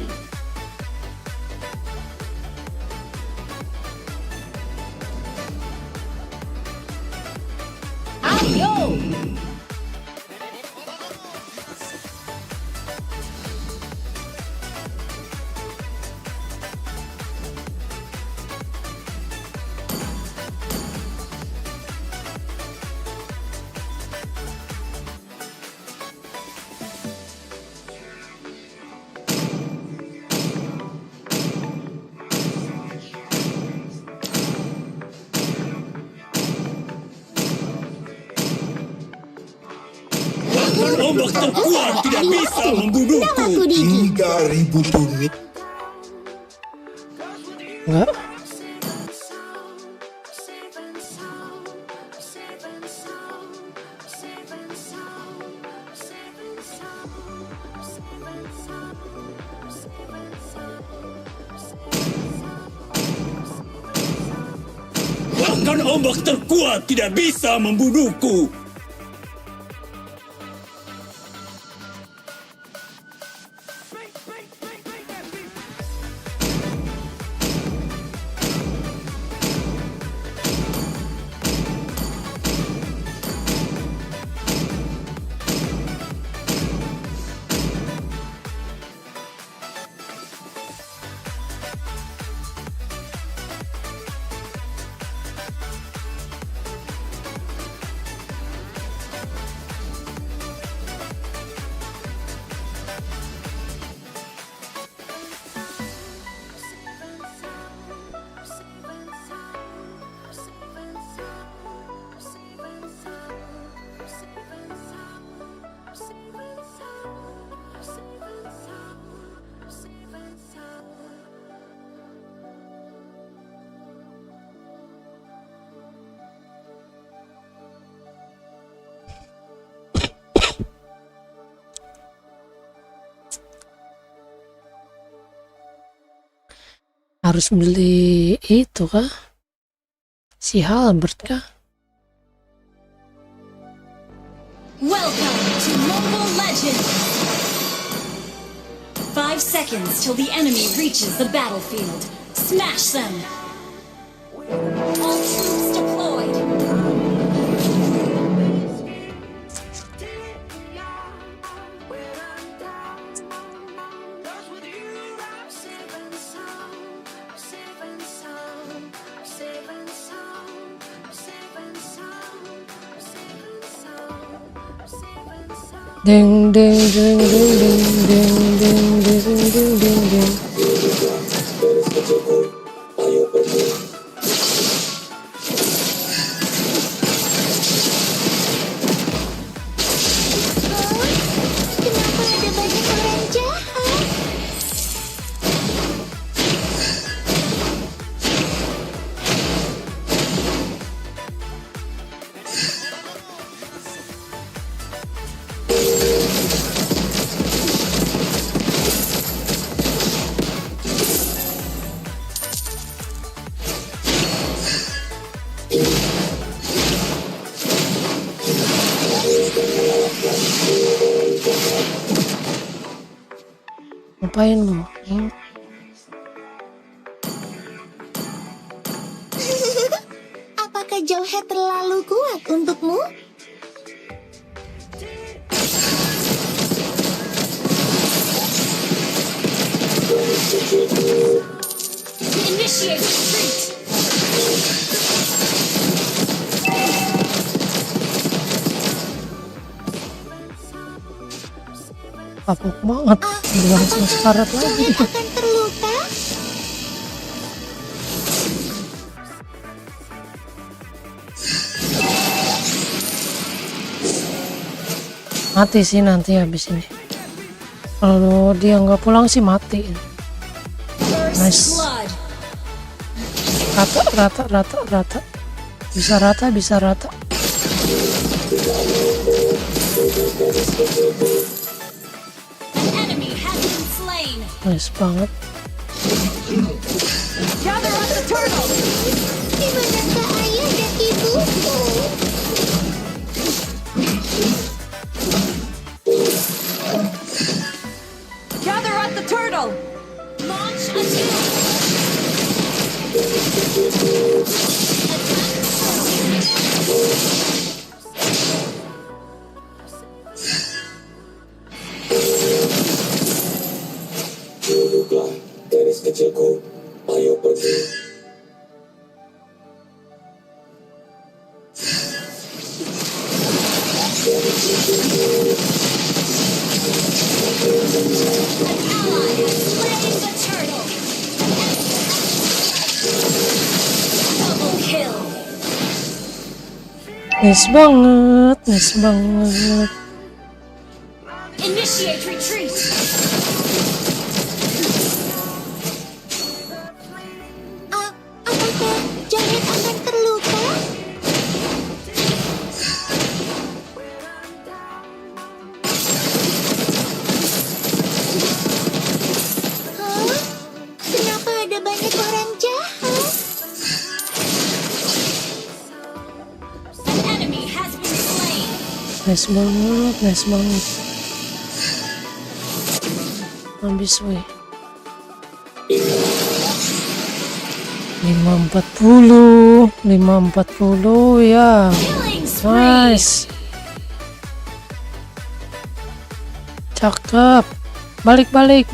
Ayo! Ombak terkuat tidak bisa membunuhku. 3.000 unit. Enggak. Bahkan ombak terkuat tidak bisa membunuhku. Harus beli itu kah? Si Halbert kah? Welcome to Mobile Legends! 5 seconds till the enemy reaches the battlefield. Smash them! All troops deployed! Ding ding ding ding ding ding ding ding ding ding ding. Kenapa ada banyak orang jahat? Ngapain lu? Apakah Jauhead terlalu kuat untukmu? Initiate retreat. Kapok banget. Langsung sekarat lagi. Akan terluka? Mati sih nanti habis ini. Kalau dia nggak pulang sih mati. Nice. Rata. Bisa rata. Enemy has been slain. Nice banget. Gather up the turtle. Di manakah ayah dan ibuku? Gather up the turtle. Launch attack. Duduklah, gadis kecilku. Ayo pergi. Slain the turtle. Double kill. Nice banget. Initiate retreat. Apakah Janet akan terluka? Hah? Kenapa ada banyak orang jahat? An enemy has been slain. Nice banget. Habis weh. 540 ya. Killing spree. Nice. Cakep. Balik. Balik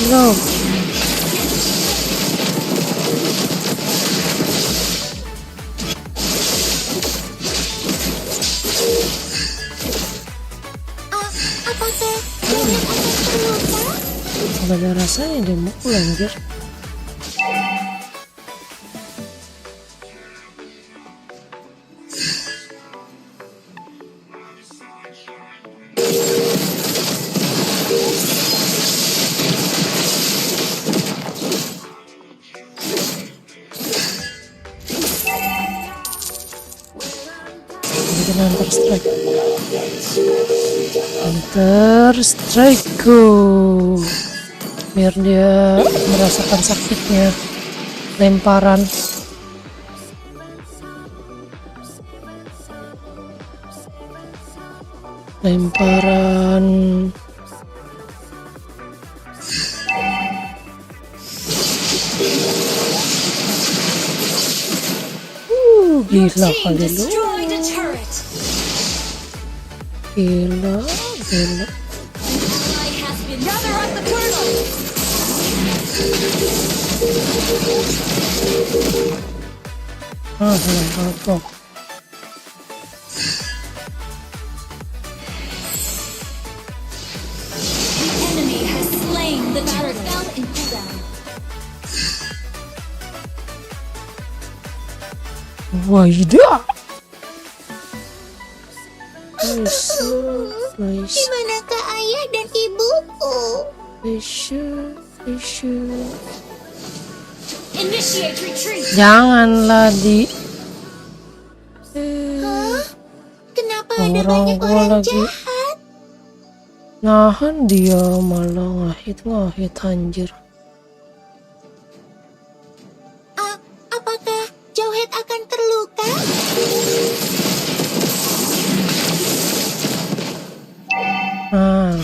dulu. Apakah Janet akan terluka? Gak ada rasanya dia mukul anjir. Bikin Hunter Strike-ku biar dia merasakan sakitnya lemparan. Gila kali lu. Gila. Apa? Enemy has slain the turtle. Waidah. Nice. Di manakah ayah dan ibuku? Initiate retreat. Janganlah di. Hah? Kenapa ada Orang banyak gua orang lagi jahat? nahan dia malah ngahit anjir. Apakah Jauhead akan terluka? Nah,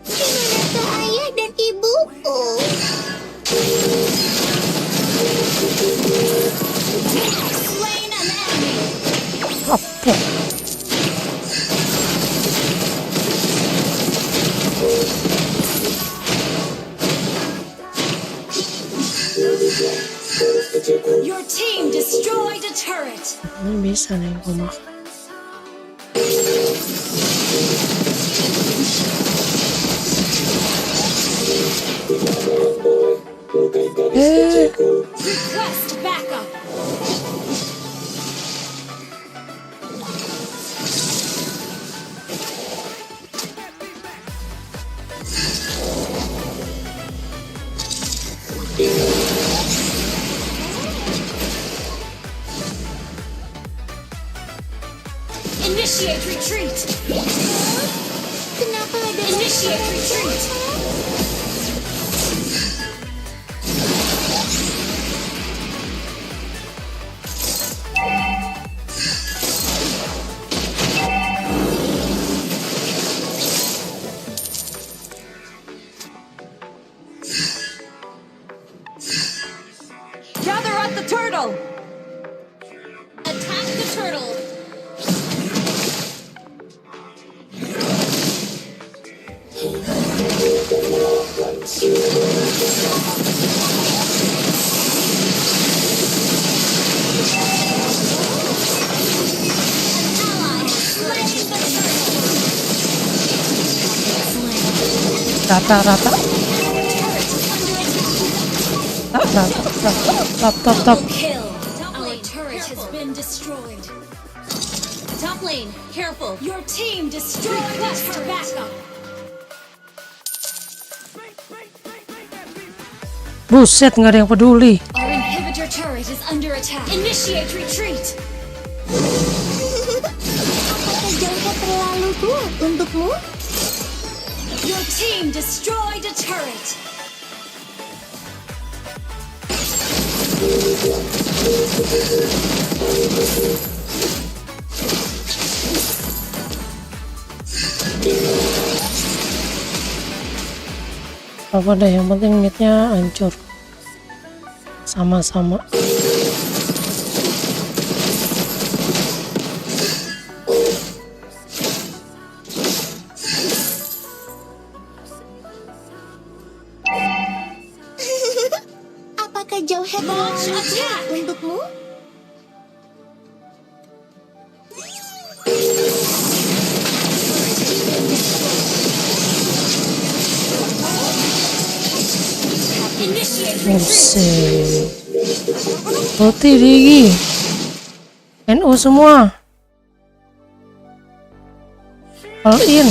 Dimanakah ayah dan ibuku? Slain an enemy. apa? the turret. Ini bisa nih gua mah. Request backup. Initiate retreat. Kenapa ada Initiate retreat. Gather at the turtle! Attack the turtle. Rata. Top. Kill. Our turret has been destroyed. Top lane, careful. Your team destroyed the turret. Backup. Buset, nggak ada yang peduli. Our inhibitor turret is under attack. Initiate retreat. Apakah jauhnya terlalu kuat untukmu? Your team destroyed a turret. Apa deh, yang penting midnya hancur. Sama-sama. Apakah jauhnya Launch terlalu attack. kuat untukmu? Initiate retreat. Buset. Putih Digi. NU semua. All in.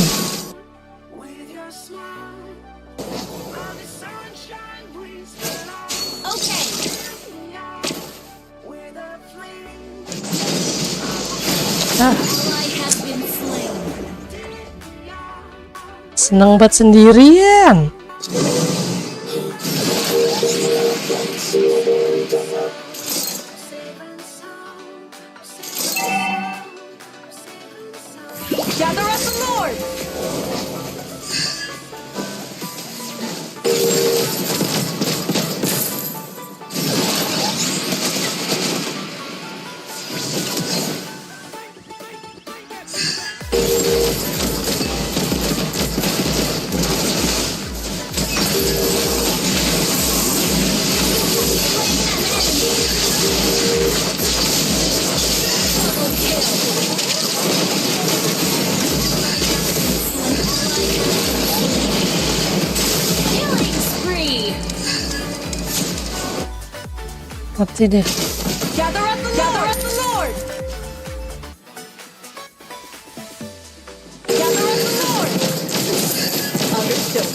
Okay. Ah, Ally has been slain. seneng banget sendirian. Gather at the Lord! Killing spree. Mati deh. Gather at the Lord! Gather at the Lord! Understood.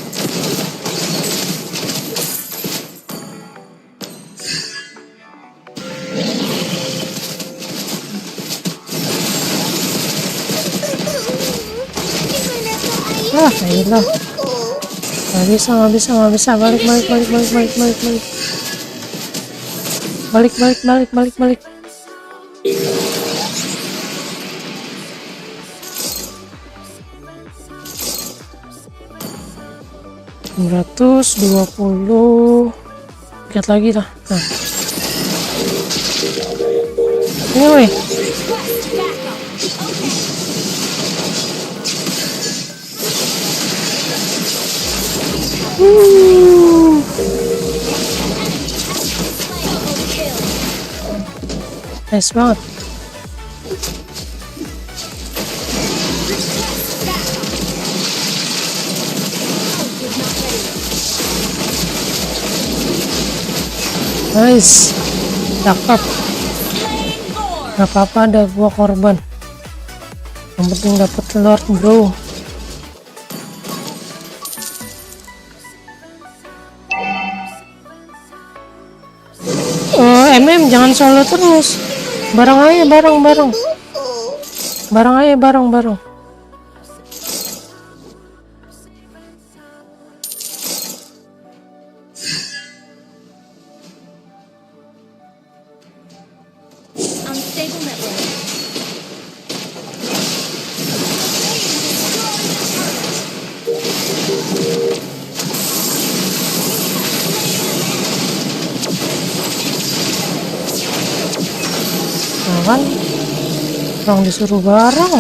Ah, ayolah. Nggak bisa. Balik. Balik. 120. Lihat lagi dah. Nah. Ini weh. Nice banget. Nice, cakep. Gak apa-apa, ada gua korban. Yang penting dapat Lord, bro. MM jangan solo terus. Bareng aja, bareng. Bareng aja, bareng. Unstable network. Nah kan, orang disuruh bareng.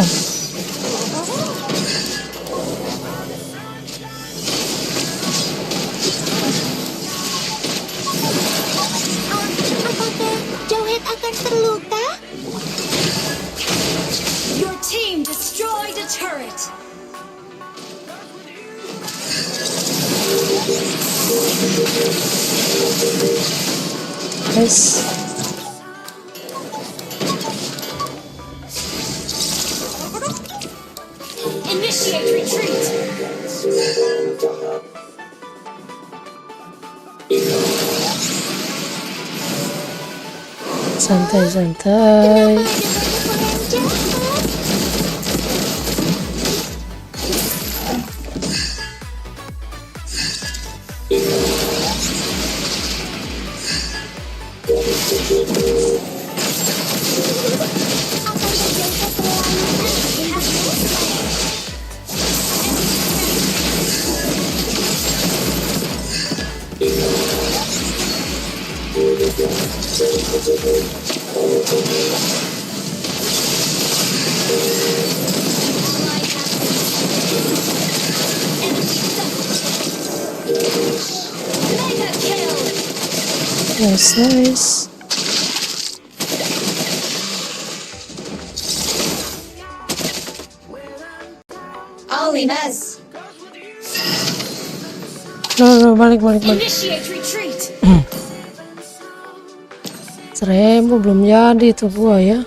Apakah Jauhead akan terluka? Your team destroyed a turret. Nice. Initiate retreat. Santai. Mega kill. Nice. Alinas. No, balik. Initiate retreat. 1000 belum jadi tuh gua ya.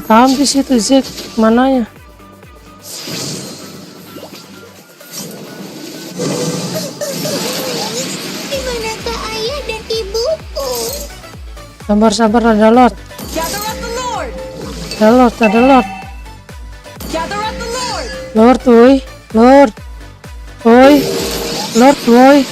Habis itu Zek mananya? Di manakah ayah dan ibuku? Sabar, ada Lord. Gather up the Lord. Ada Lord. Gather up the Lord. Lord, woi.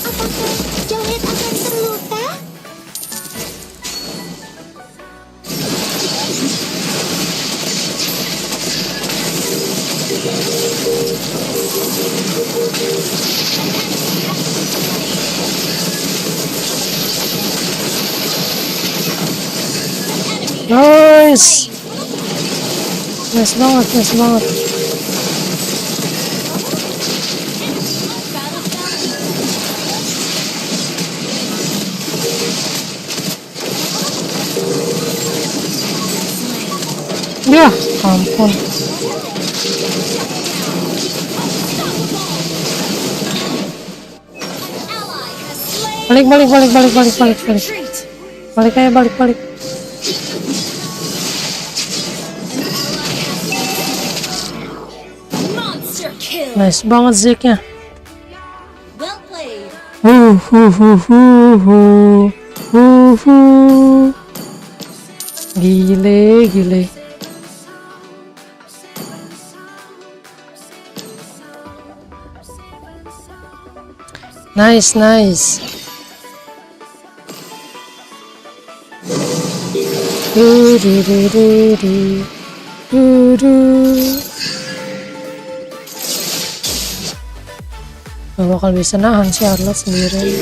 Apakah Jauhead akan terluka? Nice banget. Ya, ampun. Balik. Balik. Monster kill. Nice banget Zeknya. Well played. Gile. Nice. Gak bakal bisa nahan si Arnold sendiri.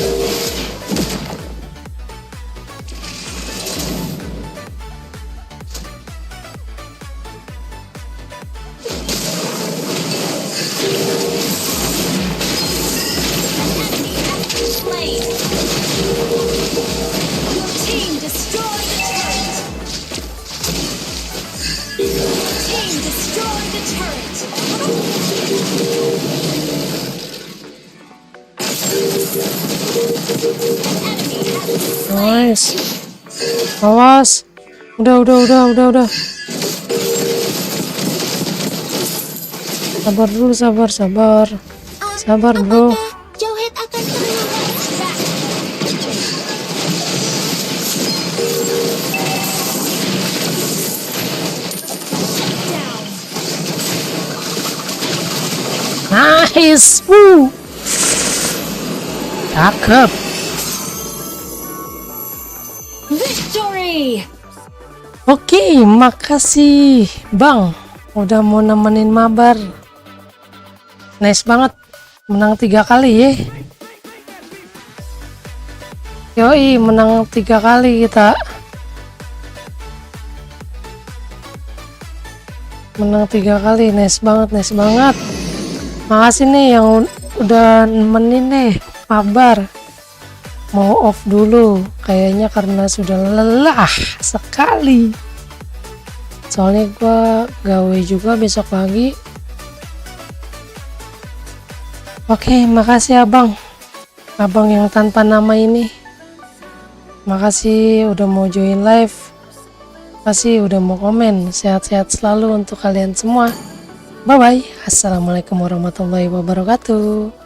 Nice. Awas. Udah. Sabar dulu, sabar. Sabar, bro. Jauhead akan terluka. Nice. Woo. Cakep. Victory! Oke, makasih Bang udah mau nemenin mabar. Nice banget, menang 3 kali ya. Yoi, menang 3 kali kita. Menang 3 kali, nice banget. Makasih nih yang udah nemenin nih mabar. Mau off dulu kayaknya karena sudah lelah sekali. Soalnya gua gawe juga besok pagi. Oke, makasih abang yang tanpa nama ini. Makasih udah mau join live. Makasih udah mau komen. Sehat-sehat selalu untuk kalian semua. Bye bye. Assalamualaikum warahmatullahi wabarakatuh.